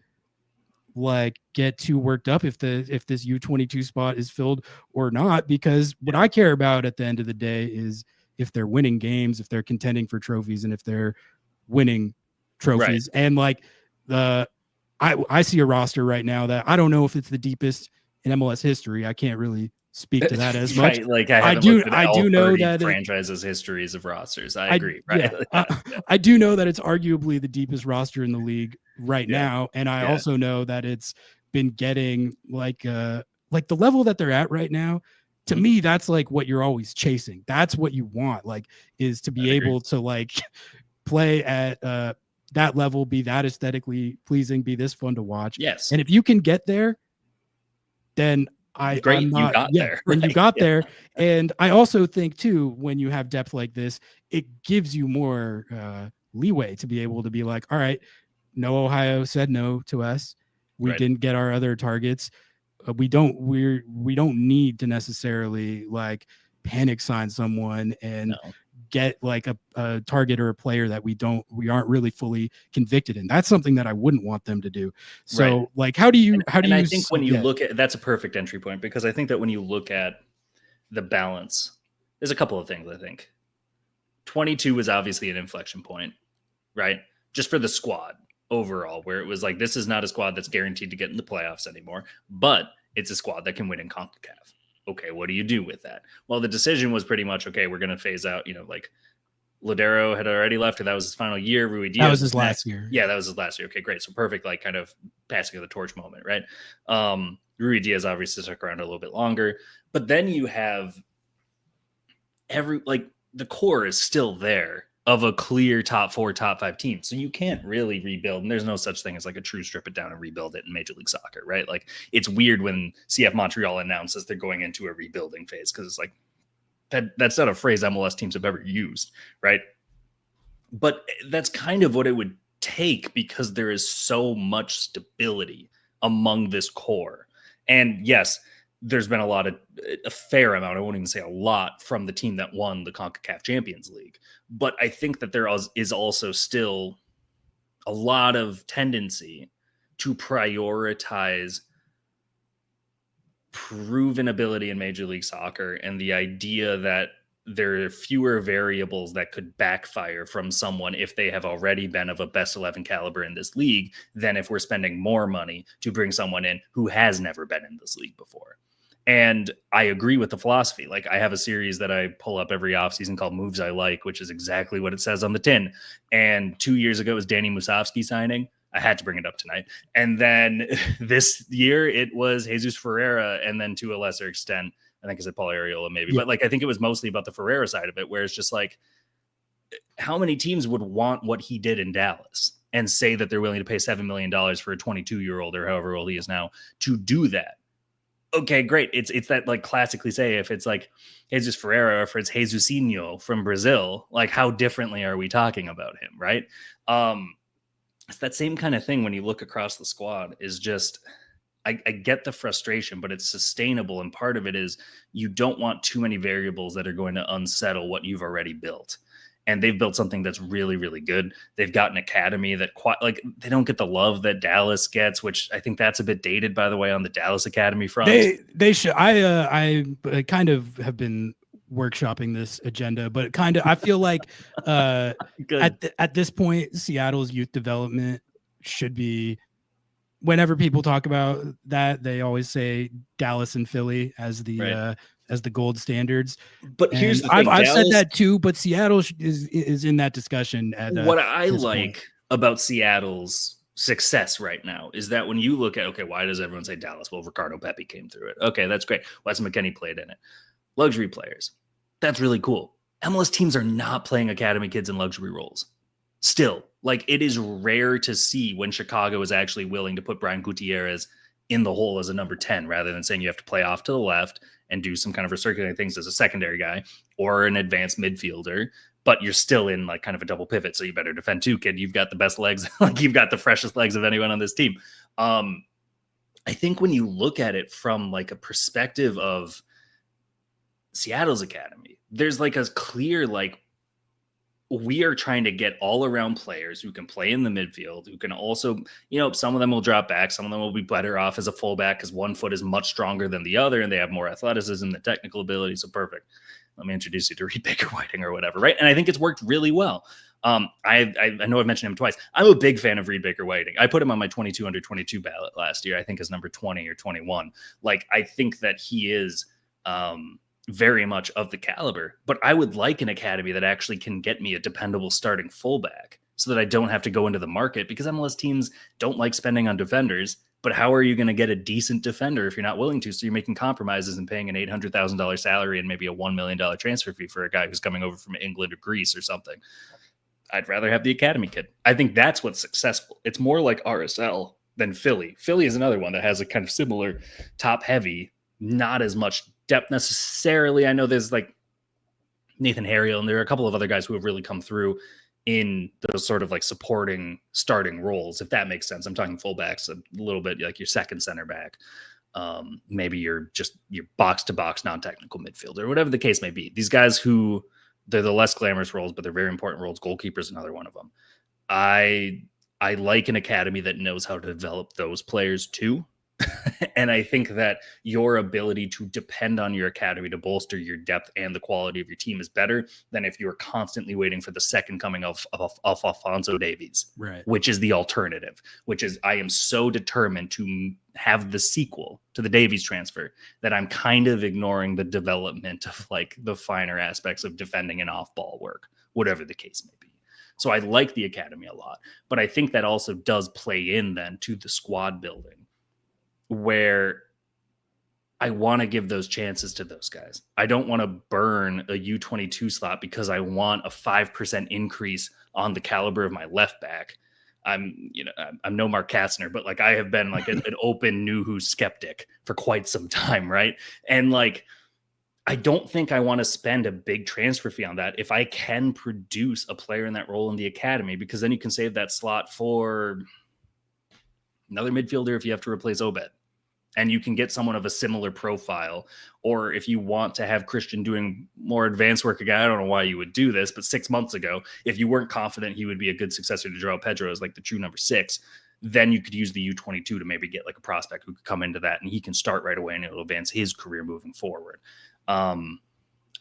like get too worked up if this U22 spot is filled or not, because what I care about at the end of the day is if they're winning games, if they're contending for trophies, and if they're winning trophies. And like I see a roster right now that I don't know if it's the deepest in MLS history. I can't really speak to that as much. Right, like I do know that franchises histories of rosters. I agree. Right. Yeah, I do know that it's arguably the deepest roster in the league right now, and I also know that it's been getting like the level that they're at right now. To me, that's like what you're always chasing. That's what you want, like, is to be able to like play at that level, be that aesthetically pleasing, be this fun to watch. Yes. And if you can get there, then you got there. And I also think too, when you have depth like this, it gives you more leeway to be able to be like, all right, no, Ohio said no to us. We didn't get our other targets. We don't need to necessarily like panic sign someone and get like a target or a player that we aren't really fully convicted in. That's something that I wouldn't want them to do. So like, how do you I think when you look at, that's a perfect entry point, because I think that when you look at the balance, there's a couple of things. I think 22 was obviously an inflection point, right? Just for the squad overall, where it was like, this is not a squad that's guaranteed to get in the playoffs anymore, but it's a squad that can win in CONCACAF. Okay, what do you do with that? Well, the decision was pretty much, okay, we're going to phase out, like Ladero had already left, or that was his final year. Rui Diaz. That was his last year. Yeah, that was his last year. Okay, great. So perfect, like kind of passing of the torch moment, right? Rui Diaz obviously stuck around a little bit longer, but then you have the core is still there of a clear top 4, top 5 team. So you can't really rebuild. And there's no such thing as like a true strip it down and rebuild it in Major League Soccer, right? Like, it's weird when CF Montreal announces they're going into a rebuilding phase, because it's like, that's not a phrase MLS teams have ever used, right? But that's kind of what it would take, because there is so much stability among this core. And yes, there's been a fair amount, I won't even say a lot, from the team that won the CONCACAF Champions League. But I think that there is also still a lot of tendency to prioritize proven ability in Major League Soccer, and the idea that there are fewer variables that could backfire from someone if they have already been of a best 11 caliber in this league, than if we're spending more money to bring someone in who has never been in this league before. And I agree with the philosophy. Like, I have a series that I pull up every offseason called Moves I Like, which is exactly what it says on the tin. And 2 years ago, it was Danny Musovski signing. I had to bring it up tonight. And then this year, it was Jesus Ferreira. And then to a lesser extent, I think I said Paul Arriola maybe. Yeah. But like, I think it was mostly about the Ferreira side of it, where it's just like, how many teams would want what he did in Dallas and say that they're willing to pay $7 million for a 22-year-old or however old he is now to do that? Okay, great. It's that like classic cliche. If it's like Jesus Ferreira, or if it's Jesusinho from Brazil, like, how differently are we talking about him, right? It's that same kind of thing when you look across the squad. Is just, I get the frustration, but it's sustainable. And part of it is you don't want too many variables that are going to unsettle what you've already built. And they've built something that's really, really good. They've got an academy that they don't get the love that Dallas gets, which I think that's a bit dated, by the way, on the Dallas Academy front. They should. I kind of have been workshopping this agenda, but kind of, I feel like at this point, Seattle's youth development should be, whenever people talk about that, they always say Dallas and Philly as the gold standards. But here's the thing, I've said that too, but Seattle is in that discussion. What I like about Seattle's success right now is that when you look at, okay, why does everyone say Dallas? Well, Ricardo Pepi came through it. Okay, that's great. Wes McKennie played in it. Luxury players. That's really cool. MLS teams are not playing academy kids in luxury roles. Still, like, it is rare to see when Chicago is actually willing to put Brian Gutierrez in the hole as a number 10, rather than saying you have to play off to the left and do some kind of recirculating things as a secondary guy or an advanced midfielder, but you're still in like kind of a double pivot. So you better defend too, kid. You've got the best legs. Like, you've got the freshest legs of anyone on this team. I think when you look at it from like a perspective of Seattle's academy, there's like a clear, like, we are trying to get all around players who can play in the midfield, who can also, some of them will drop back. Some of them will be better off as a fullback because one foot is much stronger than the other and they have more athleticism, the technical ability. So perfect. Let me introduce you to Reed Baker Whiting or whatever. Right. And I think it's worked really well. I know I've mentioned him twice. I'm a big fan of Reed Baker-Whiting. I put him on my 22 under 22 ballot last year. I think as number 20 or 21. Like, I think that he is very much of the caliber, but I would like an academy that actually can get me a dependable starting fullback so that I don't have to go into the market, because MLS teams don't like spending on defenders. But how are you going to get a decent defender if you're not willing to? So you're making compromises and paying an $800,000 salary and maybe a $1 million transfer fee for a guy who's coming over from England or Greece or something. I'd rather have the academy kid. I think that's what's successful. It's more like RSL than Philly. Philly is another one that has a kind of similar top heavy, not as much depth necessarily. I know there's like Nathan Harriel, and there are a couple of other guys who have really come through in those sort of like supporting starting roles, if that makes sense. I'm talking fullbacks, a little bit like your second center back. Maybe you're just your box to box, non-technical midfielder, whatever the case may be. These guys who they're the less glamorous roles, but they're very important roles. Goalkeeper's another one of them. I like an academy that knows how to develop those players too. And I think that your ability to depend on your academy to bolster your depth and the quality of your team is better than if you're constantly waiting for the second coming of Alphonso Davies, Right. which is the alternative, which is I am so determined to have the sequel to the Davies transfer that I'm kind of ignoring the development of like the finer aspects of defending and off-ball work, whatever the case may be. So I like the academy a lot, but I think that also does play in then to the squad building, where I want to give those chances to those guys. I don't want to burn a U22 slot because I want a 5% increase on the caliber of my left back. I'm no Mark Kastner, but like I have been like an open Nuhu skeptic for quite some time. Right. And like, I don't think I want to spend a big transfer fee on that if I can produce a player in that role in the academy, because then you can save that slot for another midfielder if you have to replace Obed. And you can get someone of a similar profile. Or if you want to have Christian doing more advanced work again, I don't know why you would do this, but 6 months ago, if you weren't confident he would be a good successor to Joao Pedro as like the true number 6, then you could use the U22 to maybe get like a prospect who could come into that and he can start right away and it'll advance his career moving forward.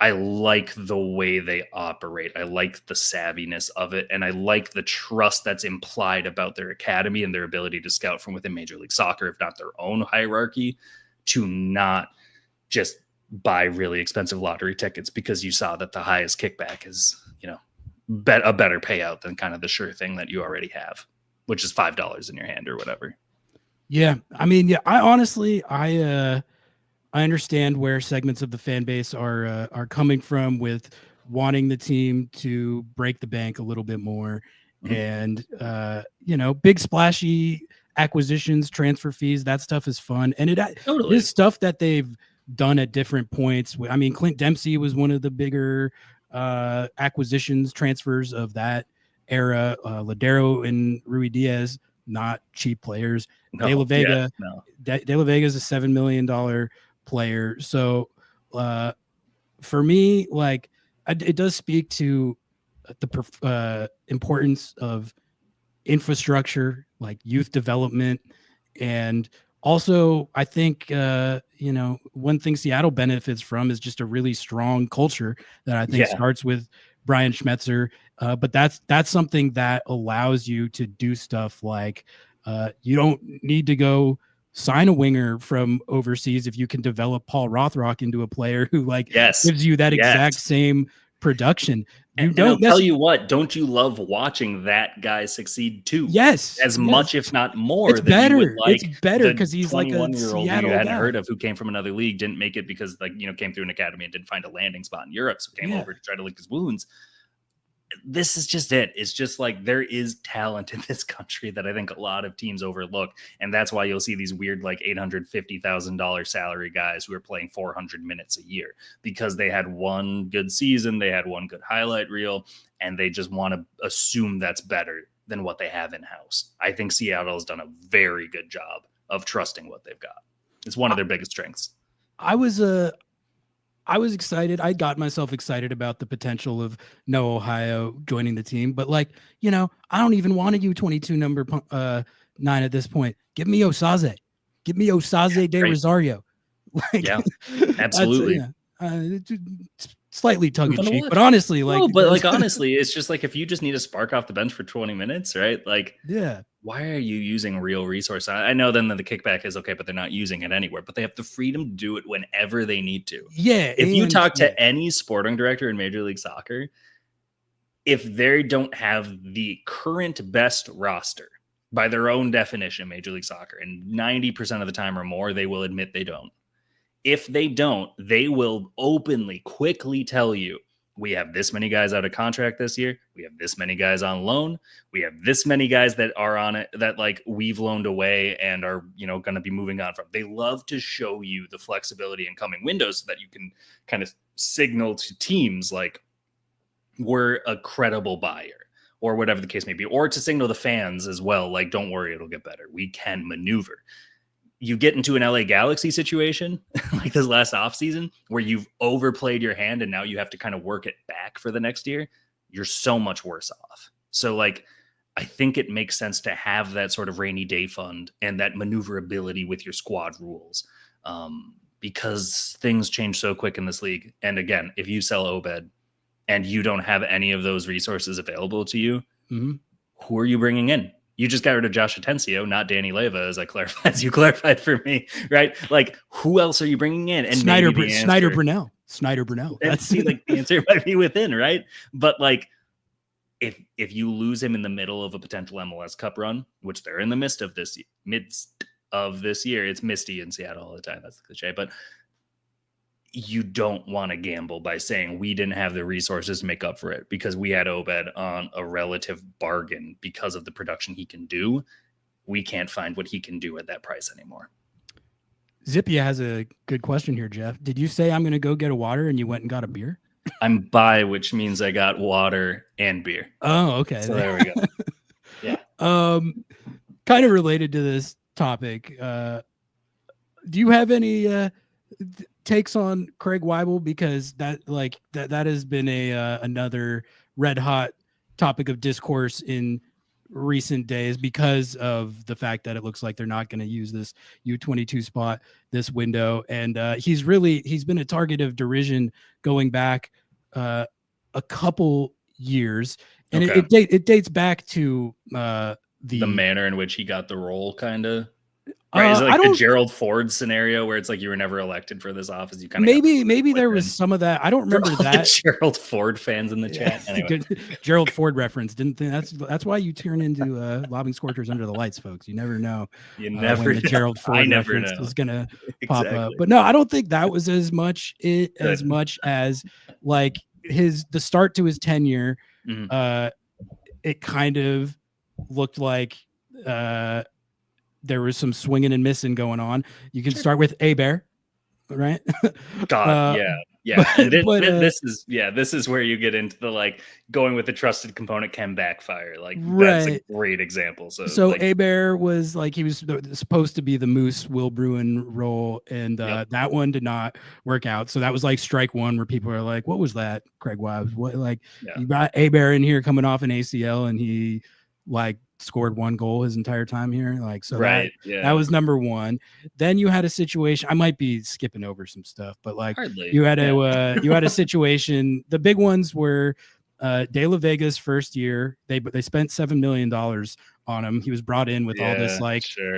I like the way they operate. I like the savviness of it. And I like the trust that's implied about their academy and their ability to scout from within Major League Soccer, if not their own hierarchy, to not just buy really expensive lottery tickets because you saw that the highest kickback is, a better payout than kind of the sure thing that you already have, which is $5 in your hand or whatever. Yeah. I mean, yeah, I understand where segments of the fan base are coming from with wanting the team to break the bank a little bit more. Mm-hmm. And, big splashy acquisitions, transfer fees, that stuff is fun. And it totally is stuff that they've done at different points. I mean, Clint Dempsey was one of the bigger acquisitions, transfers of that era. Ladero and Rui Diaz, not cheap players. De La Vega is a $7 million player. So for me, like it does speak to the importance of infrastructure, like youth development. And also I think one thing Seattle benefits from is just a really strong culture that I think starts with Brian Schmetzer. But that's something that allows you to do stuff like you don't need to go sign a winger from overseas if you can develop Paul Rothrock into a player who gives you that exact same production. And I'll tell you what, don't you love watching that guy succeed too? Yes. As much, if not more, it's better. You would like it's better because he's like a 21-year-old Seattle you hadn't guy. heard of who came from another league, didn't make it because came through an academy and didn't find a landing spot in Europe. So came over to try to lick his wounds. This is just it. It's just like there is talent in this country that I think a lot of teams overlook. And that's why you'll see these weird, $850,000 salary guys who are playing 400 minutes a year because they had one good season. They had one good highlight reel, and they just want to assume that's better than what they have in house. I think Seattle has done a very good job of trusting what they've got. It's one of their biggest strengths. I was excited. I got myself excited about the potential of No Ohio joining the team. But I don't even want a U22 number 9 at this point. Give me Osaz. Give me Osaz de Rosario. Absolutely. slightly tongue in Fun to cheek, watch. but honestly, like, No, but like honestly, it's just like if you just need a spark off the bench for 20 minutes, right? Like, yeah, why are you using real resource? I know then that the kickback is okay, but they're not using it anywhere. But they have the freedom to do it whenever they need to. yeah. If you and- talk to any sporting director in Major League Soccer, if they don't have the current best roster by their own definition, Major League Soccer, and 90% of the time or more, they will admit they don't. If they don't, they will openly, quickly tell you, we have this many guys out of contract this year. We have this many guys on loan. We have this many guys that are on it that like we've loaned away and are, going to be moving on from. They love to show you the flexibility in coming windows so that you can kind of signal to teams like we're a credible buyer or whatever the case may be, or to signal the fans as well. Like, don't worry, it'll get better. We can maneuver. You get into an LA Galaxy situation like this last offseason where you've overplayed your hand and now you have to kind of work it back for the next year. You're so much worse off. So like, I think it makes sense to have that sort of rainy day fund and that maneuverability with your squad rules because things change so quick in this league. And again, if you sell Obed and you don't have any of those resources available to you, who are you bringing in? You just got rid of Josh Atencio, not Danny Leyva, as you clarified for me, right? Like, who else are you bringing in? And Snyder Brunell. That's like the answer might be within, right? But like, if you lose him in the middle of a potential MLS Cup run, which they're in the midst of this year, it's misty in Seattle all the time. That's the cliche, but you don't want to gamble by saying we didn't have the resources to make up for it because we had Obed on a relative bargain because of the production he can do. We can't find what he can do at that price anymore. Zippia has a good question here, Jeff. Did you say I'm going to go get a water and you went and got a beer? I'm by, which means I got water and beer. Oh, okay. So there we go. Yeah. Kind of related to this topic. Do you have any takes on Craig Weibel, because that has been another red hot topic of discourse in recent days because of the fact that it looks like they're not going to use this U22 spot this window, and he's been a target of derision going back a couple years, and it dates back to the manner in which he got the role, kind of. Right, is it like the Gerald Ford scenario where it's like you were never elected for this office? You kind of maybe there was some of that. I don't remember that. Gerald Ford fans in the chat. Anyway. Gerald Ford reference. Didn't think that's why you turn into Lobbing Scorchers under the lights, folks. You never know. When the Gerald Ford reference is gonna pop up. But no, I don't think that was as much as like the start to his tenure. It kind of looked like there was some swinging and missing going on. You can start with Hebert, right? God, yeah. This is where you get into the like going with the trusted component can backfire. Like that's a great example. So like, Hebert was like he was supposed to be the Moose Will Bruin role, and that one did not work out. So that was like strike one, where people are like, "What was that, Craig Wives? What you got Hebert in here coming off an ACL, and he like." Scored one goal his entire time here, that was number one. Then you had a situation, I might be skipping over some stuff, but like you had a situation. The big ones were De La Vega's first year. They spent $7 million on him. He was brought in with all this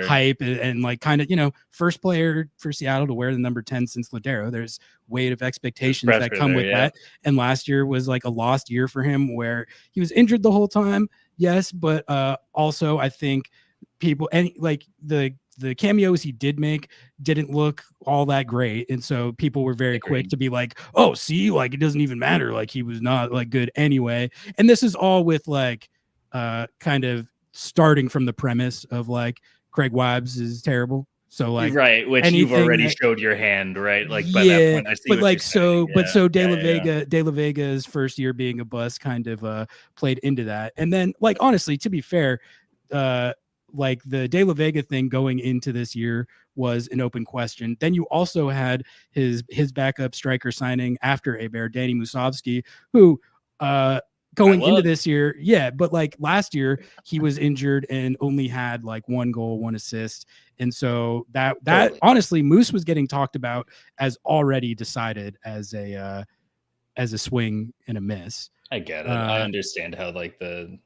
hype and like kind of first player for Seattle to wear the number 10 since Ladero. There's weight of expectations that come with that. And last year was like a lost year for him, where he was injured the whole time. Yes, but also I think people, and like the cameos he did make didn't look all that great, and so people were very quick to be like, "Oh, see, like it doesn't even matter. Like he was not like good anyway." And this is all with like kind of starting from the premise of like Craig Wives is terrible. So like which you've already showed your hand, right? Like by that point, I see. But like so De La Vega's first year being a bust kind of played into that. And then like honestly, to be fair, like the De La Vega thing going into this year was an open question. Then you also had his backup striker signing after Hebert, Danny Musovski, who going into this year, but like last year he was injured and only had like 1 goal, 1 assist. And so that honestly, Moose was getting talked about as already decided as a as a swing and a miss. I get it. I understand how like the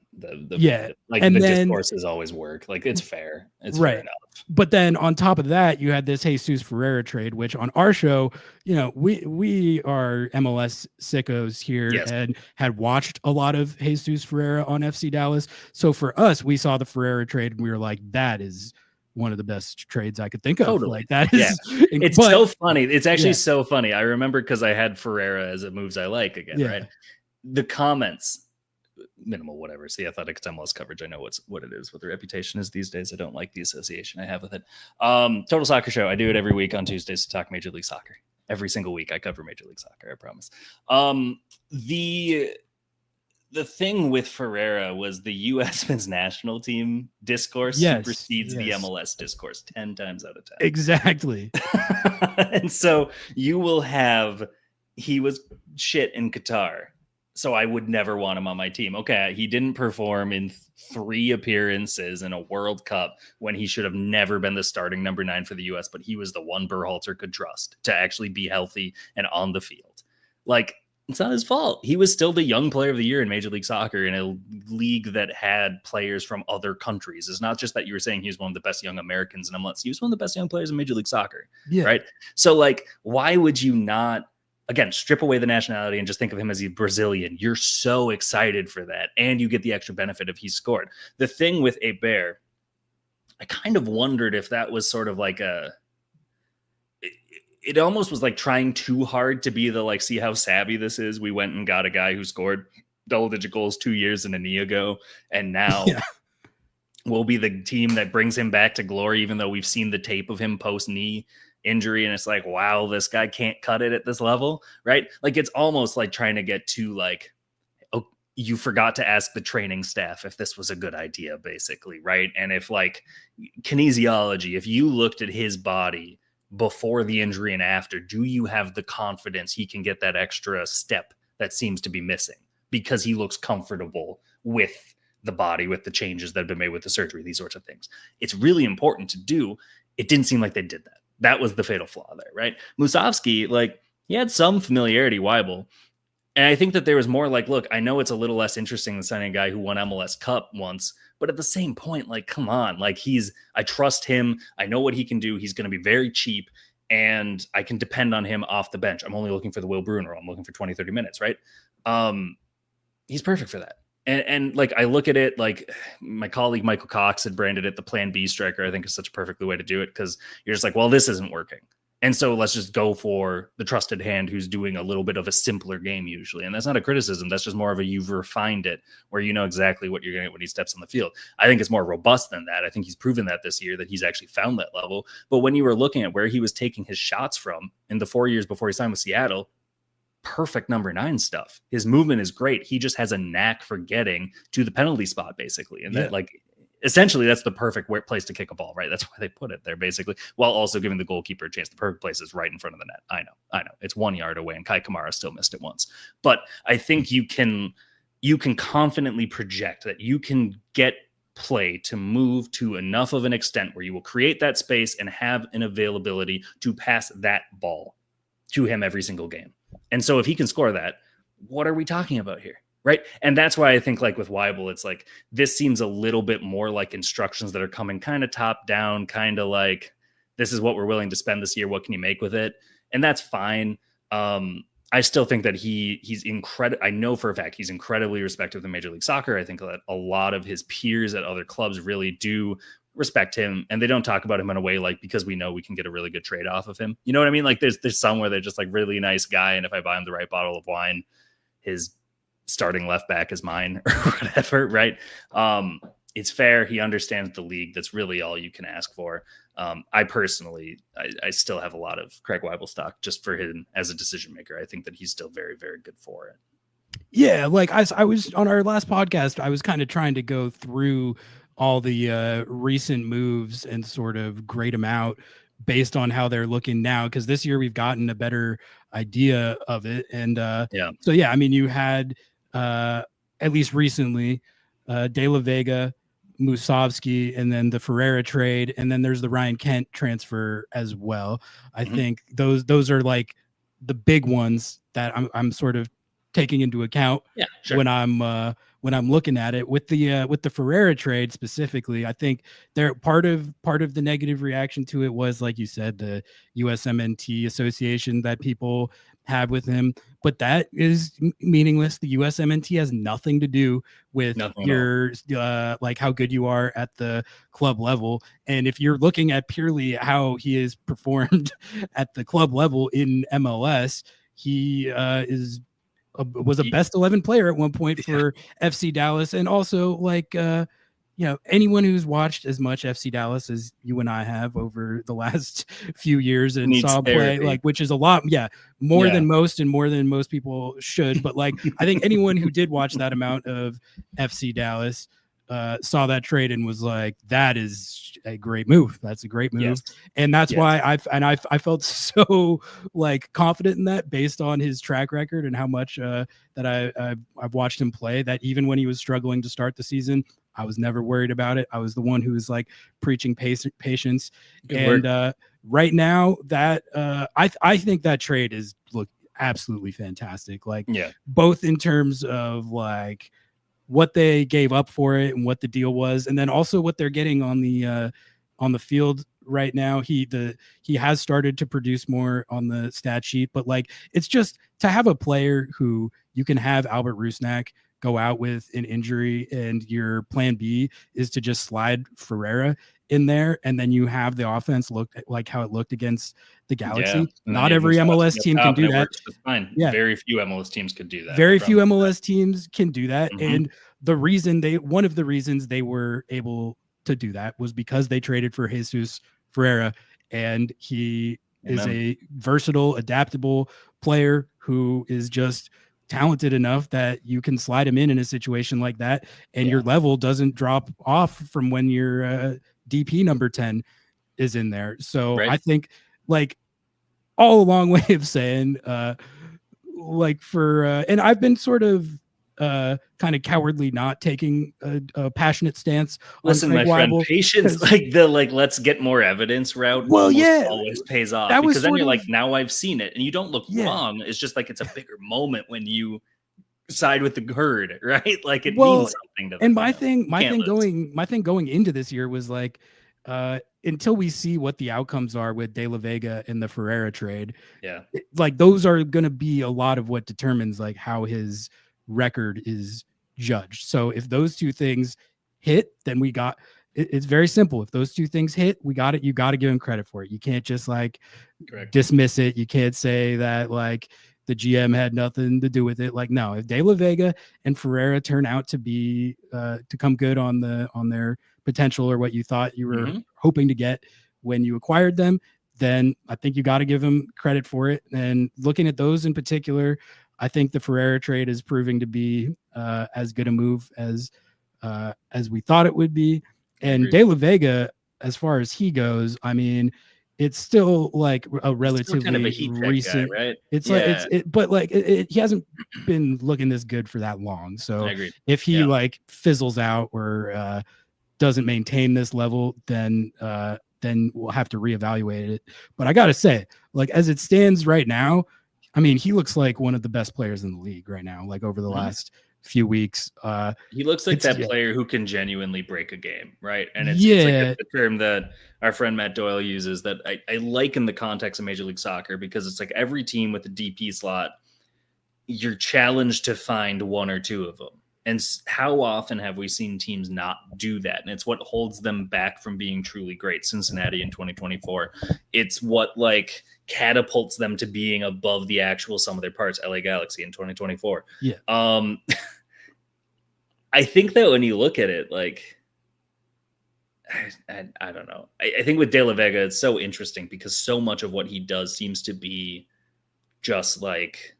Yeah, like and the then- discourses always work. Like it's fair. It's Right. fair enough. But then on top of that, you had this Jesus Ferreira trade, which on our show, you know, we are MLS sickos here Yes. and had watched a lot of Jesus Ferreira on FC Dallas. So for us, we saw the Ferreira trade and we were like, that is one of the best trades I could think of. Totally. Like that is, It's but- so funny. It's actually Yeah. so funny. I remember because I had Ferreira as a moves I like again, Yeah. right? The comments, minimal, whatever. See, Athletics MLS coverage. I know what it is, what the reputation is these days. I don't like the association I have with it. Total Soccer Show. I do it every week on Tuesdays to talk Major League Soccer. Every single week I cover Major League Soccer, I promise. The thing with Ferreira was the U.S. men's national team discourse supersedes the MLS discourse 10 times out of 10. Exactly. And so you will have, he was shit in Qatar, so I would never want him on my team. Okay, he didn't perform in 3 appearances in a World Cup when he should have never been the starting number 9 for the U.S., but he was the one Berhalter could trust to actually be healthy and on the field. Like, it's not his fault. He was still the young player of the year in Major League Soccer in a league that had players from other countries. It's not just that you were saying he was one of the best young Americans in MLS. He was one of the best young players in Major League Soccer. Yeah. Right. So like, why would you not, again, strip away the nationality and just think of him as a Brazilian? You're so excited for that. And you get the extra benefit of he scored. The thing with Obed, I kind of wondered if that was sort of like it almost was like trying too hard to be the, like, see how savvy this is. We went and got a guy who scored double-digit goals 2 years and a knee ago, and now we'll be the team that brings him back to glory, even though we've seen the tape of him post-knee injury, and it's like, wow, this guy can't cut it at this level, right? Like, it's almost like trying to get to, like, oh, you forgot to ask the training staff if this was a good idea, basically, right? And if, like, kinesiology, if you looked at his body before the injury and after, do you have the confidence he can get that extra step that seems to be missing because he looks comfortable with the body, with the changes that have been made with the surgery, these sorts of things? It's really important to do. It didn't seem like they did that. That was the fatal flaw there, right? Musovski, like, he had some familiarity, Weibel. And I think that there was more like, look, I know it's a little less interesting than signing a guy who won MLS Cup once, but at the same point, like, come on, like, I trust him. I know what he can do. He's going to be very cheap, and I can depend on him off the bench. I'm only looking for the Will Bruner. I'm looking for 20, 30 minutes, right? He's perfect for that. And like, I look at it, like, my colleague Michael Cox had branded it the plan B striker. I think is such a perfect way to do it, because you're just like, well, this isn't working. And so let's just go for the trusted hand who's doing a little bit of a simpler game usually. And that's not a criticism. That's just more of a, you've refined it where you know exactly what you're going to get when he steps on the field. I think it's more robust than that. I think he's proven that this year, that he's actually found that level. But when you were looking at where he was taking his shots from in the 4 years before he signed with Seattle, perfect number 9 stuff. His movement is great. He just has a knack for getting to the penalty spot, basically. And that, like, essentially, that's the perfect place to kick a ball, right? That's why they put it there, basically, while also giving the goalkeeper a chance. The perfect place is right in front of the net. I know. It's 1 yard away, and Kai Kamara still missed it once. But I think you can confidently project that you can get play to move to enough of an extent where you will create that space and have an availability to pass that ball to him every single game. And so if he can score that, what are we talking about here? Right. And that's why I think, like, with Weibel, it's like, this seems a little bit more like instructions that are coming kind of top down, kind of like, this is what we're willing to spend this year. What can you make with it? And that's fine. I still think that he's incredible. I know for a fact he's incredibly respected in Major League Soccer. I think that a lot of his peers at other clubs really do respect him, and they don't talk about him in a way like, because we know we can get a really good trade off of him. You know what I mean? Like, there's some where they're just like, really nice guy, and if I buy him the right bottle of wine, his starting left back is mine or whatever, right? It's fair. He understands the league. That's really all you can ask for. I personally, I still have a lot of Craig Weibel stock just for him as a decision maker. I think that he's still very, very good for it. Yeah, like I was on our last podcast, I was kind of trying to go through all the recent moves and sort of grade them out based on how they're looking now, because this year we've gotten a better idea of it. And so yeah, I mean, you had at least recently De La Vega, Musovski, and then the Ferreira trade, and then there's the Ryan Kent transfer as well. I think those are like the big ones that I'm sort of taking into account Yeah, sure. when I'm looking at it with the Ferreira trade specifically. I think there part of the negative reaction to it was, like you said, the USMNT association that people have with him, but that is meaningless. The USMNT has nothing to do with Nothing at your like how good you are at the club level. And if you're looking at purely how he has performed at the club level in MLS, he was a best 11 player at one point for FC Dallas. And also, like, anyone who's watched as much FC Dallas as you and I have over the last few years and Needs saw him play, therapy. like, which is a lot, more Yeah. than most and more than most people should. But like, I think anyone who did watch that amount of FC Dallas saw that trade and was like, that is a great move. That's a great move. Yes. And that's Yes. why I felt so like confident in that based on his track record and how much that I've watched him play, that even when he was struggling to start the season, I was never worried about it. I was the one who was like preaching patience. Good And right now that I think that trade is absolutely fantastic. Like, Yeah. both in terms of like what they gave up for it and what the deal was, and then also what they're getting on the field right now. He has started to produce more on the stat sheet, but like, it's just to have a player who you can have Albert Rusnak go out with an injury and your plan B is to just slide Ferreira in there, and then you have the offense look like how it looked against the Galaxy. Not every MLS team can do that. Fine. Yeah. Very few MLS teams could do that. Very few MLS teams can do that. Mhm. And one of the reasons they were able to do that was because they traded for Jesus Ferreira, and he is a versatile, adaptable player who is just talented enough that you can slide him in a situation like that, and your level doesn't drop off from when your DP number 10 is in there. So Right. I think, like, all a long way of saying, like, for and I've been sort of kind of cowardly not taking a passionate stance. Listen, on my Craig friend, Waibel, patience, 'cause- like the let's get more evidence route. Well, almost yeah, always pays off, that was because then sort you're of- like, now I've seen it, and you don't look Yeah. wrong. It's just like it's a bigger moment when you side with the herd, right? Like it Well, means something to them. And my you know? thing, You can't lose. going into this year was like, until we see what the outcomes are with De La Vega and the Ferreira trade, Yeah. like, those are going to be a lot of what determines like how his record is judged. So if those two things hit, then it's very simple. If those two things hit, we got it. You got to give him credit for it. You can't just like Correct. dismiss it. You can't say that like the GM had nothing to do with it. Like, no, if De La Vega and Ferreira turn out to be to come good on their potential, or what you thought you were hoping to get when you acquired them, then I think you got to give them credit for it. And looking at those in particular, I think the Ferreira trade is proving to be as good a move as we thought it would be. And De La Vega, as far as he goes, I mean, it's still like a relatively kind of a heat check recent, guy, right? It's Yeah. like he hasn't been looking this good for that long. So I agree. if he Yeah. like fizzles out or doesn't maintain this level, then we'll have to reevaluate it. But I gotta say, like, as it stands right now, I mean, he looks like one of the best players in the league right now. Like, over the last few weeks, He looks like it's- that player who can genuinely break a game, right? And it's Yeah. like the term that our friend Matt Doyle uses that I like in the context of Major League Soccer, because it's like every team with a DP slot, you're challenged to find one or two of them. And how often have we seen teams not do that? And it's what holds them back from being truly great. Cincinnati in 2024. It's what like catapults them to being above the actual sum of their parts. LA Galaxy in 2024. Yeah. I think that when you look at it, like, I don't know. I think with De La Vega, it's so interesting because so much of what he does seems to be just like,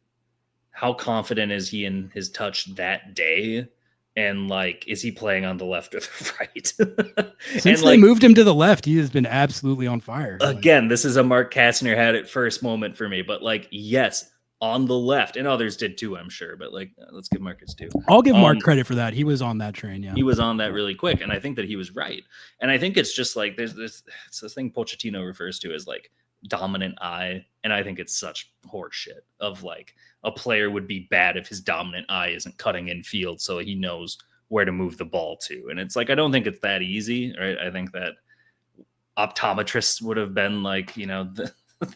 how confident is he in his touch that day? And like, is he playing on the left or the right? Since they moved him to the left, he has been absolutely on fire. Again, this is a Mark Kastner had it first moment for me, but like, yes, on the left, and others did too, I'm sure. But like, let's give Marcus too. I'll give Mark credit for that. He was on that train. Yeah, he was on that really quick, and I think that he was right. And I think it's just like it's this thing Pochettino refers to as like dominant eye. And I think it's such horseshit of like a player would be bad if his dominant eye isn't cutting in field so he knows where to move the ball to. And it's like, I don't think it's that easy, right? I think that optometrists would have been like, you know,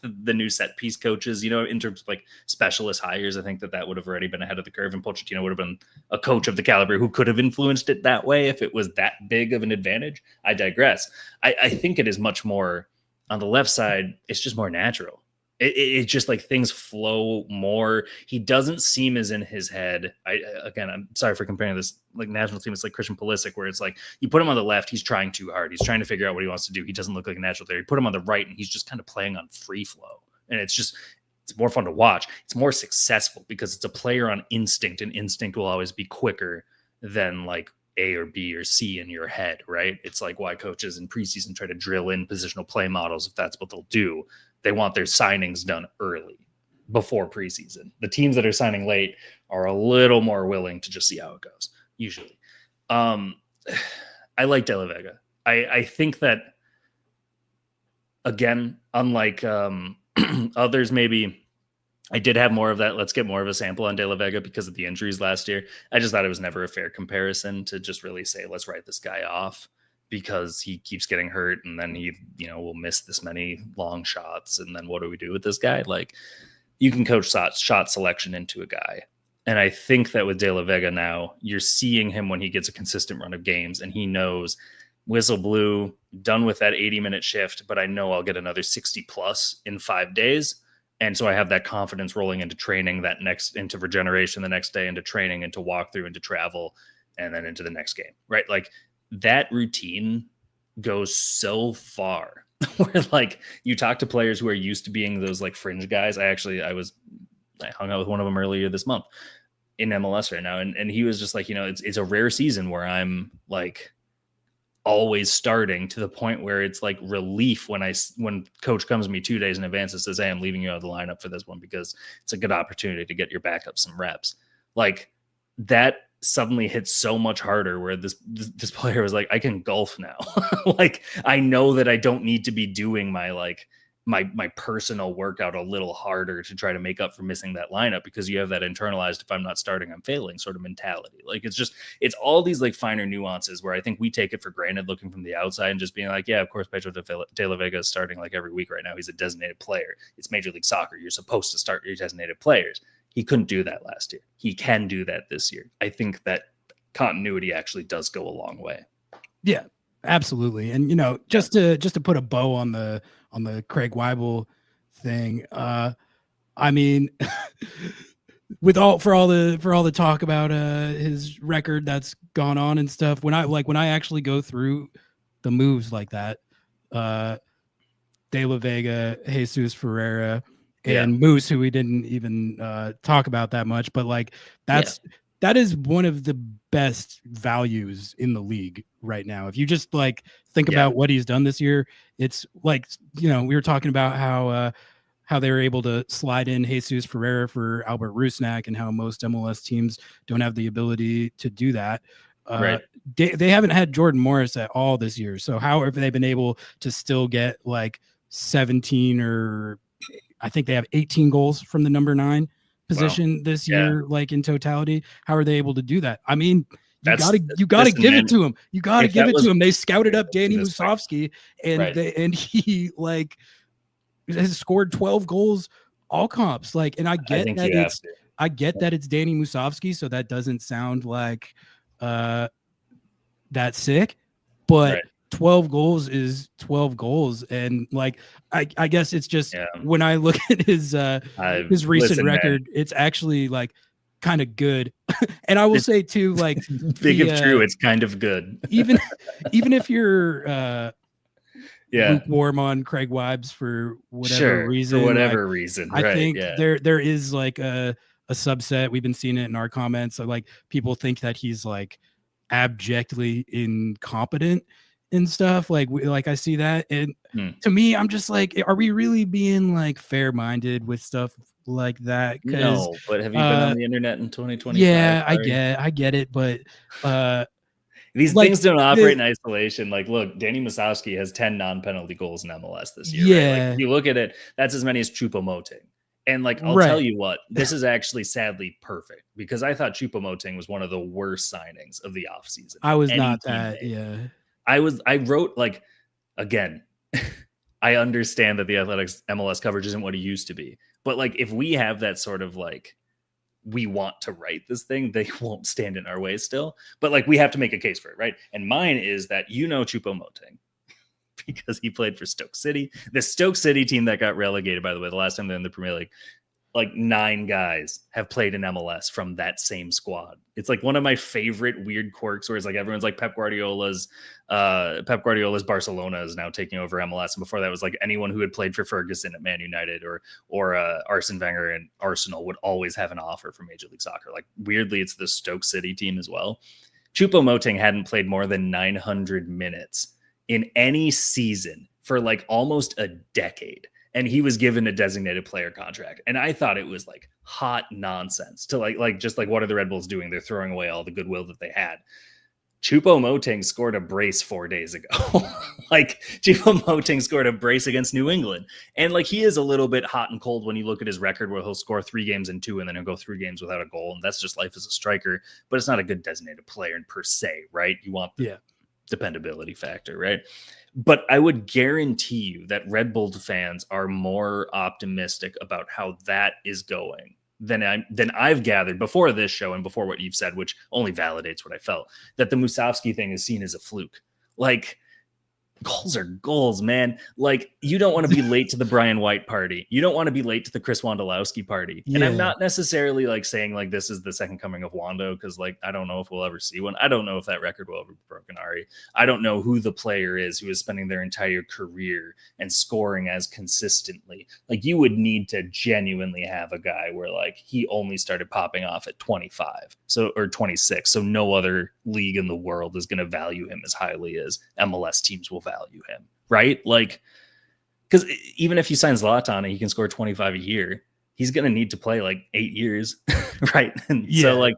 the new set piece coaches, you know, in terms of like specialist hires. I think that would have already been ahead of the curve, and Pochettino would have been a coach of the caliber who could have influenced it that way if it was that big of an advantage. I digress. I think it is much more on the left side. It's just more natural. It's just like things flow more. He doesn't seem as in his head. I'm sorry for comparing this like national team. It's like Christian Pulisic, where it's like you put him on the left, he's trying too hard. He's trying to figure out what he wants to do. He doesn't look like a natural there. You put him on the right, and he's just kind of playing on free flow. And it's more fun to watch. It's more successful because it's a player on instinct, and instinct will always be quicker than like A or B or C in your head, right? It's like why coaches in preseason try to drill in positional play models if that's what they'll do. They want their signings done early before preseason. The teams that are signing late are a little more willing to just see how it goes, usually. I like De La Vega. I think that, again, unlike others, maybe I did have more of that. Let's get more of a sample on De La Vega because of the injuries last year. I just thought it was never a fair comparison to just really say, let's write this guy off, because he keeps getting hurt, and then he, you know, will miss this many long shots. And then what do we do with this guy? Like, you can coach shot selection into a guy. And I think that with De La Vega now, you're seeing him when he gets a consistent run of games, and he knows whistle blew, done with that 80-minute shift, but I know I'll get another 60 plus in 5 days. And so I have that confidence rolling into training, into regeneration the next day, into training, into walkthrough, into travel, and then into the next game, right? Like, that routine goes so far where like you talk to players who are used to being those like fringe guys. I hung out with one of them earlier this month in MLS right now. And he was just like, you know, it's a rare season where I'm like always starting, to the point where it's like relief when coach comes to me 2 days in advance and says, hey, I'm leaving you out of the lineup for this one because it's a good opportunity to get your backup some reps. Like, that suddenly hit so much harder, where this player was like, I can golf now. Like, I know that I don't need to be doing my personal workout a little harder to try to make up for missing that lineup, because you have that internalized, if I'm not starting, I'm failing sort of mentality. Like, it's all these like finer nuances where I think we take it for granted looking from the outside and just being like, yeah, of course, Pedro de la Vega is starting like every week right now. He's a designated player. It's Major League Soccer. You're supposed to start your designated players. He couldn't do that last year. He can do that this year. I think that continuity actually does go a long way. Yeah, absolutely. And, you know, just to put a bow on the Craig Weibel thing, I mean, for all the talk about his record that's gone on and stuff, when I actually go through the moves like that, De La Vega, Jesus Ferreira, and Moose, who we didn't even talk about that much, but like that is one of the best values in the league right now. If you just like think about what he's done this year, it's like, you know, we were talking about how they were able to slide in Jesus Ferreira for Albert Rusnak, and how most MLS teams don't have the ability to do that. Right. They haven't had Jordan Morris at all this year. So how have they been able to still get like 17, or I think they have 18 goals from the number 9 position this year, like in totality? How are they able to do that? I mean, you gotta give it to him. You gotta give it to him. They scouted up Danny Musovski, and he like has scored 12 goals all comps. Like, and I get that it's Danny Musovski, so that doesn't sound like that sick, but 12 goals is 12 goals. And like, I guess it's just when I look at his recent record, it's actually like kind of good. And I will say too, like big if true, it's kind of good. even if you're lukewarm on Craig Weibs for whatever reason, I think there is like a subset. We've been seeing it in our comments. So like people think that he's like abjectly incompetent and stuff. Like I see that, and to me, I'm just like, are we really being like fair-minded with stuff like that? No, but have you been on the internet in 2020? Yeah, I get it, but These Like, things don't operate in isolation. Like, look, Danny Musowski has 10 non-penalty goals in MLS this year. Right? Yeah. Like, if you look at it, that's as many as Choupo-Moting. And like, I'll Right. tell you what, this is actually sadly perfect because I thought Choupo-Moting was one of the worst signings of the offseason. I was Any not team that. made. Yeah. I wrote like, again, I understand that the Athletics MLS coverage isn't what it used to be, but like, if we have that sort of like, we want to write this thing, they won't stand in our way still. But like, we have to make a case for it, right? And mine is that Choupo-Moting because he played for Stoke City. The Stoke City team that got relegated, by the way, the last time they're in the Premier League, like 9 guys have played in MLS from that same squad. It's like one of my favorite weird quirks where it's like everyone's like Pep Guardiola's Barcelona is now taking over MLS. And before that was like anyone who had played for Ferguson at Man United or Arsene Wenger and Arsenal would always have an offer from Major League Soccer. Like weirdly, it's the Stoke City team as well. Choupo-Moting hadn't played more than 900 minutes in any season for like almost a decade. And he was given a designated player contract. And I thought it was like hot nonsense to like just like, what are the Red Bulls doing? They're throwing away all the goodwill that they had. Choupo-Moting scored a brace 4 days ago. Like Choupo-Moting scored a brace against New England. And like, he is a little bit hot and cold when you look at his record where he'll score 3 games in 2 and then he'll go 3 games without a goal. And that's just life as a striker, but it's not a good designated player per se, right? You want the dependability factor, right? But I would guarantee you that Red Bull fans are more optimistic about how that is going than I've gathered before this show and before what you've said, which only validates what I felt, that the Musowski thing is seen as a fluke. Like, goals are goals, man. Like, you don't want to be late to the Brian White party. You don't want to be late to the Chris Wondolowski party. Yeah. And I'm not necessarily like saying like this is the second coming of Wando, because like I don't know if we'll ever see one. I don't know if that record will ever be broken, Ari. I don't know who the player is who is spending their entire career and scoring as consistently. Like, you would need to genuinely have a guy where like he only started popping off at 25 or 26. So no other league in the world is going to value him as highly as MLS teams will value him, right? Like, because even if you sign Zlatan and he can score 25 a year, he's going to need to play like 8 years, right? And so like,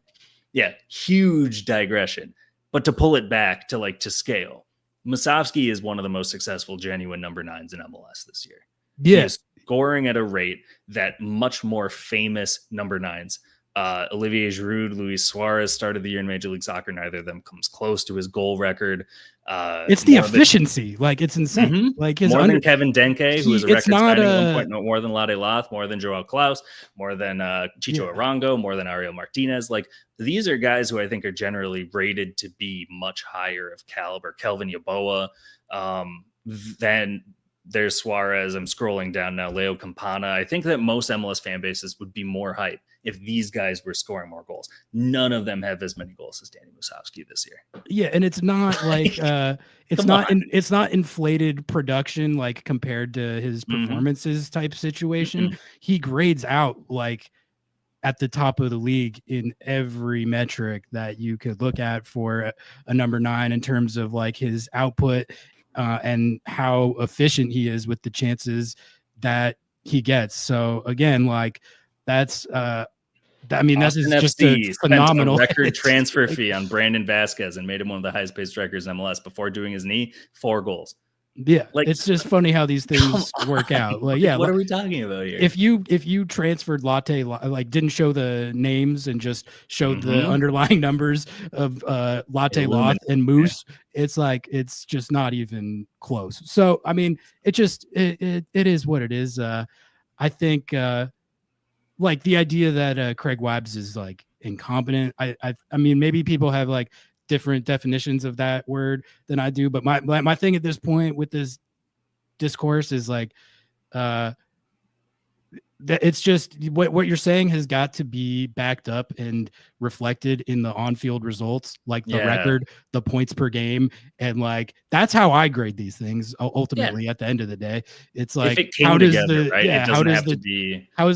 huge digression. But to pull it back to like to scale, Musowski is one of the most successful genuine number 9s in MLS this year. He is scoring at a rate that much more famous number 9s, Olivier Giroud, Luis Suarez started the year in Major League Soccer. Neither of them comes close to his goal record. It's the efficiency. Like, it's insane. Mm-hmm. Like his more than Kevin Denke, who is a record signing at 1 point, more than Lade Lath, more than Joao Klaus, more than Chicho Arango, more than Ariel Martinez. Like, these are guys who I think are generally rated to be much higher of caliber. Kelvin Yeboah, then there's Suarez. I'm scrolling down now. Leo Campana. I think that most MLS fan bases would be more hype if these guys were scoring more goals. None of them have as many goals as Danny Musowski this year. Yeah, and it's not like it's not inflated production like compared to his performances type situation. He grades out like at the top of the league in every metric that you could look at for a number 9 in terms of like his output and how efficient he is with the chances that he gets. So again, like that's I mean, that's just a phenomenal a record transfer fee on Brandon Vasquez and made him one of the highest paid strikers in MLS before doing his knee. 4 goals. Yeah, like, it's just funny how these things work out. Like, yeah, what are we talking about here? If you transferred Latte, like didn't show the names and just showed the underlying numbers of Latte Loth and Moose, it's like it's just not even close. So I mean, it is what it is. I think like the idea that Craig Wabbs is like incompetent. I mean, maybe people have like different definitions of that word than I do, but my thing at this point with this discourse is like that it's just what you're saying has got to be backed up and reflected in the on-field results, like the record, the points per game, and like that's how I grade these things ultimately. At the end of the day, it's like how is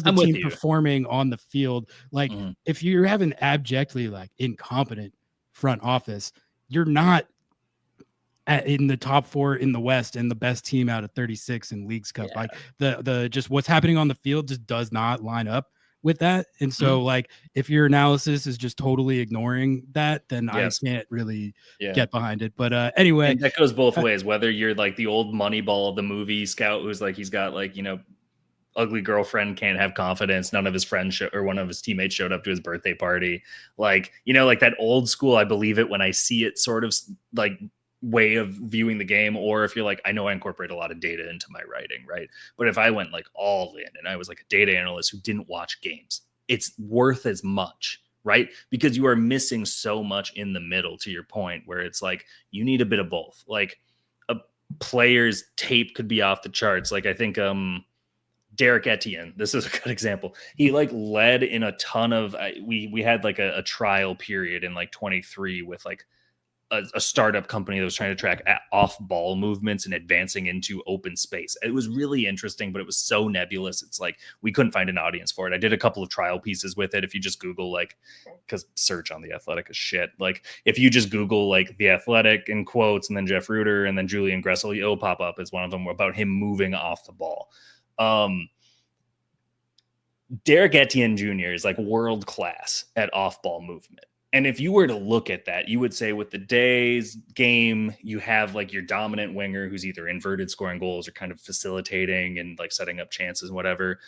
the team performing on the field? Like if you're having abjectly like incompetent front office, you're not in the top 4 in the West and the best team out of 36 in Leagues Cup. Like the just what's happening on the field just does not line up with that. And so like if your analysis is just totally ignoring that, then Yes. I can't really Yeah. get behind it. But anyway, And that goes both ways, whether you're like the old Moneyball, the movie scout who's like, he's got like, ugly girlfriend, can't have confidence. None of his friends or one of his teammates showed up to his birthday party. Like, like that old school, I believe it when I see it sort of like way of viewing the game. Or if you're like, I know I incorporate a lot of data into my writing, right? But if I went like all in and I was like a data analyst who didn't watch games, it's worth as much, right? Because you are missing so much in the middle, to your point, where it's like, you need a bit of both. Like a player's tape could be off the charts. Like I think, Derek Etienne, this is a good example. He like led in a ton of, we had like a trial period in like 23 with like a startup company that was trying to track off ball movements and advancing into open space. It was really interesting, but it was so nebulous. It's like, we couldn't find an audience for it. I did a couple of trial pieces with it. If you just Google like, cause search on The Athletic is shit. Like if you just Google like The Athletic in quotes and then Jeff Rueter and then Julian Gressel, it'll pop up as one of them about him moving off the ball. Derek Etienne Jr. is like world class at off ball movement. And if you were to look at that, you would say with the day's game, you have like your dominant winger who's either inverted scoring goals or kind of facilitating and like setting up chances and whatever.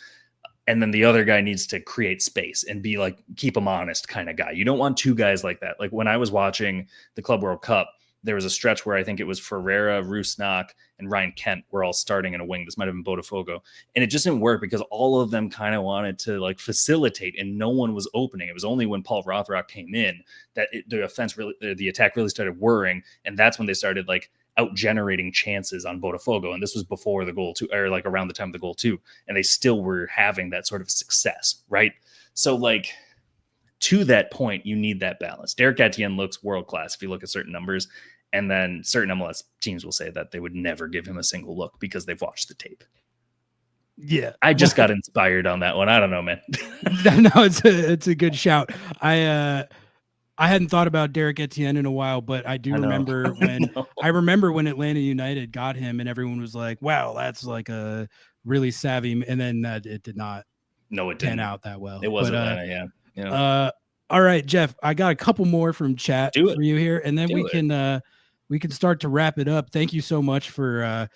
And then the other guy needs to create space and be like, keep him honest kind of guy. You don't want two guys like that. Like when I was watching the Club World Cup, there was a stretch where I think it was Ferreira, Rusnak, and Ryan Kent were all starting in a wing. This might have been Botafogo. And it just didn't work because all of them kind of wanted to like facilitate and no one was opening. It was only when Paul Rothrock came in that the attack really started whirring. And that's when they started like out generating chances on Botafogo. And this was before the goal too, or like around the time of the goal too. And they still were having that sort of success, right? So like, to that point, you need that balance. Derek Etienne looks world-class if you look at certain numbers, and then certain MLS teams will say that they would never give him a single look because they've watched the tape. Yeah. I just got inspired on that one. I don't know, man. No, it's a good shout. I hadn't thought about Derek Etienne in a while, but I do remember when Atlanta United got him and everyone was like, wow, that's like a really savvy, and then it did not pan out that well. It was Atlanta, yeah. All right, Jeff, I got a couple more from chat for you here, and then we can start to wrap it up. Thank you so much for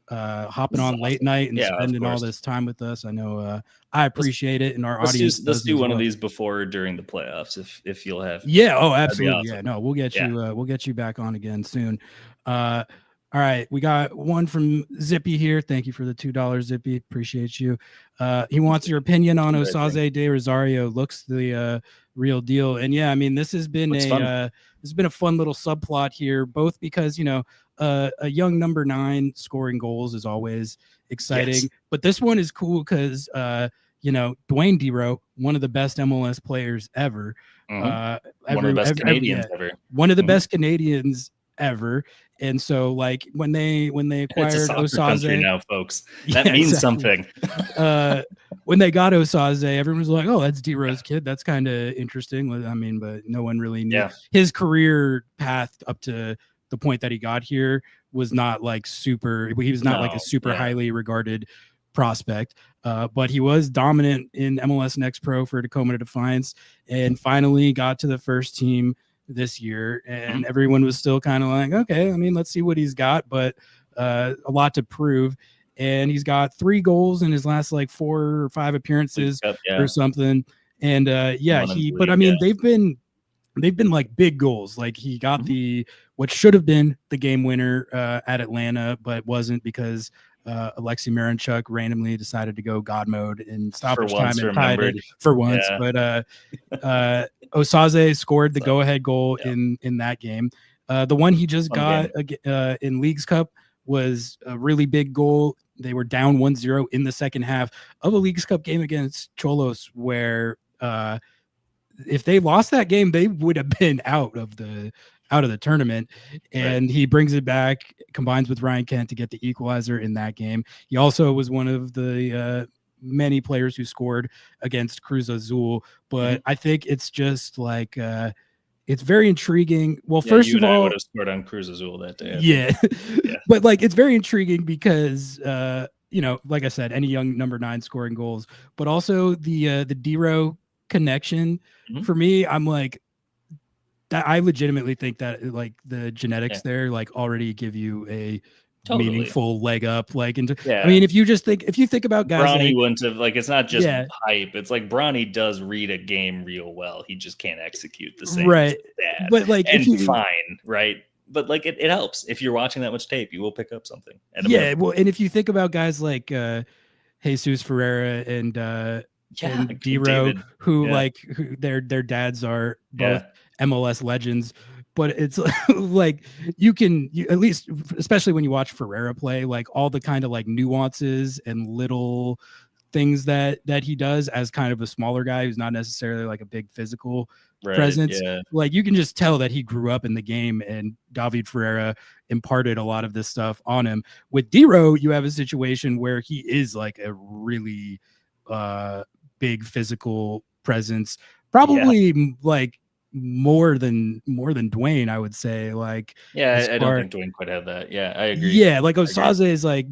hopping on late night and spending all this time with us. I know I appreciate it, and our audience. Let's do one of these before or during the playoffs if you'll have. Yeah. Oh, absolutely. Awesome. Yeah. No, we'll get you back on again soon. All right, we got one from Zippy here. Thank you for the $2, Zippy. Appreciate you. He wants your opinion on Osaz de Rosario. Looks the real deal. And yeah, I mean, this has been a fun little subplot here, both because a young number 9 scoring goals is always exciting, but this one is cool because Dwayne Dero, one of the best MLS players ever, one of the best Canadians ever, one of the best Canadians ever. And so like when they acquired Osaz now, folks, that means something. When they got Osaz, everyone was like, oh, that's D-Rose kid. That's kind of interesting. I mean, but no one really knew his career path up to the point that he got here was not like super. He was not like a super highly regarded prospect, but he was dominant in MLS Next Pro for Tacoma Defiance and finally got to the first team this year, and everyone was still kind of like, okay, I mean, let's see what he's got, but a lot to prove. And he's got 3 goals in his last like 4 or 5 appearances or something. And they've been like big goals. Like he got what should have been the game winner at Atlanta, but wasn't because Alexei Miranchuk randomly decided to go God mode in stoppage time and tied it for once. But Osaz scored the go-ahead goal in that game. The one he just got in Leagues Cup was a really big goal. They were down 1-0 in the second half of a Leagues Cup game against Cholos, where if they lost that game, they would have been out of the tournament. And he brings it back, combines with Ryan Kent to get the equalizer in that game. He also was one of the many players who scored against Cruz Azul. But I think it's just like it's very intriguing. Well, first of all, I would have scored on Cruz Azul that day. Yeah. But like it's very intriguing because like I said, any young number 9 scoring goals, but also the D-Row connection. Mhm. For me, I'm like that. I legitimately think that like the genetics there like already give you a Totally. meaningful leg up. Like, Yeah. I mean, if you think about guys, Bronny like, wouldn't have, like, it's not just Yeah. hype. It's like Bronny does read a game real well. He just can't execute the same. Right. as his dad. But like, And if you fine, right? But like it helps. If you're watching that much tape, you will pick up something. at a yeah, minimum. well, and if you think about guys like Jesus Ferreira and like D-Row, David. who Yeah. like their dads are both Yeah. MLS legends, but it's like you at least, especially when you watch Ferreira play, like all the kind of like nuances and little things that he does as kind of a smaller guy who's not necessarily like a big physical Right. presence. Yeah. Like you can just tell that he grew up in the game, and David Ferreira imparted a lot of this stuff on him. With D-Row, you have a situation where he is like a really big physical presence, probably like more than Dwayne, I would say. Like, Yeah, I don't think Dwayne quite had that. Yeah, I agree. Yeah, like Osaz is like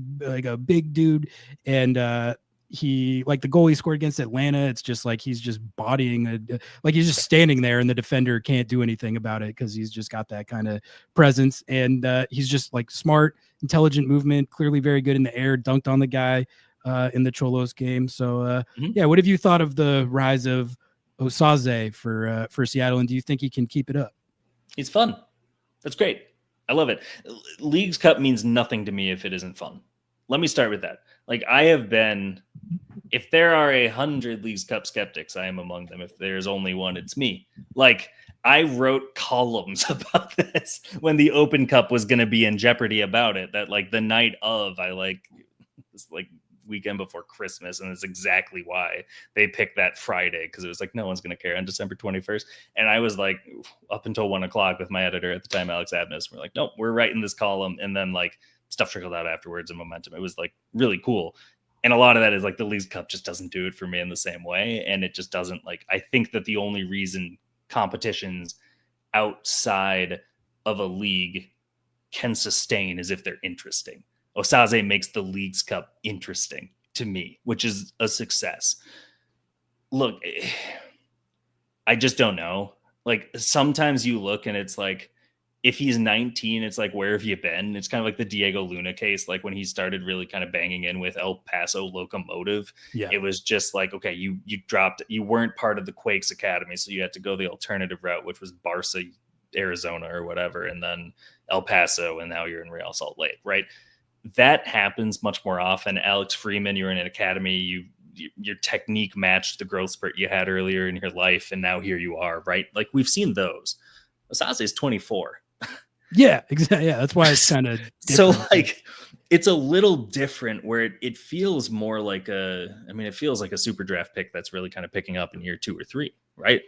a big dude, and he, like the goal he scored against Atlanta, it's just like he's just bodying like he's just standing there and the defender can't do anything about it because he's just got that kind of presence, and he's just like smart, intelligent movement, clearly very good in the air, dunked on the guy in the Cholos game. So yeah, what have you thought of the rise of Osaz for Seattle, and do you think he can keep it up? He's fun. That's great. I love it. Leagues Cup means nothing to me if it isn't fun. Let me start with that. Like, I have been, if there are 100 Leagues Cup skeptics, I am among them. If there's only one, it's me. Like, I wrote columns about this when the Open Cup was going to be in jeopardy about it. That like the night of, I like this like weekend before Christmas, and it's exactly why they picked that Friday, because it was like no one's going to care on December 21st. And I was like up until 1 o'clock with my editor at the time, Alex Abness. We're like, nope, we're writing this column, and then like stuff trickled out afterwards and momentum. It was like really cool. And a lot of that is like the Leagues Cup just doesn't do it for me in the same way. And it just doesn't, like, I think that the only reason competitions outside of a league can sustain is if they're interesting. Osaz makes the Leagues Cup interesting to me, which is a success. Look, I just don't know. Like, sometimes you look and it's like, if he's 19, it's like, where have you been? It's kind of like the Diego Luna case. Like when he started really kind of banging in with El Paso Locomotive, it was just like, okay, you weren't part of the Quakes Academy. So you had to go the alternative route, which was Barca, Arizona or whatever. And then El Paso. And now you're in Real Salt Lake, right? That happens much more often. Alex Freeman, you're in an academy, your technique matched the growth spurt you had earlier in your life, and now here you are, right? Like we've seen those. Osaz is 24. Yeah, exactly. Yeah, that's why it's kind of so like it's a little different where it feels more like it feels like a super draft pick that's really kind of picking up in year 2 or 3, right?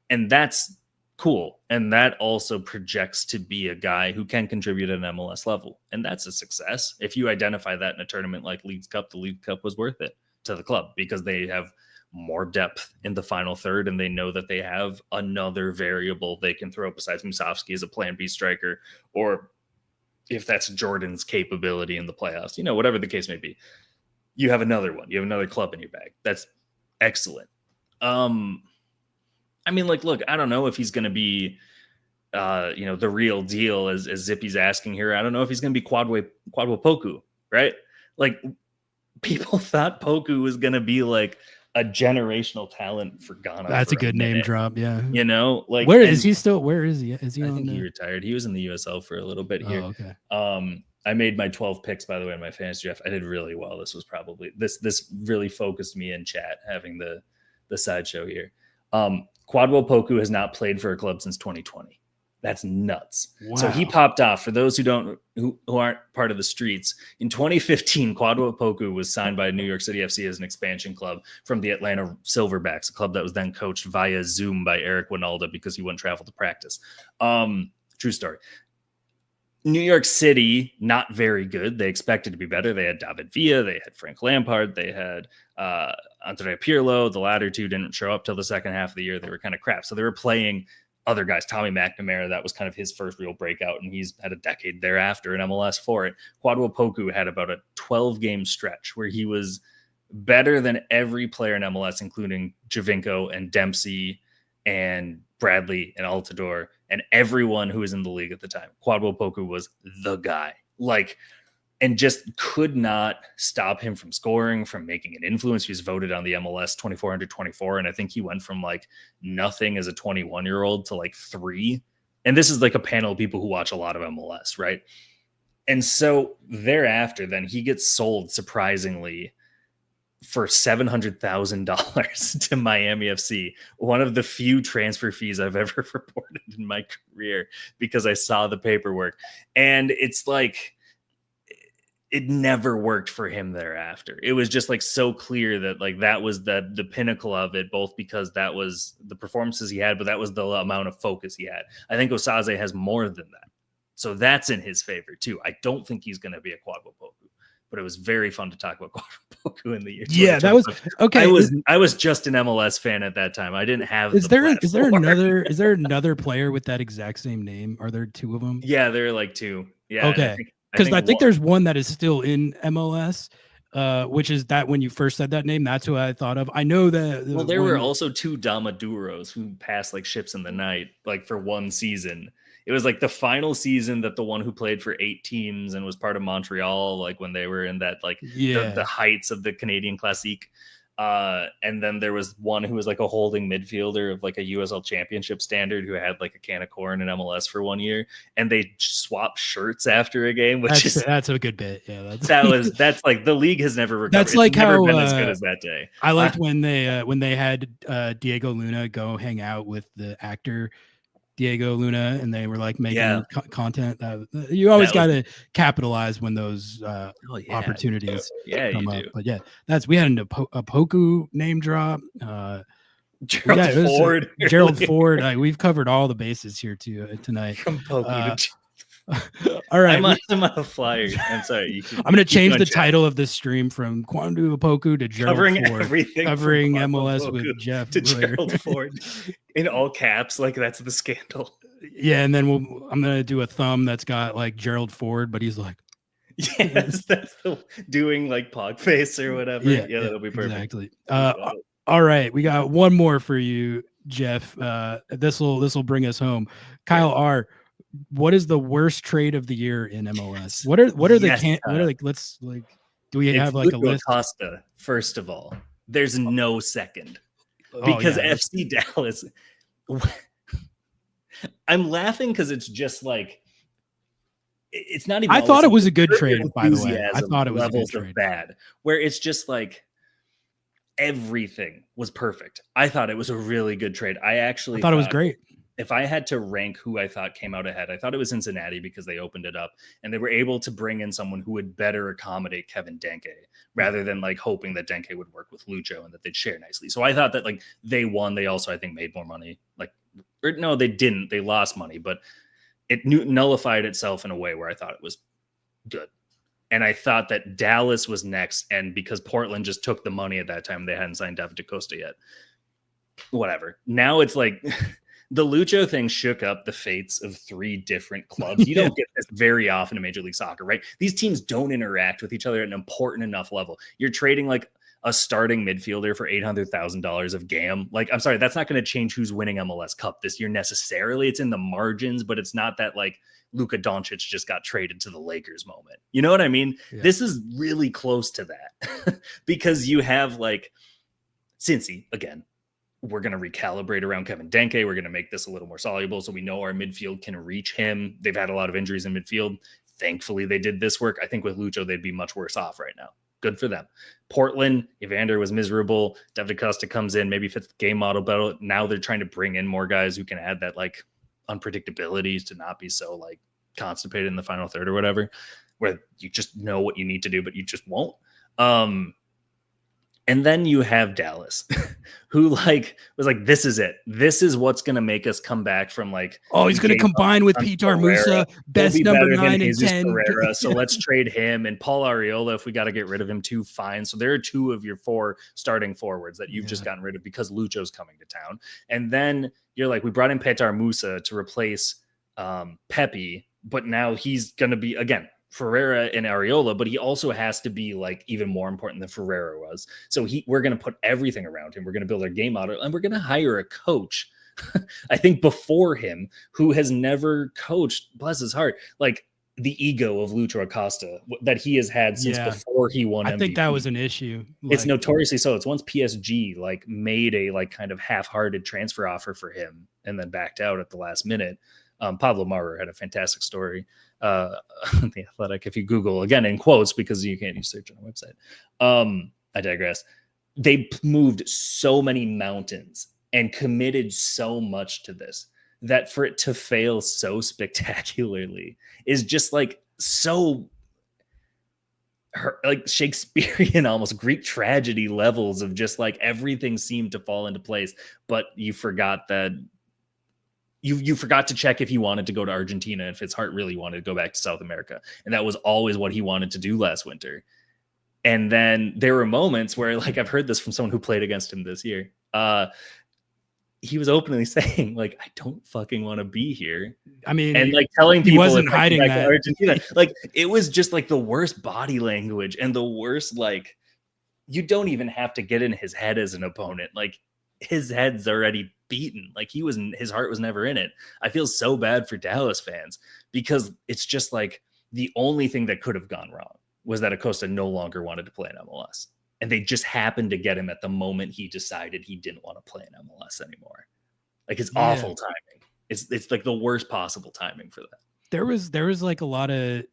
And that's cool. And that also projects to be a guy who can contribute at an MLS level. And that's a success. If you identify that in a tournament like Leagues Cup, the League Cup was worth it to the club because they have more depth in the final third, and they know that they have another variable they can throw besides Musovski as a plan B striker, or if that's Jordan's capability in the playoffs, whatever the case may be, you have another one. You have another club in your bag. That's excellent. Look, I don't know if he's going to be, the real deal as Zippy's asking here. I don't know if he's going to be Kwadwo Poku, right? Like people thought Poku was going to be like a generational talent for Ghana. That's a good name drop. Yeah. Like where is he still? Where is he? Is he I think he retired. He was in the USL for a little bit here. Oh, okay. I made my 12 picks, by the way, in my fantasy draft. I did really well. This was probably this really focused me in chat, having the sideshow here. Kwadwo Poku has not played for a club since 2020. That's nuts. Wow. So he popped off. For those who aren't part of the streets, in 2015, Kwadwo Poku was signed by New York City FC as an expansion club from the Atlanta Silverbacks, a club that was then coached via Zoom by Eric Winalda because he wouldn't travel to practice. True story. New York City, not very good. They expected to be better. They had David Villa, they had Frank Lampard, they had Andrea Pirlo. The latter two didn't show up till the second half of the year. They were kind of crap. So they were playing other guys. Tommy McNamara, that was kind of his first real breakout, and he's had a decade thereafter in MLS for it. Kwadwo Poku had about a 12-game stretch where he was better than every player in MLS, including Javinko and Dempsey and Bradley and Altidore and everyone who was in the league at the time. Kwadwo Poku was the guy, like, and just could not stop him from scoring, from making an influence. He was voted on the MLS 24/24, and I think he went from like nothing as a 21-year-old to like 3. And this is like a panel of people who watch a lot of MLS, right? And so thereafter, then he gets sold surprisingly for $700,000 to Miami FC, one of the few transfer fees I've ever reported in my career, because I saw the paperwork. And it's like, it never worked for him thereafter. It was just like so clear that like that was the pinnacle of it, both because that was the performances he had, but that was the amount of focus he had. I think Osaze has more than that. So that's in his favor too. I don't think he's going to be a Kwadwo Poku, but it was very fun to talk about Kwadwo Poku in the year. Yeah, that was okay. I was just an MLS fan at that time. I didn't have. Is there another player with that exact same name? Are there 2 of them? Yeah, there are like 2. Yeah. Okay. Because I think there's one that is still in MLS, which is that when you first said that name, that's who I thought of. I know that. Well, there were also 2 Damaduros who passed like ships in the night, like for one season. It was like the final season that the one who played for 8 teams and was part of Montreal, like when they were in that, like the heights of the Canadian Classique. And then there was one who was like a holding midfielder of like a USL Championship standard who had like a can of corn in MLS for 1 year, and they swapped shirts after a game, that's a good bit. Yeah, that's like the league has never recovered. That's like never how been as good as that day. I liked when they had Diego Luna go hang out with the actor Diego Luna, and they were like making content. You always got to capitalize when those opportunities come up. But yeah, we had a Poku name drop. Gerald Ford. We've covered all the bases here tonight. From Poku to all right, I'm on a flyer. I'm sorry. I'm going to change the title of this stream from Kwadwo Poku to Gerald Ford. Covering MLS with Jeff to Rueter. Gerald Ford in all caps. Like that's the scandal. Yeah, and then I'm going to do a thumb that's got like Gerald Ford, but he's like, yes, that's the doing like pog face or whatever. Yeah, that'll be perfect. Exactly. All right, we got one more for you, Jeff. This will bring us home. Kyle R. What is the worst trade of the year in MLS? What are let's like, do we have like a list? Costa, first of all, there's no second, because FC Dallas. I'm laughing because it's just like it's not even. I thought it was a good trade, by the way. I thought it was levels a good trade. Of bad, where it's just like everything was perfect. I thought it was a really good trade. I thought it was great. If I had to rank who I thought came out ahead, I thought it was Cincinnati because they opened it up and they were able to bring in someone who would better accommodate Kevin Denke rather than like hoping that Denke would work with Lucho and that they'd share nicely. So I thought that like they won. They also, I think, made more money. No, they didn't. They lost money, but it nullified itself in a way where I thought it was good. And I thought that Dallas was next. And because Portland just took the money at that time, they hadn't signed David DaCosta yet. Whatever. Now it's like... The Lucho thing shook up the fates of 3 different clubs. You don't get this very often in Major League Soccer, right? These teams don't interact with each other at an important enough level. You're trading like a starting midfielder for $800,000 of GAM. Like, I'm sorry, that's not going to change who's winning MLS Cup this year necessarily. It's in the margins, but it's not that like Luka Doncic just got traded to the Lakers moment. You know what I mean? Yeah. This is really close to that because you have like Cincy again. We're going to recalibrate around Kevin Denke. We're going to make this a little more soluble so we know our midfield can reach him. They've had a lot of injuries in midfield. Thankfully, they did this work. I think with Lucho, they'd be much worse off right now. Good for them. Portland, Evander was miserable. David Costa comes in, maybe fits the game model better. Now they're trying to bring in more guys who can add that like unpredictability to not be so like constipated in the final third or whatever, where you just know what you need to do, but you just won't. And then you have Dallas, who like was like, this is it. This is what's going to make us come back from like. Oh, he's going to combine with Pitar Musa, best number 9 and 10. Pereira, so let's trade him and Paul Arriola. If we got to get rid of him too, fine. So there are 2 of your 4 starting forwards that you've just gotten rid of because Lucho's coming to town. And then you're like, we brought in Pitar Musa to replace Pepe, but now he's going to be again Ferreira and Arriola, but he also has to be like even more important than Ferreira was. So we're going to put everything around him. We're going to build our game model, and we're going to hire a coach. I think before him, who has never coached, bless his heart, like the ego of Lucho Acosta that he has had since before he won MVP. I think that was an issue. It's notoriously so. It's once PSG like made a like kind of half-hearted transfer offer for him and then backed out at the last minute. Pablo Maurer had a fantastic story. The Athletic, if you Google again in quotes because you can't use search on a website. I digress. They moved so many mountains and committed so much to this that for it to fail so spectacularly is just like so like Shakespearean, almost Greek tragedy levels of just like everything seemed to fall into place, but you forgot that you forgot to check if he wanted to go to Argentina, if his heart really wanted to go back to South America. And that was always what he wanted to do last winter. And then there were moments where, like, I've heard this from someone who played against him this year. He was openly saying, like, I don't fucking want to be here. I mean, and like telling people he wasn't hiding that. Argentina. Like, it was just like the worst body language and the worst, like, you don't even have to get in his head as an opponent. Like, his head's already beaten. Like, his heart was never in it. I feel so bad for Dallas fans because it's just like the only thing that could have gone wrong was that Acosta no longer wanted to play in MLS. And they just happened to get him at the moment he decided he didn't want to play in MLS anymore. Like, it's awful timing. It's like the worst possible timing for that. There was like a lot of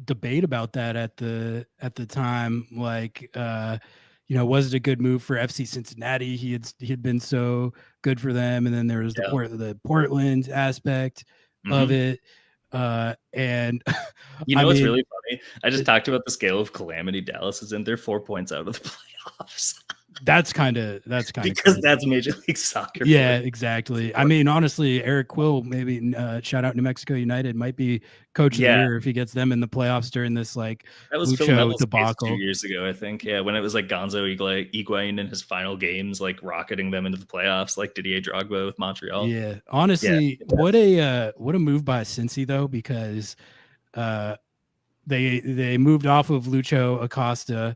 debate about that at the time. Like, was it a good move for FC Cincinnati? He had been so good for them, and then there was the Portland aspect of it. And what's really funny? I just talked about the scale of calamity Dallas is in. They're 4 points out of the playoffs. That's kind of because crazy. That's Major League Soccer. Yeah, exactly. I mean, honestly, Eric Quill, maybe shout out New Mexico United, might be coach of the year if he gets them in the playoffs during this like that was Lucho debacle 2 years ago, I think. Yeah, when it was like Gonzo Higuain in his final games, like rocketing them into the playoffs, like Didier Drogba with Montreal. Yeah, honestly, what a move by Cincy though, because they moved off of Lucho Acosta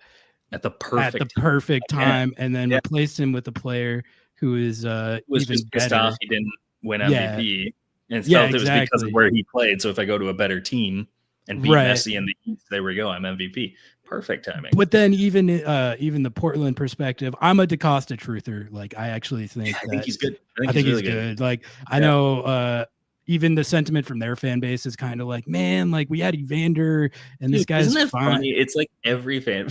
at the perfect time, and then replaced him with a player who is was even just pissed better. off he didn't win MVP, and felt it was because of where he played. So if I go to a better team and beat Messi in the East, there we go, I'm MVP. Perfect timing. But then even the Portland perspective, I'm a DaCosta truther. Like, I actually think I think he's good. I think he's good. Like, I know even the sentiment from their fan base is kind of like, man, like we had Evander and this guy's isn't that fine. Funny? It's like every fan.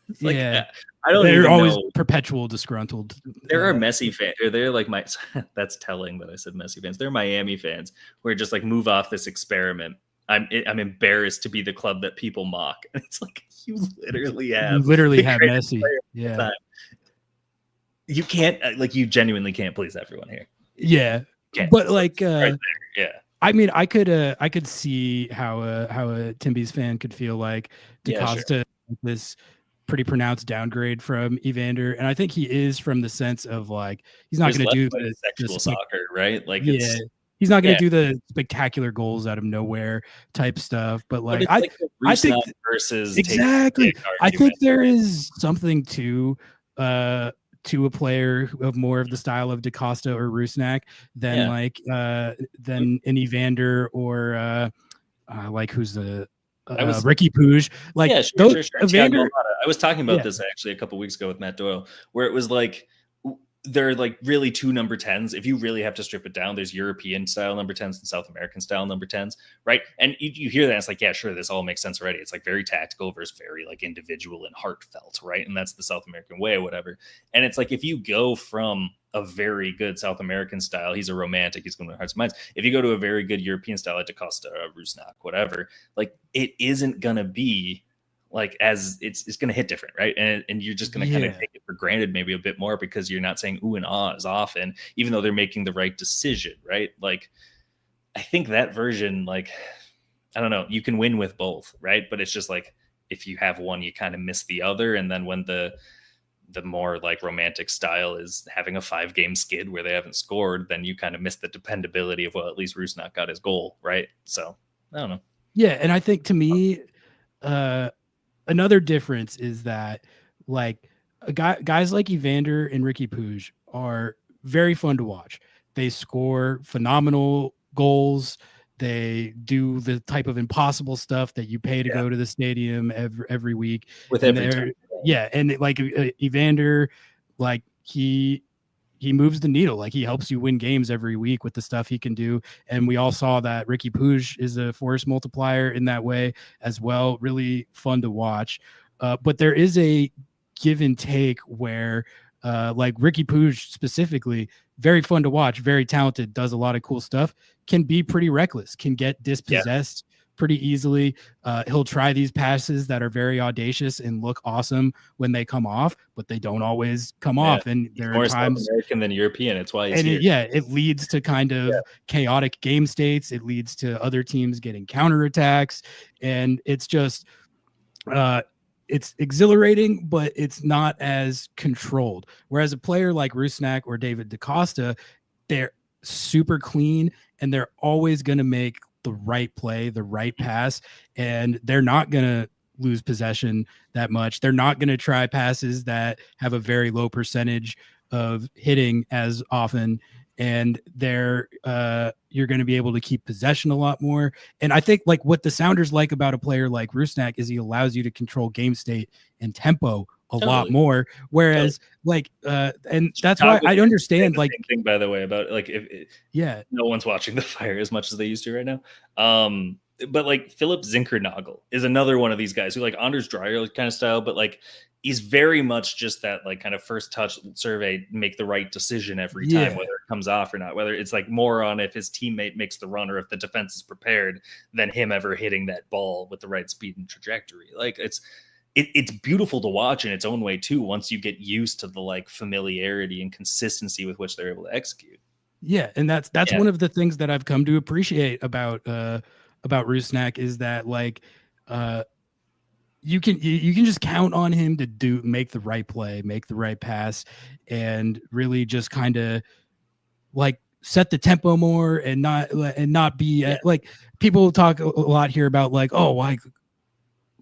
It's like, I don't. They're even always know. Perpetual disgruntled. There are Messi fans. Or they're like my. That's telling that I said Messi fans. They're Miami fans who are just like move off this experiment. I'm embarrassed to be the club that people mock. And it's like you literally have Messi. Yeah, you can't you genuinely can't please everyone here. Yeah, can't. But like right there. Yeah. I mean, I could see how a Timbies fan could feel like DaCosta this pretty pronounced downgrade from Evander, and I think he is from the sense of like he's not going to do the sexual soccer, right? Like, he's not going to do the spectacular goals out of nowhere type stuff. But like, I think versus exactly, I think there is something to a player of more of the style of DaCosta or Rusnak than than an Evander or like who's the Ricky Puig, like sure. Evander. I was talking about this actually a couple weeks ago with Matt Doyle, where it was like there are like really two number 10s. If you really have to strip it down, there's European style number 10s and South American style number 10s, right? And you hear that, it's like, yeah, sure, this all makes sense already. It's like very tactical versus very like individual and heartfelt, right? And that's the South American way or whatever. And it's like if you go from a very good South American style, he's a romantic, he's going to hearts and minds. If you go to a very good European style, like DaCosta, Rusnak, whatever, like it isn't going to be like as it's going to hit different, right? And you're just going to kind of take it for granted maybe a bit more because you're not saying ooh and ah as often, even though they're making the right decision, right? Like I think that version, like I don't know, you can win with both, right? But it's just like if you have one, you kind of miss the other, and then when the more like romantic style is having a 5-game skid where they haven't scored, then you kind of miss the dependability of, well, at least Rusnak got his goal, right? So I don't know. Yeah, and I think to me, another difference is that like guys like Evander and Ricky Puig are very fun to watch. They score phenomenal goals. They do the type of impossible stuff that you pay to go to the stadium every week. With and every time. Yeah, and like Evander, like he moves the needle. Like he helps you win games every week with the stuff he can do. And we all saw that Ricky Puig is a force multiplier in that way as well. Really fun to watch. But there is a give and take where like Ricky Puig specifically, very fun to watch, very talented, does a lot of cool stuff, can be pretty reckless, can get dispossessed pretty easily. He'll try these passes that are very audacious and look awesome when they come off, but they don't always come off. And there are times South American than European. It's why he's and here. it leads to kind of chaotic game states. It leads to other teams getting counterattacks, and it's just it's exhilarating, but it's not as controlled. Whereas a player like Rusnak or David DaCosta, they're super clean and they're always going to make the right play, the right pass, and they're not going to lose possession that much. They're not going to try passes that have a very low percentage of hitting as often, and they're you're going to be able to keep possession a lot more. And I think like what the Sounders like about a player like Rusnak is he allows you to control game state and tempo a lot more. Whereas like and that's why I understand like thing, by the way, about like if no one's watching the Fire as much as they used to right now. But like Philip Zinkernagel is another one of these guys who like Anders Dreyer kind of style, but like he's very much just that like kind of first touch survey, make the right decision every time, whether it comes off or not, whether it's like more on if his teammate makes the run or if the defense is prepared than him ever hitting that ball with the right speed and trajectory. Like it's beautiful to watch in its own way too, once you get used to the like familiarity and consistency with which they're able to execute. Yeah. And that's one of the things that I've come to appreciate about Rusnak is that like you can just count on him to make the right play, make the right pass, and really just kind of like set the tempo more and not be like people talk a lot here about like, oh, like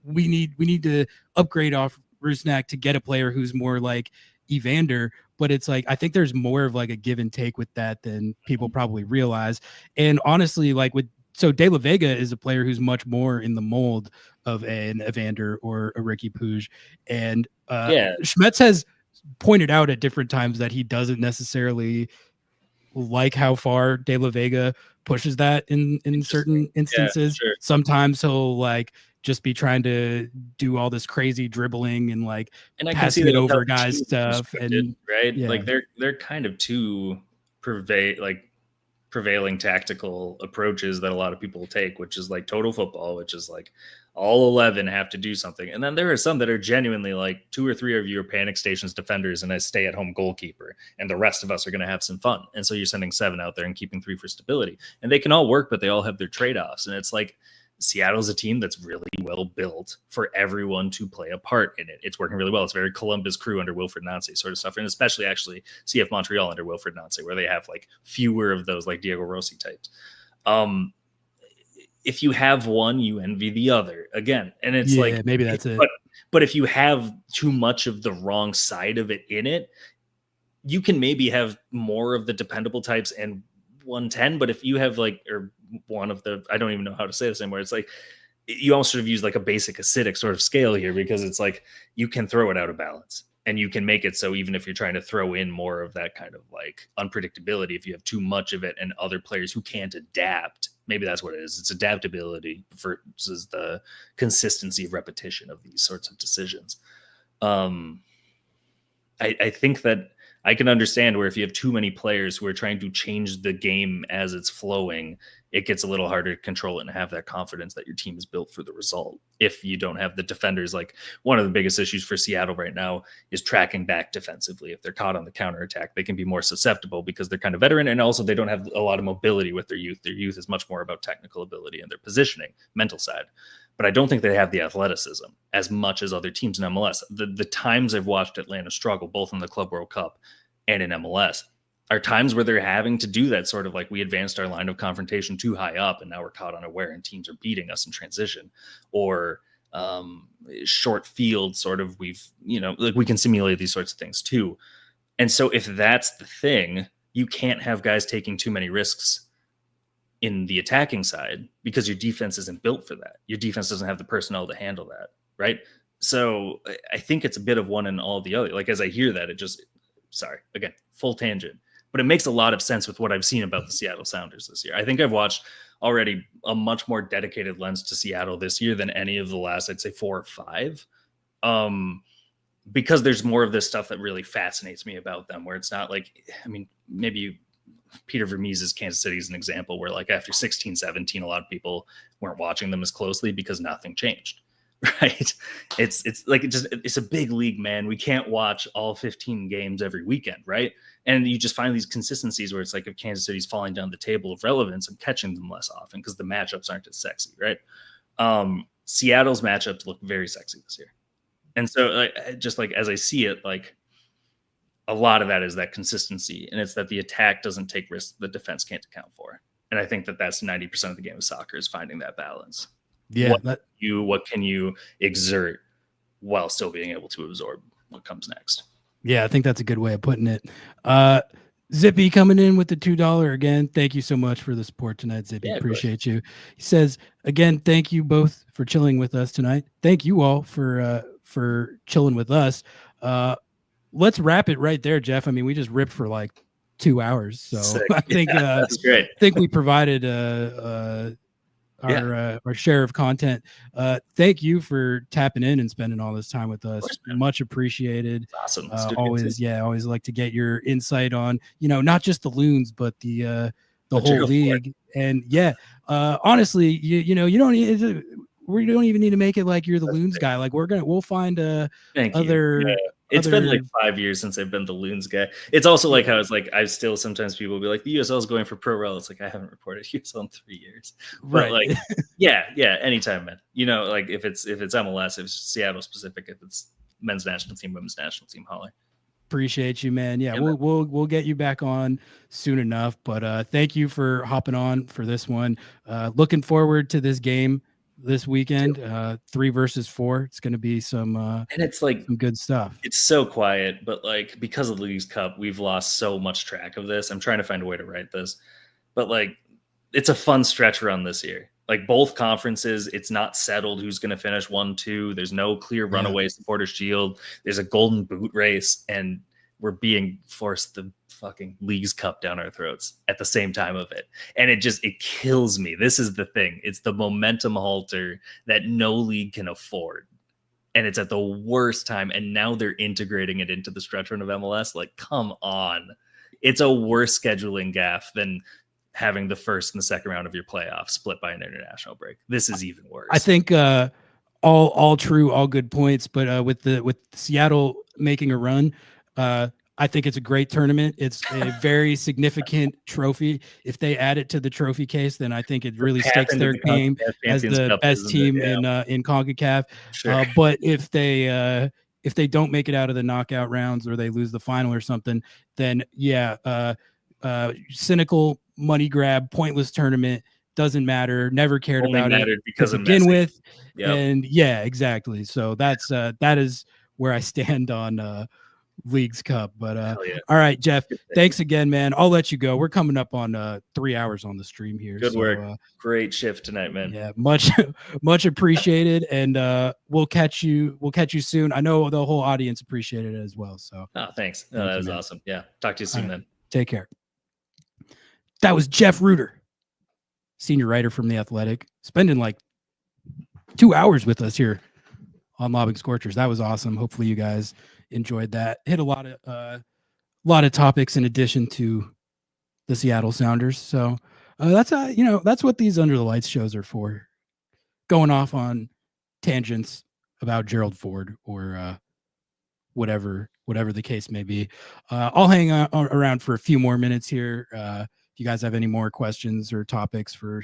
we need to upgrade off Rusnak to get a player who's more like Evander. But it's like, I think there's more of like a give and take with that than people probably realize. And honestly, like so De La Vega is a player who's much more in the mold of an Evander or a Ricky Puig. And Schmetz has pointed out at different times that he doesn't necessarily like how far De La Vega pushes that in certain instances. Yeah, sure. Sometimes he'll like just be trying to do all this crazy dribbling and like passing it over guys stuff. And right. Yeah. Like they're kind of too prevailing tactical approaches that a lot of people take, which is like total football, which is like all 11 have to do something. And then there are some that are genuinely like 2 or 3 of you are panic stations defenders and a stay-at-home goalkeeper, and the rest of us are going to have some fun. And so you're sending 7 out there and keeping 3 for stability. And they can all work, but they all have their trade-offs. And it's like Seattle's a team that's really well built for everyone to play a part in it. It's working really well. It's very Columbus Crew under Wilfred Nancy sort of stuff. And especially actually CF Montreal under Wilfred Nancy, where they have like fewer of those like Diego Rossi types. If you have one, you envy the other again. And it's like, maybe that's it. But if you have too much of the wrong side of it in it, you can maybe have more of the dependable types and 110. But if you have like, or one of the, I don't even know how to say this anymore. It's like, you almost sort of use like a basic acidic sort of scale here, because it's like, you can throw it out of balance and you can make it so even if you're trying to throw in more of that kind of like unpredictability, if you have too much of it and other players who can't adapt, maybe that's what it is. It's adaptability versus the consistency of repetition of these sorts of decisions. I think that I can understand where if you have too many players who are trying to change the game as it's flowing, it gets a little harder to control it and have that confidence that your team is built for the result. If you don't have the defenders, like one of the biggest issues for Seattle right now is tracking back defensively. If they're caught on the counterattack, they can be more susceptible because they're kind of veteran, and also they don't have a lot of mobility with their youth. Their youth is much more about technical ability and their positioning, mental side. But I don't think they have the athleticism as much as other teams in MLS. The times I've watched Atlanta struggle, both in the Club World Cup and in MLS, are times where they're having to do that sort of like we advanced our line of confrontation too high up and now we're caught unaware and teams are beating us in transition, or short field sort of like we can simulate these sorts of things too. And so if that's the thing, you can't have guys taking too many risks in the attacking side because your defense isn't built for that. Your defense doesn't have the personnel to handle that. Right. So I think it's a bit of one and all the other. Like, as I hear that, sorry, again, full tangent, but it makes a lot of sense with what I've seen about the Seattle Sounders this year. I think I've watched already a much more dedicated lens to Seattle this year than any of the last, I'd say 4 or 5. Because there's more of this stuff that really fascinates me about them, where it's not like, I mean, maybe Peter Vermees's Kansas City is an example where like after 16, 17, a lot of people weren't watching them as closely because nothing changed. Right. It's a big league, man. We can't watch all 15 games every weekend. Right. And you just find these consistencies where it's like if Kansas City's falling down the table of relevance, I'm catching them less often because the matchups aren't as sexy. Right. Seattle's matchups look very sexy this year. And so just like, as I see it, like a lot of that is that consistency, and it's that the attack doesn't take risks the defense can't account for. And I think that that's 90% of the game of soccer is finding that balance. Yeah. What can you exert while still being able to absorb what comes next? Yeah, I think that's a good way of putting it. Zippy coming in with the $2 again. Thank you so much for the support tonight, Zippy. Yeah, appreciate you. He says again, thank you both for chilling with us tonight. Thank you all for chilling with us. Let's wrap it right there, Jeff. I mean, we just ripped for like 2 hours, so Sick. I think That's great. I think we provided our share of content. Thank you for tapping in and spending all this time with us. Course, much appreciated. Awesome. Always like to get your insight on, not just the Loons, but the whole league. And honestly, you don't need we don't even need to make it like you're the Loons guy. Like we'll find other. Yeah. It's been like 5 years since I've been the Loons guy. It's also like how it's like I still sometimes people will be like the USL is going for pro rel. It's like I haven't reported USL in 3 years. But right. like anytime, man. Like if it's MLS, if it's Seattle specific, if it's men's national team, women's national team, Holly. Appreciate you, man. Yeah, we'll get you back on soon enough. But thank you for hopping on for this one. Looking forward to this game this weekend, 3 versus 4. It's going to be some and it's like some good stuff. It's so quiet, but like because of the League's Cup, we've lost so much track of this. I'm trying to find a way to write this, but like it's a fun stretch run this year. Like both conferences, it's not settled who's going to finish 1-2. There's no clear runaway supporter shield. There's a golden boot race, and we're being forced the fucking League's Cup down our throats at the same time of it. And it kills me. This is the thing. It's the momentum halter that no league can afford. And it's at the worst time. And now they're integrating it into the stretch run of MLS. Like, come on. It's a worse scheduling gaffe than having the first and the second round of your playoffs split by an international break. This is even worse. I think all true, all good points. But with Seattle making a run, I think it's a great tournament. It's a very significant trophy. If they add it to the trophy case, then I think it really stakes their claim as the best team in CONCACAF. Sure. But if they don't make it out of the knockout rounds or they lose the final or something, then cynical money grab, pointless tournament, doesn't matter. Never cared about it because to begin with. Yep. And exactly. So that is where I stand on League's Cup. But all right, Jeff, thanks again, man. I'll let you go. We're coming up on 3 hours on the stream here. Good work. Great shift tonight, man. Yeah, much appreciated. And we'll catch you soon. I know the whole audience appreciated it as well. So thanks. That was awesome. Yeah. Talk to you soon, then. Take care. That was Jeff Rueter, senior writer from The Athletic, spending like 2 hours with us here on Lobbing Scorchers. That was awesome. Hopefully you guys enjoyed that. Hit a lot lot of topics in addition to the Seattle Sounders. So that's what these Under the Lights shows are for. Going off on tangents about Gerald Ford or whatever the case may be. I'll hang around for a few more minutes here. If you guys have any more questions or topics for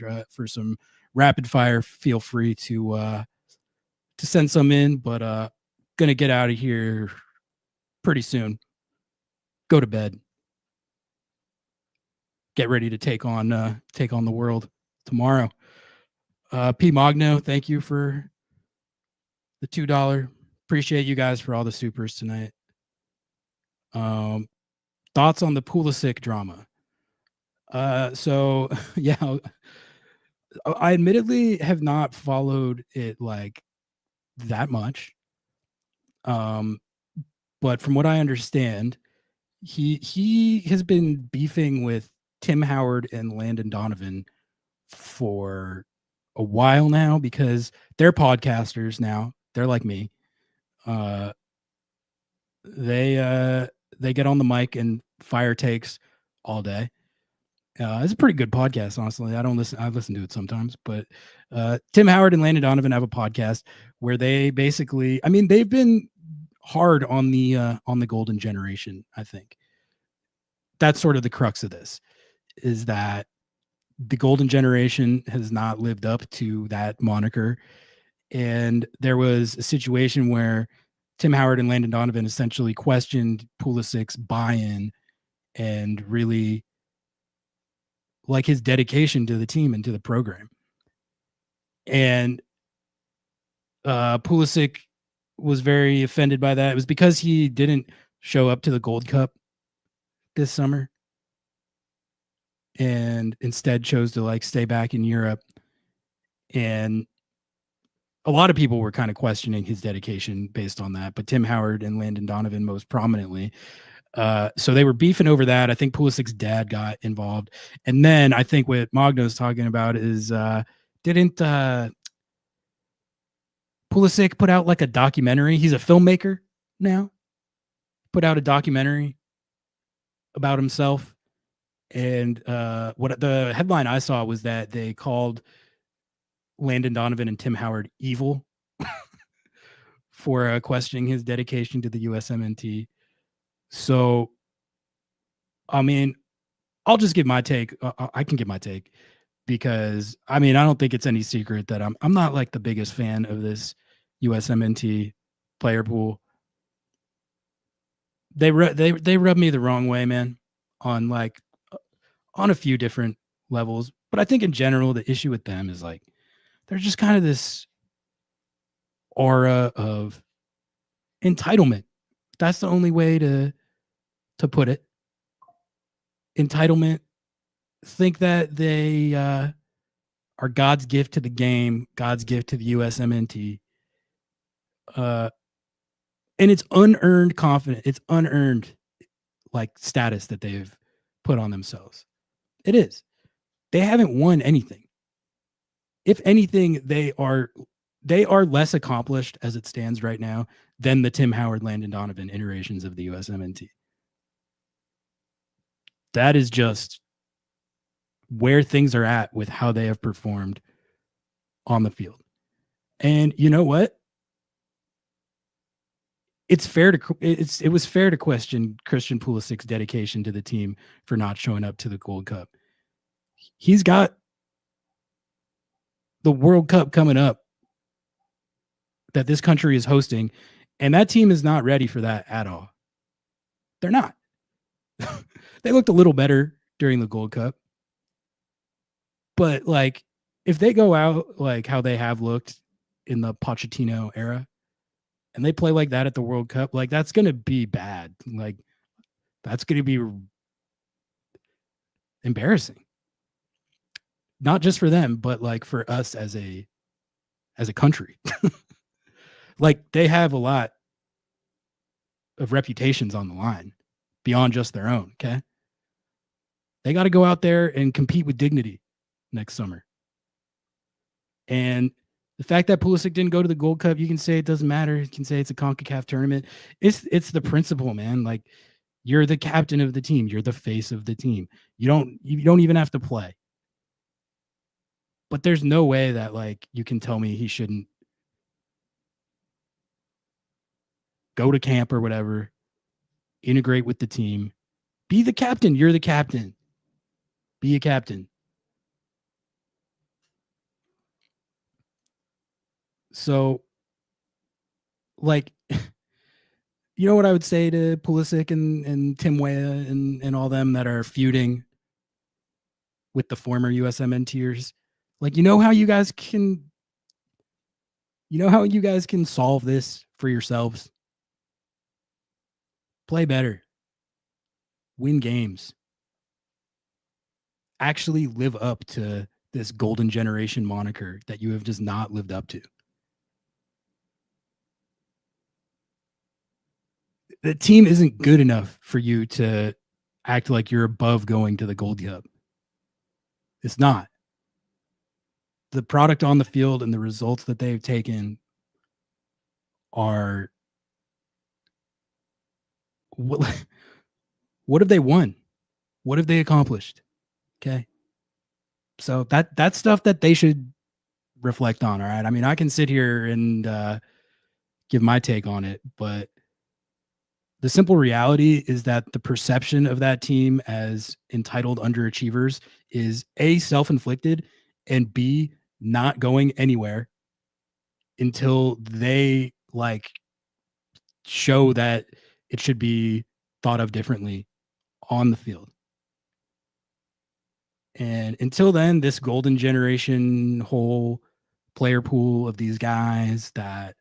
some rapid fire, feel free to send some in. But gonna get out of here pretty soon. Go to bed. Get ready to take on the world tomorrow. P Magno, thank you for the $2. Appreciate you guys for all the supers tonight. Thoughts on the Pulisic drama? So yeah, I admittedly have not followed it like that much. But from what I understand, he has been beefing with Tim Howard and Landon Donovan for a while now because they're podcasters now. They're like me. They get on the mic and fire takes all day. It's a pretty good podcast, honestly. I listen to it sometimes, but Tim Howard and Landon Donovan have a podcast where they basically, I mean, they've been hard on the golden generation. I think that's sort of the crux of this, is that the golden generation has not lived up to that moniker. And there was a situation where Tim Howard and Landon Donovan essentially questioned Pulisic's buy-in and really like his dedication to the team and to the program. And Pulisic was very offended by that. It was because he didn't show up to the Gold Cup this summer and instead chose to like stay back in Europe. And a lot of people were kind of questioning his dedication based on that, but Tim Howard and Landon Donovan most prominently. So they were beefing over that. I think Pulisic's dad got involved. And then I think what Magno's talking about is didn't Pulisic put out like a documentary? He's a filmmaker now. Put out a documentary about himself. And what the headline I saw was that they called Landon Donovan and Tim Howard evil for questioning his dedication to the USMNT. So, I mean, I'll just give my take. I can give my take because, I mean, I don't think it's any secret that I'm not like the biggest fan of this USMNT player pool. They rub me the wrong way, man, on a few different levels. But I think in general, the issue with them is like, they're just kind of this aura of entitlement. That's the only way to put it. Entitlement. Think that they are God's gift to the game, God's gift to the USMNT. And it's unearned confidence. It's unearned like status that they've put on themselves. It is. They haven't won anything. If anything, they are less accomplished as it stands right now than the Tim Howard, Landon Donovan iterations of the USMNT. That is just where things are at with how they have performed on the field. And you know what? It was fair to question Christian Pulisic's dedication to the team for not showing up to the Gold Cup. He's got the World Cup coming up that this country is hosting, and that team is not ready for that at all. They're not. They looked a little better during the Gold Cup. But like, if they go out like how they have looked in the Pochettino era, and they play like that at the World Cup, like that's going to be bad. Like that's going to be embarrassing. Not just for them, but like for us as a country. Like they have a lot of reputations on the line beyond just their own. Okay. They got to go out there and compete with dignity next summer. And the fact that Pulisic didn't go to the Gold Cup, you can say it doesn't matter. You can say it's a CONCACAF tournament. It's the principle, man. Like You're the captain of the team. You're the face of the team. You don't even have to play. But there's no way that like you can tell me he shouldn't go to camp or whatever, integrate with the team, be the captain. You're the captain. Be a captain. So, like, you know what I would say to Pulisic and Tim Weah and all them that are feuding with the former USMNTers? Like, you know how you guys can solve this for yourselves? Play better. Win games. Actually live up to this golden generation moniker that you have just not lived up to. The team isn't good enough for you to act like you're above going to the Gold Cup. It's not. The product on the field and the results that they've taken are what have they won? What have they accomplished? Okay. So that's stuff that they should reflect on. All right. I mean, I can sit here and give my take on it, but the simple reality is that the perception of that team as entitled underachievers is A, self-inflicted, and B, not going anywhere until they like show that it should be thought of differently on the field. And until then, this golden generation whole player pool of these guys that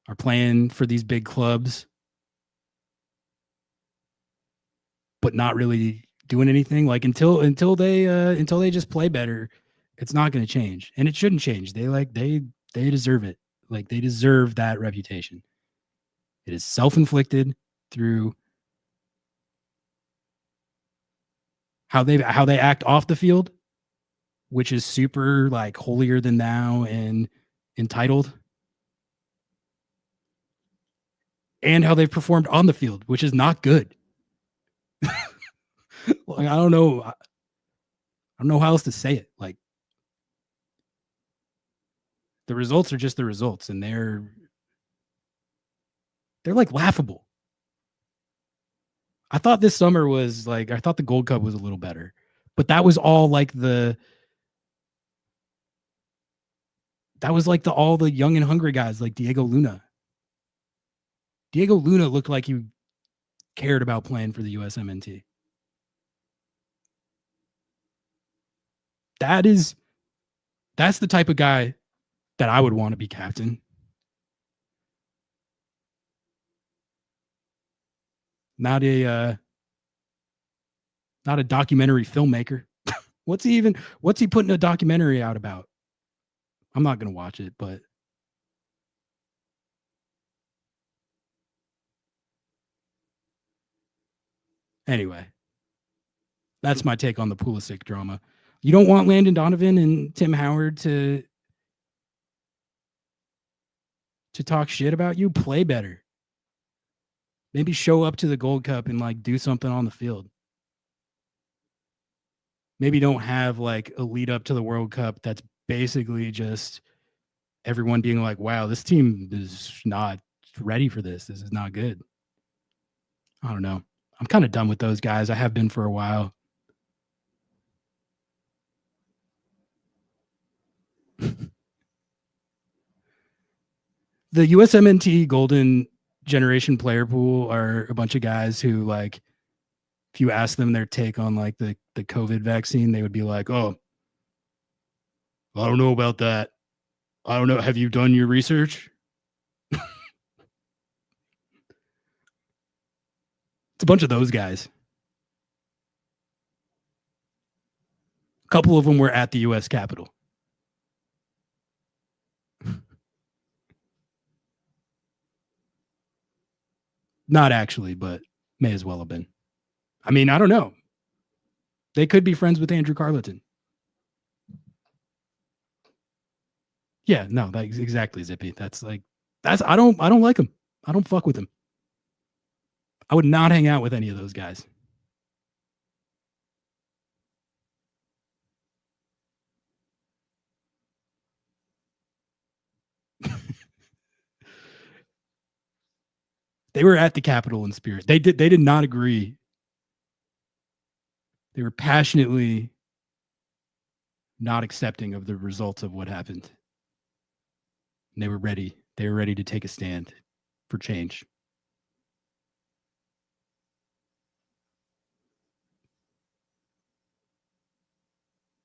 are playing for these big clubs, but not really doing anything. Like until they just play better, it's not going to change, and it shouldn't change. They deserve it. Like they deserve that reputation. It is self-inflicted through how they act off the field, which is super like holier than thou and entitled. And how they've performed on the field, which is not good. Like, I don't know how else to say it. Like the results are just the results, and they're like laughable. I thought this summer was like, I thought the Gold Cup was a little better, but that was all like all the young and hungry guys like Diego Luna. Diego Luna looked like he cared about playing for the USMNT. That's the type of guy that I would want to be captain. Not a documentary filmmaker. What's he putting a documentary out about? I'm not going to watch it, but anyway, that's my take on the Pulisic drama. You don't want Landon Donovan and Tim Howard to talk shit about you? Play better. Maybe show up to the Gold Cup and like do something on the field. Maybe don't have like a lead up to the World Cup that's basically just everyone being like, wow, this team is not ready for this. This is not good. I don't know. I'm kind of done with those guys. I have been for a while. The USMNT Golden Generation player pool are a bunch of guys who, like, if you ask them their take on like the COVID vaccine, they would be like, oh, I don't know about that. I don't know. Have you done your research? It's a bunch of those guys. A couple of them were at the U.S. Capitol. Not actually, but may as well have been. I mean, I don't know. They could be friends with Andrew Carleton. Yeah, no, that's exactly, Zippy. I don't like him. I don't fuck with him. I would not hang out with any of those guys. They were at the Capitol in spirit. They did not agree. They were passionately not accepting of the results of what happened. And they were ready. They were ready to take a stand for change.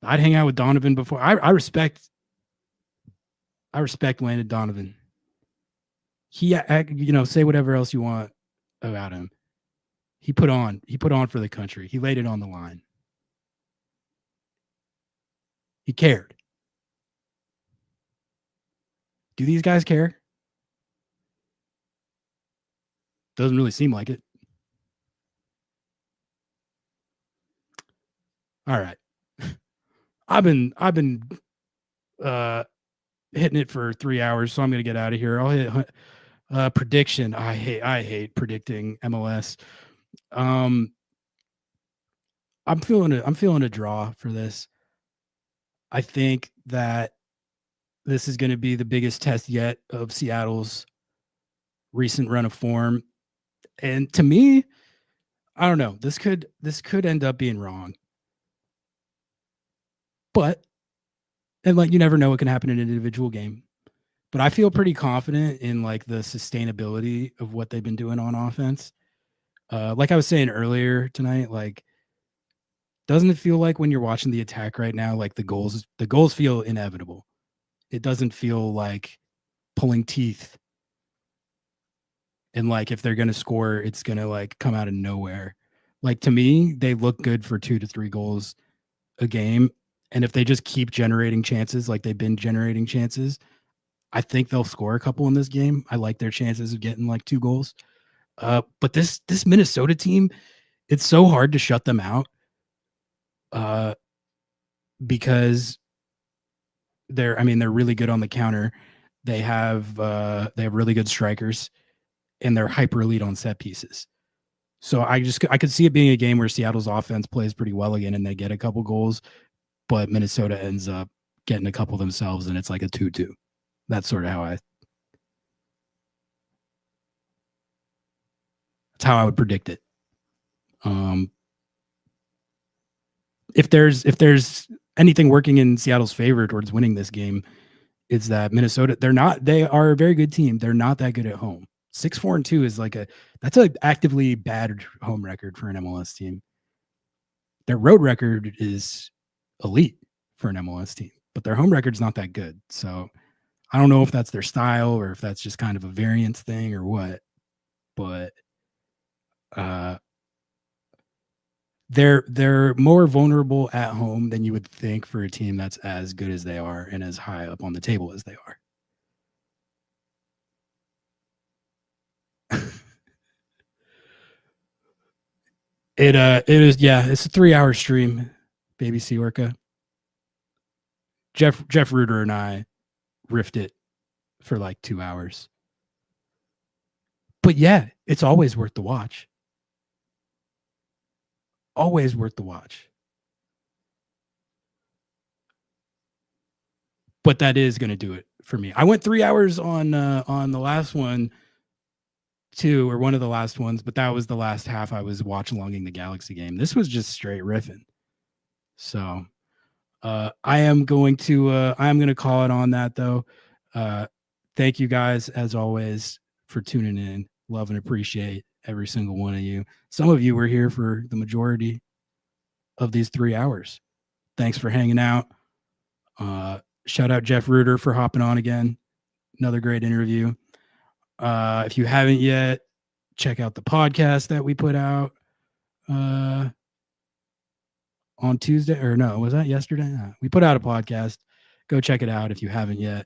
I'd hang out with Donovan before. I respect Landon Donovan. He, say whatever else you want about him. He put on for the country. He laid it on the line. He cared. Do these guys care? Doesn't really seem like it. All right. I've been hitting it for 3 hours, so I'm going to get out of here. I'll hit prediction. I hate predicting MLS. I'm feeling a draw for this. I think that this is going to be the biggest test yet of Seattle's recent run of form. And to me, I don't know. This could end up being wrong. But you never know what can happen in an individual game. But I feel pretty confident in the sustainability of what they've been doing on offense. Like I was saying earlier tonight, doesn't it feel like when you're watching the attack right now, the goals feel inevitable. It doesn't feel like pulling teeth. And if they're going to score, it's going to come out of nowhere. To me, they look good for 2 to 3 goals a game. And if they just keep generating chances like they've been generating chances, I think they'll score a couple in this game. I like their chances of getting 2 goals. But this Minnesota team, it's so hard to shut them out because they're really good on the counter. They have really good strikers, and they're hyper elite on set pieces. So I could see it being a game where Seattle's offense plays pretty well again and they get a couple goals, but Minnesota ends up getting a couple themselves and it's like a 2-2. That's sort of that's how I would predict it. If there's anything working in Seattle's favor towards winning this game, it's that Minnesota, they are a very good team. They're not that good at home. 6-4-2 is that's an actively bad home record for an MLS team. Their road record is elite for an MLS team, but their home record's not that good. So I don't know if that's their style or if that's just kind of a variance thing or what, but they're more vulnerable at home than you would think for a team that's as good as they are and as high up on the table as they are. It is, it's a 3-hour stream, baby Sea Orca. Jeff Rueter and I riffed it for 2 hours. But yeah, it's always worth the watch. Always worth the watch. But that is going to do it for me. I went 3 hours on the last one too, or one of the last ones, but that was the last half I was watch-alonging the Galaxy game. This was just straight riffing. So I am going to call it on that though. Thank you guys as always for tuning in. Love and appreciate every single one of you. Some of you were here for the majority of these 3 hours. Thanks for hanging out. Shout out Jeff Rueter for hopping on again. Another great interview. If you haven't yet, check out the podcast that we put out on Tuesday, or no, was that yesterday? We put out a podcast. Go check it out if you haven't yet.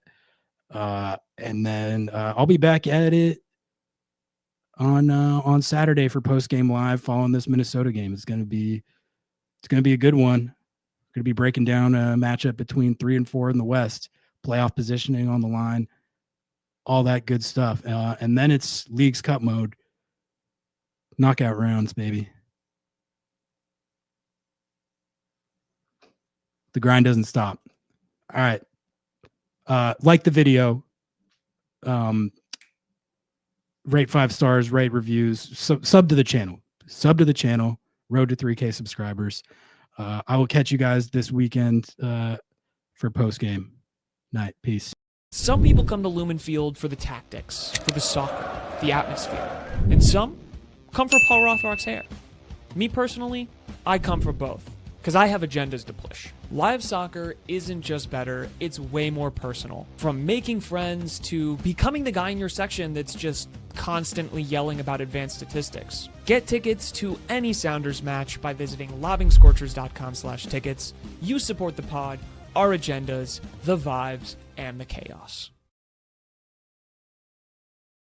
And then I'll be back at it on Saturday for post game live following this Minnesota game. It's gonna be a good one. We're gonna be breaking down a matchup between 3 and 4 in the West, playoff positioning on the line, all that good stuff. And then it's Leagues Cup mode. Knockout rounds, baby. The grind doesn't stop. All right. Like the video. Rate 5 stars, rate reviews, sub to the channel. Sub to the channel. Road to 3K subscribers. I will catch you guys this weekend for post game night. Peace. Some people come to Lumen Field for the tactics, for the soccer, the atmosphere, and some come for Paul Rothrock's hair. Me personally, I come for both, because I have agendas to push. Live soccer isn't just better, it's way more personal. From making friends to becoming the guy in your section that's just constantly yelling about advanced statistics. Get tickets to any Sounders match by visiting lobbingscorchers.com/tickets. You support the pod, our agendas, the vibes, and the chaos.